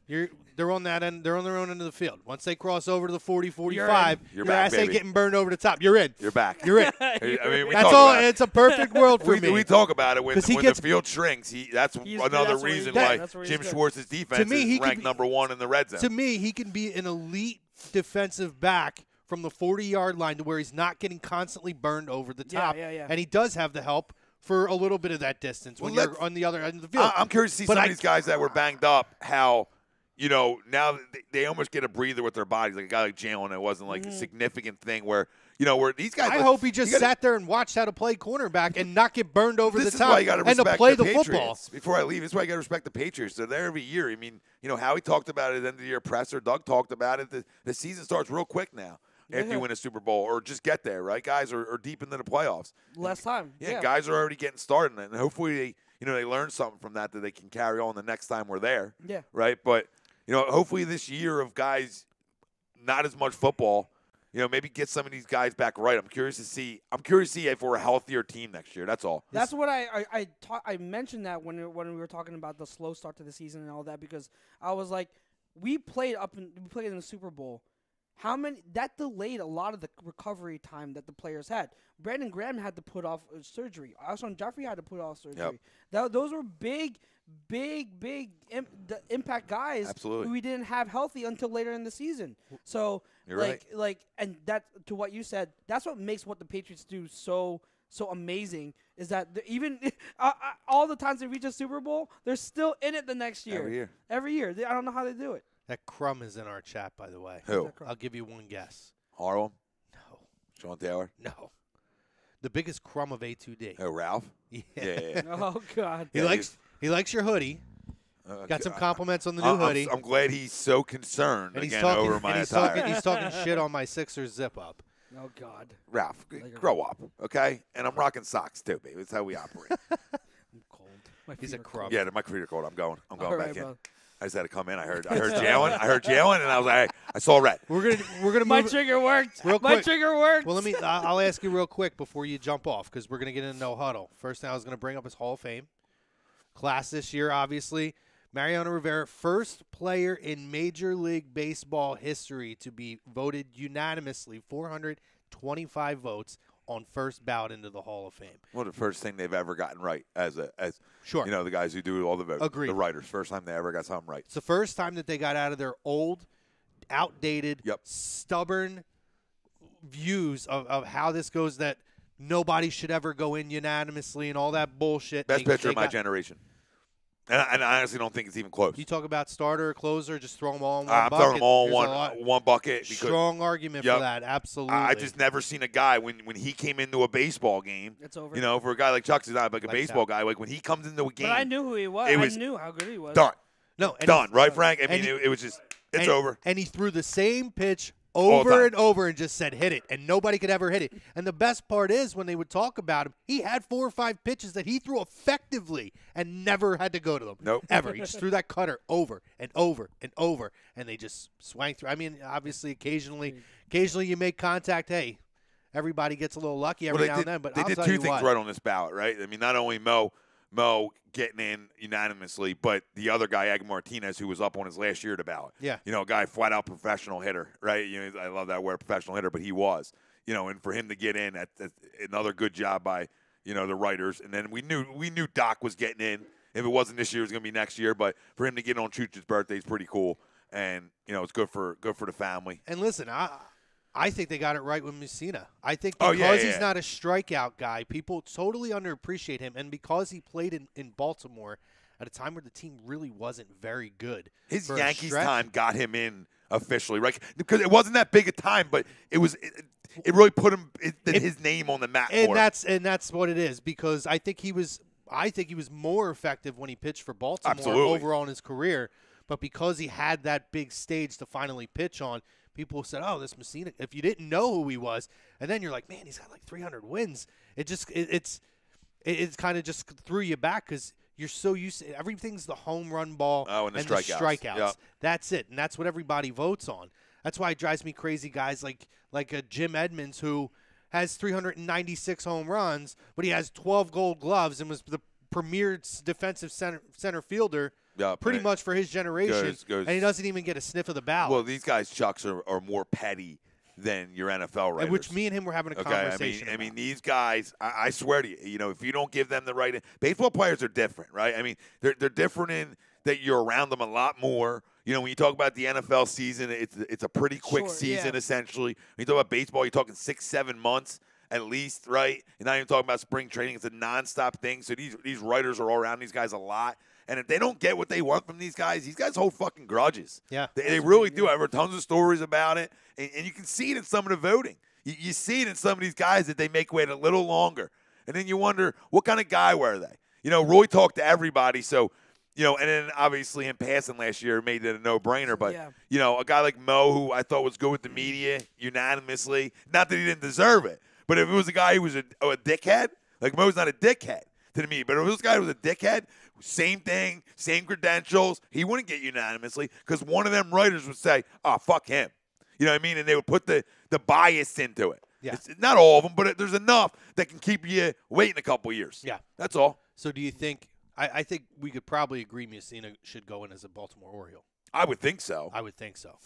they're on that end. They're on their own end of the field. Once they cross over to the 40-45, your ass ain't getting burned over the top. You're in. You're back. You're in. I mean, that's all. It's a perfect world for me. We talk about it when the field shrinks. That's another reason why Jim Schwartz's defense is ranked number one in the red zone. To me, he can be an elite defensive back from the 40-yard line to where he's not getting constantly burned over the top. Yeah. And he does have the help for a little bit of that distance when you're on the other end of the field. I'm curious to see some of these guys that were banged up, how – now they almost get a breather with their bodies. Like a guy like Jalen, it wasn't like a significant thing where these guys. I hope he just sat there and watched how to play cornerback and not get burned over the top and to play the football. Before I leave, this is why you got to respect the Patriots. They're there every year. I mean, Howie talked about it at the end of the year presser. Doug talked about it. The season starts real quick now after you win a Super Bowl or just get there, right? Guys are deep into the playoffs. Less time. Yeah, guys are already getting started, and hopefully they learn something from that they can carry on the next time we're there. Yeah. Right, but. Hopefully this year of guys, not as much football, maybe get some of these guys back right. I'm curious to see if we're a healthier team next year. That's all. That's what I mentioned that when we were talking about the slow start to the season and all that, because I was like, we played in the Super Bowl. That delayed a lot of the recovery time that the players had. Brandon Graham had to put off surgery. Alshon Jeffrey had to put off surgery. Yep. Those were big impact guys. Absolutely. Who we didn't have healthy until later in the season. So you're right. And that, to what you said, that's what makes what the Patriots do so amazing, is that even all the times they reach a Super Bowl, they're still in it the next year. Every year. I don't know how they do it. That crumb is in our chat, by the way. Who? I'll give you one guess. Harlem? No. Sean Taylor? No. The biggest crumb of A2D. Oh, Ralph? Yeah. Oh, God. He likes your hoodie. Got some compliments on the new hoodie. I'm glad he's so concerned over my attire. He's talking shit on my Sixers zip-up. Oh, God. Ralph, grow up, okay? And I'm rocking socks, too, baby. That's how we operate. I'm cold. He's a crumb. Yeah, my feet are cold. I'm going back in. Bro. I just had to come in. I heard Jalen, and I was like, I saw red. We're gonna My move trigger worked. Real My quick. trigger worked. Well, I'll ask you real quick before you jump off, because we're gonna get into no huddle. First thing I was gonna bring up is Hall of Fame class this year. Obviously, Mariano Rivera, first player in Major League Baseball history to be voted unanimously, 425 votes on first ballot into the Hall of Fame. Well, the first thing they've ever gotten right as sure. The guys who do all the votes. Agreed. The writers. First time they ever got something right. It's the first time that they got out of their old, outdated, stubborn views of how this goes, that nobody should ever go in unanimously and all that bullshit. Best pitcher of my generation. And I honestly don't think it's even close. You talk about starter or closer, just throw them all in one bucket. I'm throwing them all in one bucket. Strong argument for that, absolutely. I just never seen a guy, when he came into a baseball game, it's over. For a guy like Chuck, he's not like a baseball guy. Like when he comes into a game. But I knew who he was. I knew how good he was. Done. No, done, right, Frank? I mean, it was just, it's over. And he threw the same pitch over and over and just said, hit it, and nobody could ever hit it. And the best part is when they would talk about him, he had 4 or 5 pitches that he threw effectively and never had to go to them. Nope. Ever. He just threw that cutter over and over and over, and they just swang through. I mean, obviously, occasionally you make contact. Hey, everybody gets a little lucky every now and then, but they I'll did tell 2 you things what. right on this ballot, right? I mean, not only Mo getting in unanimously, but the other guy, Ag Martinez, who was up on his last year to ballot. Yeah. You know, a guy flat out professional hitter, right? You know, I love that word, professional hitter, but he was. You know, and for him to get in, that's another good job by, you know, the writers. And then we knew Doc was getting in. If it wasn't this year, it was going to be next year. But for him to get on Chooch's birthday is pretty cool, and you know, it's good for the family. And listen, I think they got it right with Messina. I think because he's not a strikeout guy, people totally underappreciate him. And because he played in Baltimore at a time where the team really wasn't very good. His Yankees time got him in officially, right? Because it wasn't that big a time, but it really put his name on the map. And that's what it is, because I think he was more effective when he pitched for Baltimore overall in his career. But because he had that big stage to finally pitch on, people said, "Oh, this Messina." If you didn't know who he was, and then you're like, "Man, he's got like 300 wins." It's kind of just threw you back because you're so used to everything's the home run ball and the strikeouts. Yep. That's it, and that's what everybody votes on. That's why it drives me crazy. Guys like Jim Edmonds, who has 396 home runs, but he has 12 Gold Gloves and was the premier defensive center fielder. Pretty much for his generation, and he doesn't even get a sniff of the ballot. Well, these guys, Chucks, are more petty than your NFL writers. Which me and him were having a conversation I mean, these guys, I swear to you, you know, if you don't give them the right – baseball players are different, right? I mean, they're different in that you're around them a lot more. You know, when you talk about the NFL season, it's a pretty quick season, essentially. When you talk about baseball, you're talking 6-7 months at least, right? You're not even talking about spring training. It's a nonstop thing. So these writers are all around these guys a lot. And if they don't get what they want from these guys hold fucking grudges. Yeah. They really do. I've heard tons of stories about it. And you can see it in some of the voting. You see it in some of these guys that they make wait a little longer. And then you wonder, what kind of guy were they? You know, Roy talked to everybody. So, you know, and then obviously in passing last year made it a no-brainer. But, you know, a guy like Mo, who I thought was good with the media unanimously, not that he didn't deserve it. But if it was a guy who was a dickhead, like Mo's not a dickhead to me. But if it was a guy who was a dickhead, same thing, same credentials, he wouldn't get unanimously because one of them writers would say, "Oh, fuck him." You know what I mean? And they would put the bias into it. Yeah. It's not all of them, but there's enough that can keep you waiting a couple years. Yeah. That's all. So do you think – I think we could probably agree Messina should go in as a Baltimore Oriole. I would think so. I would think so.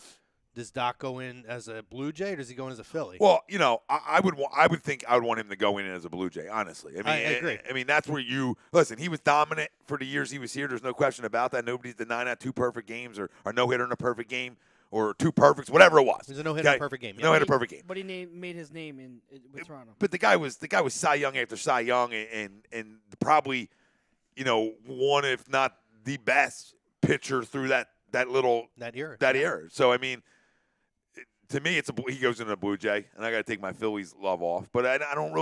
Does Doc go in as a Blue Jay or does he go in as a Philly? Well, you know, I would think I would want him to go in as a Blue Jay, honestly. I mean, I agree. I mean, that's where you – listen, he was dominant for the years he was here. There's no question about that. Nobody's denying that. 2 perfect games or no-hitter in a perfect game or 2 perfects, whatever it was. It was a no-hitter in a perfect game. Yeah. No-hitter perfect game. But he made his name with Toronto. But the guy was Cy Young after Cy Young and probably, you know, one if not the best pitcher through that era. So, I mean – to me, he goes into a Blue Jay, and I got to take my Phillies love off. But I don't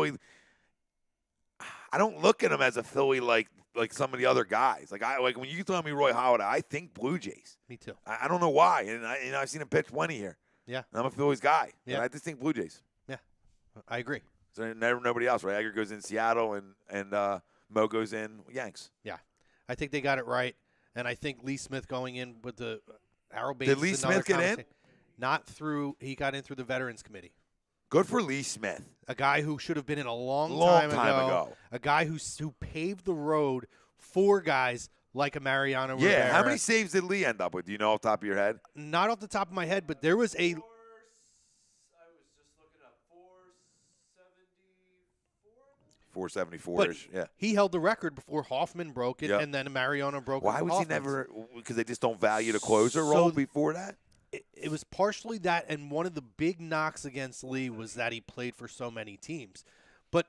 look at him as a Philly like some of the other guys. Like when you tell me Roy Halladay, I think Blue Jays. Me too. I don't know why, and I've seen him pitch plenty here. Yeah, and I'm a Phillies guy. Yeah, I just think Blue Jays. Yeah, I agree. So nobody else, right? Agger goes in Seattle, and Mo goes in Yanks. Yeah, I think they got it right, and I think Lee Smith going in with the arrow base. Did Lee Smith get in? Not through. He got in through the Veterans Committee. Good for Lee Smith. A guy who should have been in a long time ago. A guy who paved the road for guys like a Mariano Rivera. Yeah, how many saves did Lee end up with? Do you know off the top of your head? Not off the top of my head, but there was a. I was just looking up 474. 474-ish, yeah. He held the record before Hoffman broke it, and then Mariano broke it. Why was he never – because they just don't value the closer role before that? It was partially that, and one of the big knocks against Lee was that he played for so many teams. But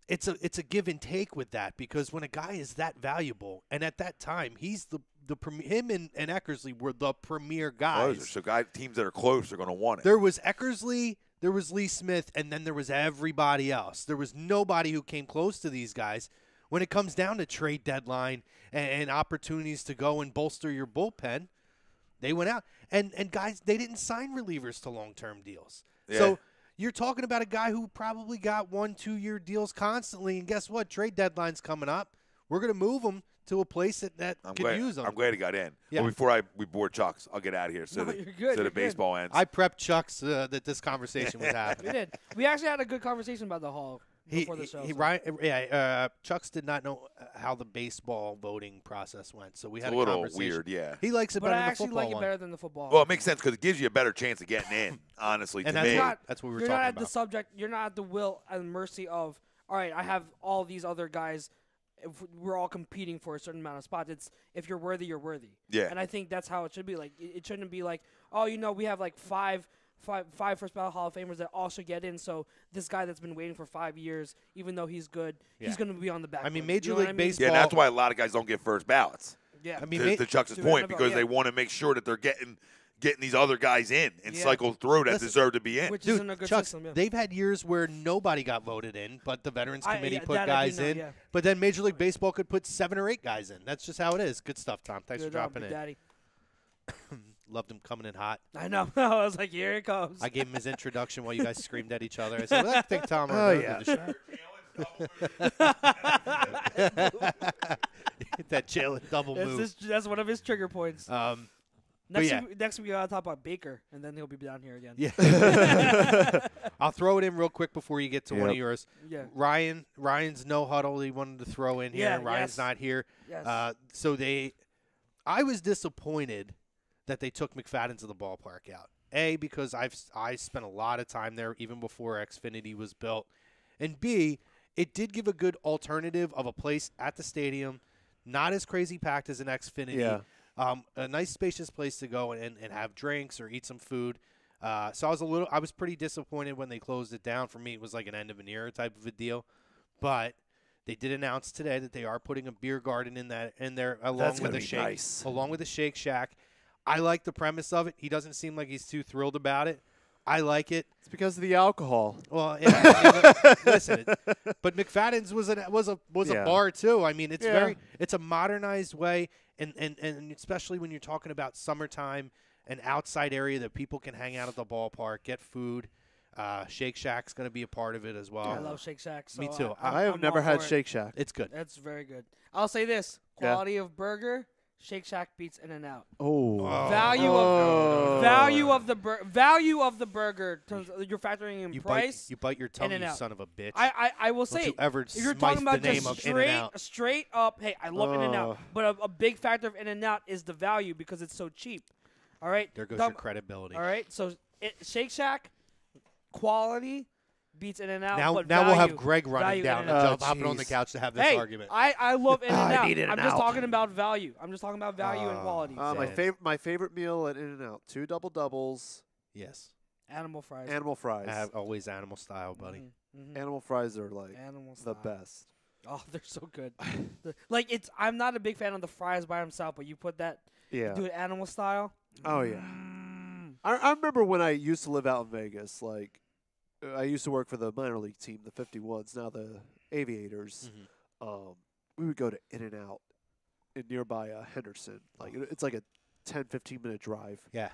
it's a give and take with that, because when a guy is that valuable, and at that time he's him and Eckersley were the premier guys. So teams that are close are going to want it. There was Eckersley, there was Lee Smith, and then there was everybody else. There was nobody who came close to these guys. When it comes down to trade deadline and opportunities to go and bolster your bullpen, They went out. And guys, they didn't sign relievers to long-term deals. Yeah. So you're talking about a guy who probably got 1-2 year deals constantly. And guess what? Trade deadline's coming up. We're going to move him to a place that could use him. I'm glad he got in. Yeah. Well, before we board Chucks, I'll get out of here so No, that, you're good, so you're the good. baseball ends. I prepped Chuck's that this conversation was happening. We did. We actually had a good conversation about the Hall before the show. So. Chucks did not know how the baseball voting process went, so we it's had a little conversation. weird, yeah. He likes it But better I than the actually football like it one. better than the football. Well, it makes sense because it gives you a better chance of getting in, honestly, And to that's me. not- That's what we were you're talking not at about. the subject. You're not at the will and mercy of. All right, I have all these other guys. If we're all competing for a certain amount of spots. It's if you're worthy, you're worthy. Yeah. And I think that's how it should be. Like it shouldn't be like, oh, we have like five first ballot Hall of Famers that all should get in. So this guy that's been waiting for 5 years, even though he's good, he's going to be on the back. I mean, burner. Major You know what League I mean? Baseball. Yeah, and that's why a lot of guys don't get first ballots. Yeah. I mean, To Chuck's to point, NFL, because yeah. they want to make sure that they're getting these other guys in and Yeah. cycle through that Listen, deserve to be in. Which Dude, isn't a good Chuck, system. Yeah. they've had years where nobody got voted in, but the Veterans Committee put that I do guys know, in. yeah. But then Major League Baseball could put 7 or 8 guys in. That's just how it is. Good stuff, Tom. Thanks Good for job, dropping Big in. Daddy. Loved him coming in hot. I know. I was like, here it comes. I gave him his introduction while you guys screamed at each other. I said, well, I think Tom Oh, Arnold yeah. did that Jalen double move. That's one of his trigger points. But yeah. Next week we gotta talk about Baker, and then he'll be down here again. Yeah. I'll throw it in real quick before you get to one of Yep. yours. Yeah. Ryan's no huddle. He wanted to throw in here. Yeah, Ryan's yes. not here. Yes. I was disappointed that they took McFadden to the ballpark out. A, because I spent a lot of time there even before Xfinity was built. And B, it did give a good alternative of a place at the stadium, not as crazy packed as an Xfinity. Yeah. A nice spacious place to go and have drinks or eat some food. So I was pretty disappointed when they closed it down. For me, it was like an end of an era type of a deal. But they did announce today that they are putting a beer garden in there along That's with gonna a be shake, nice. along with a Shake Shack. I like the premise of it. He doesn't seem like he's too thrilled about it. I like it. It's because of the alcohol. Well, yeah. I mean, listen, but McFadden's was a Yeah. bar too. I mean, it's Yeah. it's a modernized way, and especially when you're talking about summertime, an outside area that people can hang out at the ballpark, get food. Shake Shack's going to be a part of it as well. I love Shake Shack. So Me too. I have I'm never all had for it. Shake Shack. It's good. That's very good. I'll say this: Yeah. quality of burger, Shake Shack beats In-N-Out. Oh. Value Oh. of value of the burger. You're factoring in You price. bite your tongue, you In-N-Out. son of a bitch. I will Don't say you ever if you're smice talking about the name just of In-N-Out. straight up, hey, I love In-N-Out, Oh. but a big factor of In-N-Out is the value because it's so cheap. All right, There goes your credibility. All right, so Shake Shack quality beats In-N-Out. Now but we'll have value- Greg running value down and In-N-Out. hopping on the jeez. couch to have this Hey, argument. I love In-N-Out. need I'm just In-N-Out. talking about value. I'm just talking about value and quality. My favorite meal at In-N-Out: 2 double doubles, Yes. Animal fries. animal fries. I have always animal style, buddy. Mhm. Animal fries are like Animal the style. best. Oh, they're so good. I'm not a big fan of the fries by themselves, but you put that, Yeah. do it animal style. Oh yeah. Mm. I remember when I used to live out in Vegas. Like, I used to work for the minor league team, the 51s, now the Aviators. We would go to In-N-Out in nearby Henderson. Like, it's like a 10, 15-minute drive. Yeah.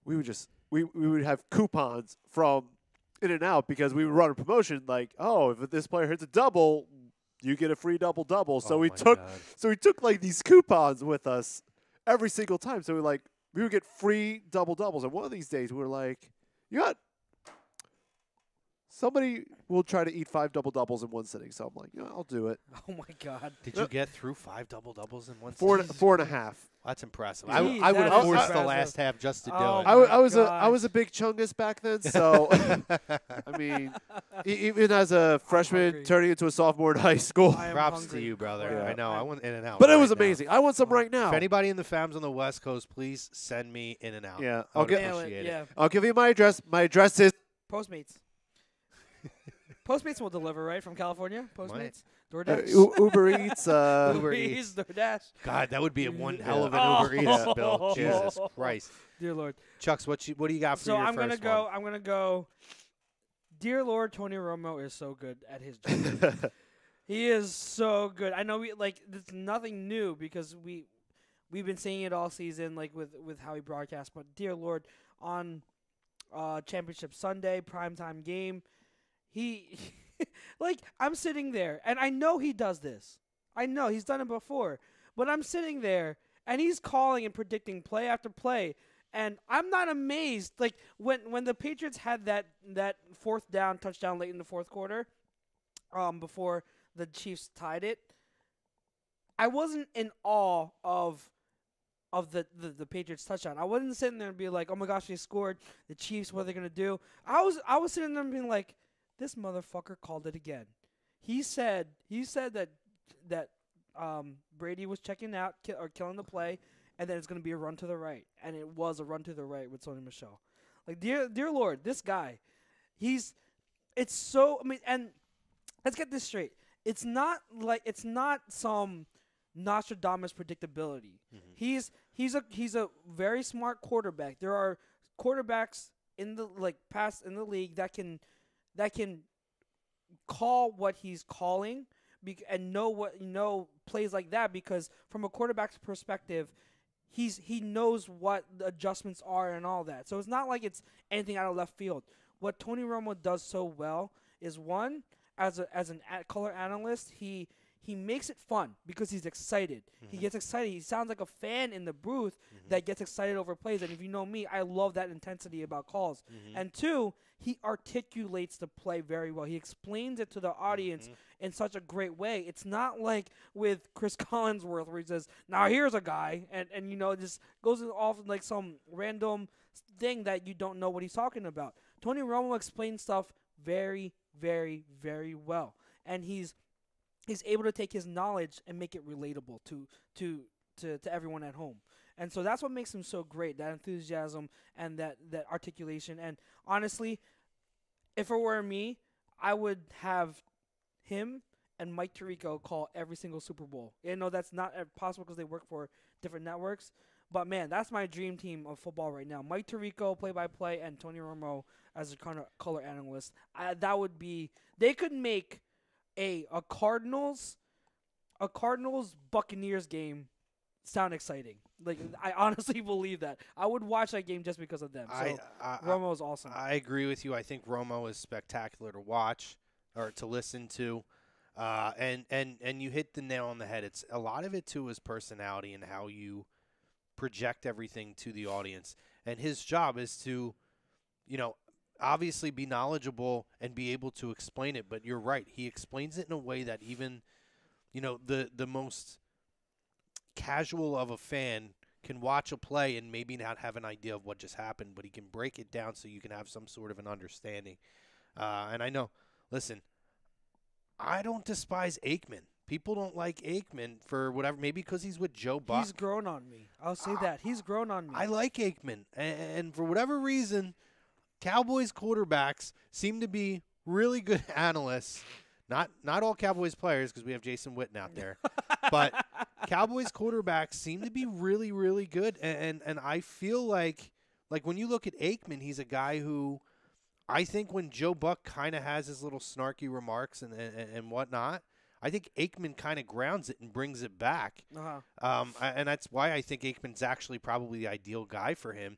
We would just we would have coupons from In-N-Out because we would run a promotion like, oh, if this player hits a double, you get a free double. So Oh we my took God. like these coupons with us every single time. So we would get free doubles. And one of these days we were like, somebody will try to eat 5 doubles in one sitting. So I'm like, I'll do it. Oh my God. Did you get through 5 doubles in one Four season? 4.5. That's impressive. Jeez, I would that have is forced the impressive. last half just to do Oh it. my I was gosh. a big chungus back then, so I mean, even as a freshman hungry. turning into a sophomore in high school. I am Props to hungry. you, brother. Yeah. I know. I went in and out. But it right was now. amazing. I want some right now. If anybody in the fams on the West Coast, please send me in and out. Yeah, I I'll would get- Nail it, appreciate it. yeah. I'll give you my address. My address is Postmates. Postmates will deliver, right, from California? Postmates? DoorDash? Uber Eats. Uber Eats, DoorDash. God, that would be one hell of an Oh. Uber Eats bill. Jesus Christ. Dear Lord. Chucks, what do you got for So your I'm first gonna go. Dear Lord, Tony Romo is so good at his job. He is so good. I know it's nothing new because we we've been saying it all season, like with how he broadcasts. But dear Lord, on Championship Sunday primetime game, he like I'm sitting there, and I know he does this. I know he's done it before, but I'm sitting there, and he's calling and predicting play after play. And I'm not amazed. Like when the Patriots had that fourth down touchdown late in the fourth quarter, before the Chiefs tied it, I wasn't in awe of the Patriots touchdown. I wasn't sitting there and be like, oh my gosh, they scored. The Chiefs, what are they gonna do? I was sitting there and being like, this motherfucker called it again. He said that Brady was checking out or killing the play, and then it's going to be a run to the right. And it was a run to the right with Sony Michel. Like, dear Lord, this guy, it's so, I mean, and let's get this straight. It's not some Nostradamus predictability. Mm-hmm. He's a very smart quarterback. There are quarterbacks in the league that can call what he's calling and know plays like that, because from a quarterback's perspective, he knows what the adjustments are and all that. So it's not like it's anything out of left field. What Tony Romo does so well is, one, as an color analyst, he makes it fun because he's excited. Mm-hmm. He gets excited. He sounds like a fan in the booth that gets excited over plays. And if you know me, I love that intensity about calls. Mm-hmm. And two, he articulates the play very well. He explains it to the audience in such a great way. It's not like with Chris Collinsworth where he says, now here's a guy, and just goes off like some random thing that you don't know what he's talking about. Tony Romo explains stuff very, very, very well. And he's able to take his knowledge and make it relatable to everyone at home. And so that's what makes him so great, that enthusiasm and that articulation. And honestly, if it were me, I would have him and Mike Tirico call every single Super Bowl. I know that's not possible because they work for different networks, but man, that's my dream team of football right now. Mike Tirico, play-by-play, and Tony Romo as a kind of color analyst. That would be, they could make a Cardinals Buccaneers game sound exciting. Like, I honestly believe that. I would watch that game just because of them. So Romo is awesome. I agree with you. I think Romo is spectacular to watch or to listen to. And you hit the nail on the head. It's a lot of it too is personality and how you project everything to the audience. And his job is to, obviously be knowledgeable and be able to explain it. But you're right. He explains it in a way that even, the most casual of a fan can watch a play and maybe not have an idea of what just happened, but he can break it down so you can have some sort of an understanding. And I know, listen, I don't despise Aikman. People don't like Aikman for whatever, maybe because he's with Joe Buck. He's grown on me. I'll say that. He's grown on me. I like Aikman. And for whatever reason, Cowboys quarterbacks seem to be really good analysts. Not all Cowboys players, because we have Jason Witten out there. But Cowboys quarterbacks seem to be really, really good. And I feel like when you look at Aikman, he's a guy who I think when Joe Buck kind of has his little snarky remarks and whatnot, I think Aikman kind of grounds it and brings it back. Uh-huh. And that's why I think Aikman's actually probably the ideal guy for him,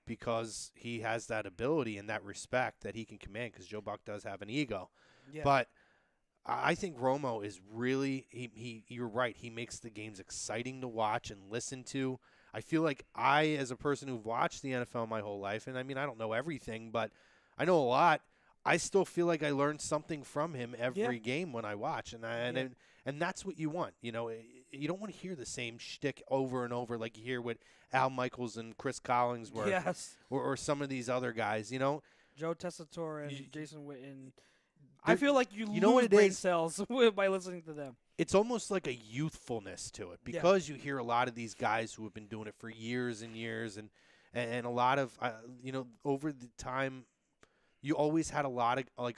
because he has that ability and that respect that he can command, because Joe Buck does have an ego. Yeah. But I think Romo is really you're right. He makes the games exciting to watch and listen to. I feel like as a person who've watched the NFL my whole life, and I mean, I don't know everything, but I know a lot. I still feel like I learned something from him every game when I watch, and that's what you want. You don't want to hear the same shtick over and over like you hear with Al Michaels and Chris Collinsworth, yes, or some of these other guys. Joe Tessitore and Jason Witten. I feel like you lose brain cells by listening to them. It's almost like a youthfulness to it, because you hear a lot of these guys who have been doing it for years and years, and a lot of over the time, you always had a lot of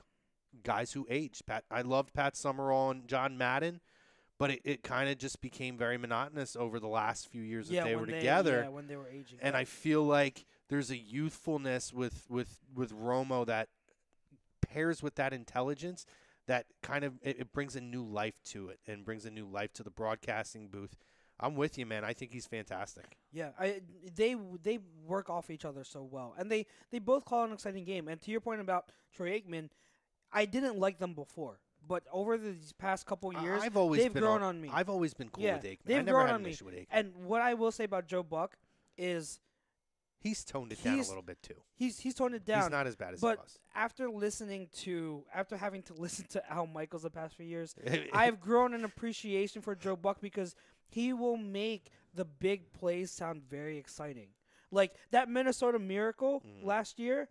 guys who aged. I loved Pat Summerall and John Madden, but it kind of just became very monotonous over the last few years that they were together. Yeah, when they were aging. And I feel like there's a youthfulness with Romo that pairs with that intelligence that kind of it brings a new life to it and brings a new life to the broadcasting booth. I'm with you, man. I think he's fantastic. Yeah, they work off each other so well, and they both call an exciting game. And to your point about Troy Aikman, I didn't like them before, but over these past couple years, they've grown on me. I've always been cool with Aikman. They've I never grown had on an me. issue with Aikman. And what I will say about Joe Buck is He's toned it down a little bit too. he's toned it down. He's not as bad as but he was. after having to listen to Al Michaels the past few years, I've grown an appreciation for Joe Buck because he will make the big plays sound very exciting. Like that Minnesota Miracle last year.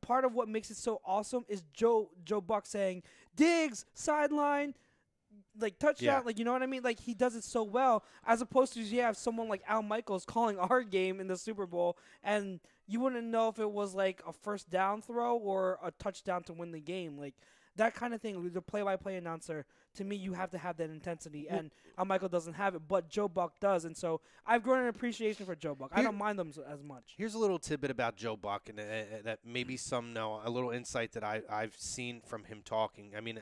Part of what makes it so awesome is Joe Buck saying, Diggs, sideline, like touchdown, like, you know what I mean? Like, he does it so well, as opposed to you have someone like Al Michaels calling our game in the Super Bowl, and you wouldn't know if it was like a first down throw or a touchdown to win the game. Like, that kind of thing, the play-by-play announcer, to me, you have to have that intensity, and Al Michaels doesn't have it, but Joe Buck does, and so I've grown an appreciation for Joe Buck. I don't mind them as much. Here's a little tidbit about Joe Buck, and that maybe some know, a little insight that I've seen from him talking. I mean,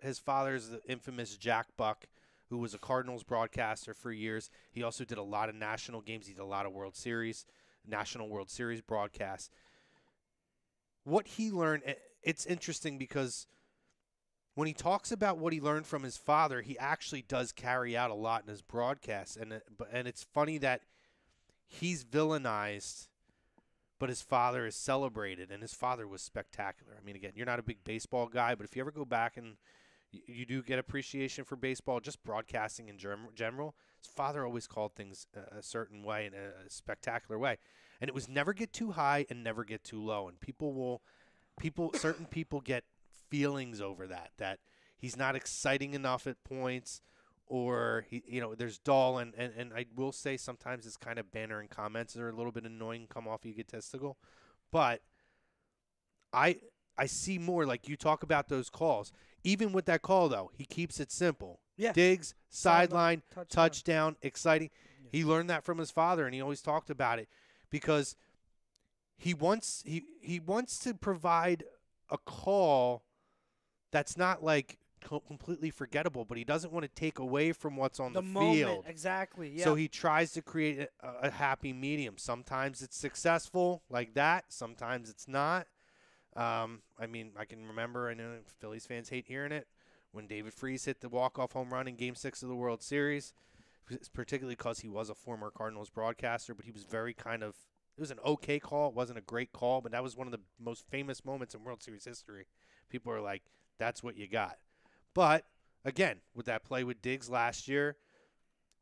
his father is the infamous Jack Buck, who was a Cardinals broadcaster for years. He also did a lot of national games. He did a lot of National World Series broadcasts. What he learned, it's interesting because when he talks about what he learned from his father, he actually does carry out a lot in his broadcasts. And it's funny that he's villainized, but his father is celebrated, and his father was spectacular. I mean, again, you're not a big baseball guy, but if you ever go back and you do get appreciation for baseball, just broadcasting in general, his father always called things a certain way, in a spectacular way. And it was never get too high and never get too low. And certain people get feelings over that he's not exciting enough at points, or there's dull, and I will say sometimes it's kind of bantering comments that are a little bit annoying, come off egotistical, but I see more, like you talk about those calls. Even with that call though, he keeps it simple. Yeah. Digs, sideline, touchdown, exciting. Yeah. He learned that from his father, and he always talked about it because he wants to provide a call that's not like completely forgettable, but he doesn't want to take away from what's on the field. Exactly. Yeah. So he tries to create a happy medium. Sometimes it's successful like that. Sometimes it's not. I mean, I can remember, I know Phillies fans hate hearing it, when David Freese hit the walk-off home run in Game 6 of the World Series, particularly because he was a former Cardinals broadcaster, but he was it was an okay call. It wasn't a great call, but that was one of the most famous moments in World Series history. People are like, that's what you got. But, again, with that play with Diggs last year,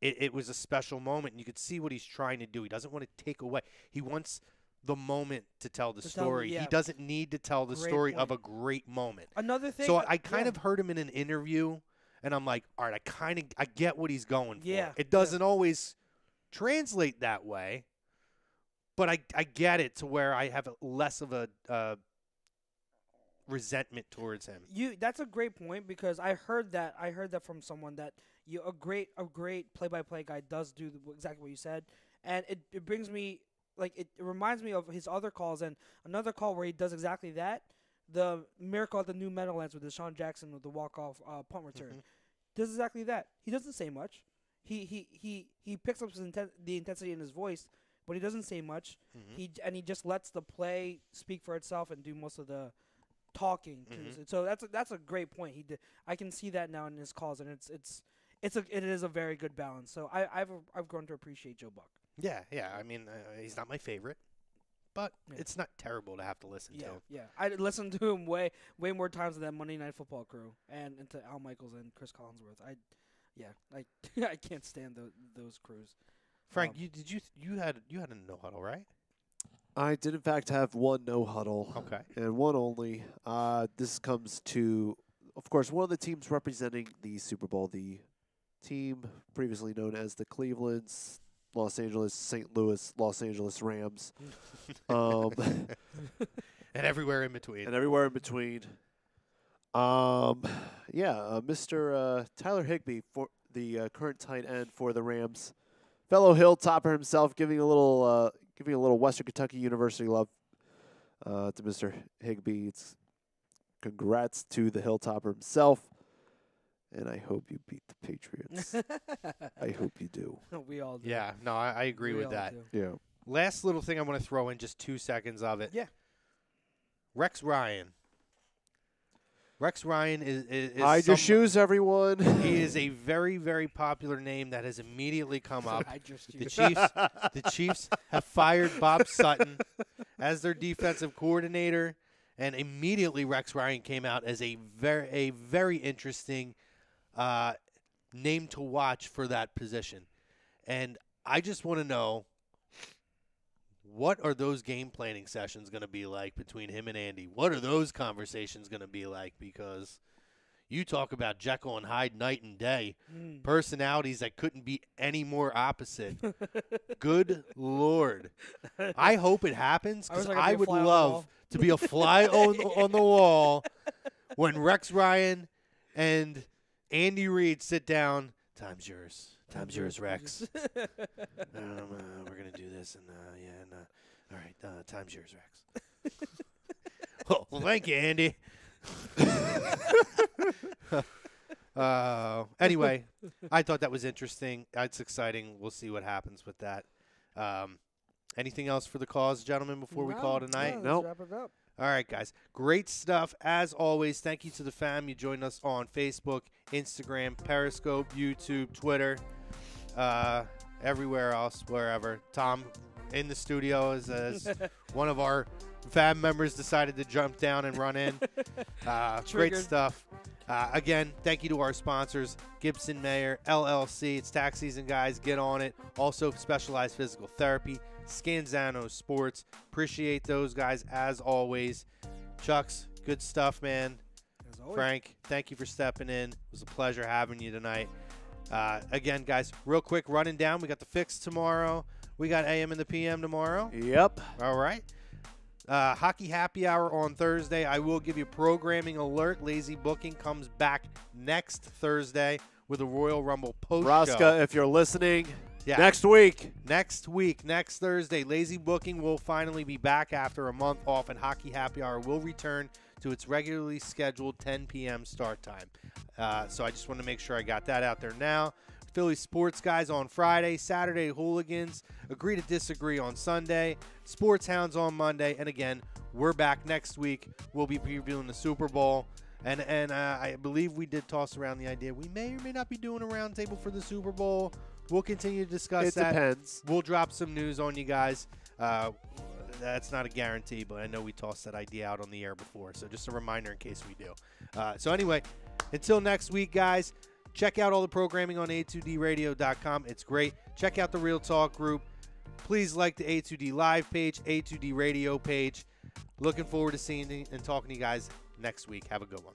it was a special moment, and you could see what he's trying to do. He doesn't want to take away. He wants the moment to tell the story. He doesn't need to tell the story of a great moment. Another thing. So I kind of heard him in an interview, and I'm like, all right, I get what he's going for. Yeah. It doesn't always translate that way, but I get it to where I have less of a resentment towards him. That's a great point, because I heard that from someone that a great play-by-play guy does do exactly what you said, and it brings me, like, it reminds me of his other calls, and another call where he does exactly that, the Miracle at the New Meadowlands with Deshaun Jackson with the walk-off punt return. Does exactly that. He doesn't say much. He picks up the intensity in his voice, but he doesn't say much. He just lets the play speak for itself and do most of the talking. So that's a great point. I can see that now in his calls, and it is a very good balance. So I've grown to appreciate Joe Buck. Yeah. I mean, he's not my favorite, but it's not terrible to have to listen to. Yeah, I listened to him way more times than that Monday Night Football crew, and to Al Michaels and Chris Collinsworth. I can't stand those crews. Frank, you had a no huddle, right? I did in fact have one no huddle. Okay. And one only. This comes to, of course, one of the teams representing the Super Bowl, the team previously known as the Cleveland's Los Angeles, St. Louis, Los Angeles Rams. And everywhere in between. Mr. Tyler Higbee, for the current tight end for the Rams, fellow Hilltopper himself, giving a little Western Kentucky University love to Mr. Higbee. Congrats to the Hilltopper himself. and I hope you beat the Patriots. I hope you do. We all do. Yeah, no, I agree We with all that. do. Yeah. Last little thing I want to throw in, just 2 seconds of it. Yeah. Rex Ryan. Rex Ryan is Hide your shoes, everyone. He is a very, very popular name that has immediately come up. The Chiefs have fired Bob Sutton as their defensive coordinator, and immediately Rex Ryan came out as a very interesting name to watch for that position. And I just want to know, what are those game planning sessions going to be like between him and Andy? What are those conversations going to be like? Because you talk about Jekyll and Hyde night and day, personalities that couldn't be any more opposite. Good Lord. I hope it happens, because I would love to be a fly on the wall when Rex Ryan and Andy Reid sit down. Time's yours. Time's yours, Rex. We're going to do this. All right, time's yours, Rex. Well, thank you, Andy. Anyway, I thought that was interesting. It's exciting. We'll see what happens with that. Anything else for the cause, gentlemen, before we call it a night? No. Let's wrap it up. All right, guys. Great stuff. As always, thank you to the fam. You joined us on Facebook, Instagram, Periscope, YouTube, Twitter, everywhere else, wherever. Tom in the studio as one of our fam members decided to jump down and run in. Great stuff. Again, thank you to our sponsors, Gibson Mayer, LLC. It's tax season, guys. Get on it. Also, Specialized Physical Therapy, Scanzano Sports. Appreciate those guys as always. Chucks, good stuff, man. As always. Frank, thank you for stepping in. It was a pleasure having you tonight. Again, guys, real quick, running down. We got the Fix tomorrow. We got AM and the PM tomorrow. Yep. All right. Hockey Happy Hour on Thursday. I will give you programming alert. Lazy Booking comes back next Thursday with a Royal Rumble post Rosca, show. if you're listening, Yeah. next week. Next Thursday, Lazy Booking will finally be back after a month off, and Hockey Happy Hour will return to its regularly scheduled 10 p.m. start time. So I just want to make sure I got that out there now. Philly Sports Guys on Friday, Saturday Hooligans, Agree to Disagree on Sunday, Sports Hounds on Monday, and again, we're back next week. We'll be previewing the Super Bowl, and I believe we did toss around the idea we may or may not be doing a roundtable for the Super Bowl. We'll continue to discuss that. It depends. We'll drop some news on you guys. That's not a guarantee, but I know we tossed that idea out on the air before, so just a reminder in case we do. So anyway, until next week, guys, check out all the programming on a2dradio.com. It's great. Check out the Real Talk group. Please like the A2D Live page, A2D Radio page. Looking forward to seeing and talking to you guys next week. Have a good one.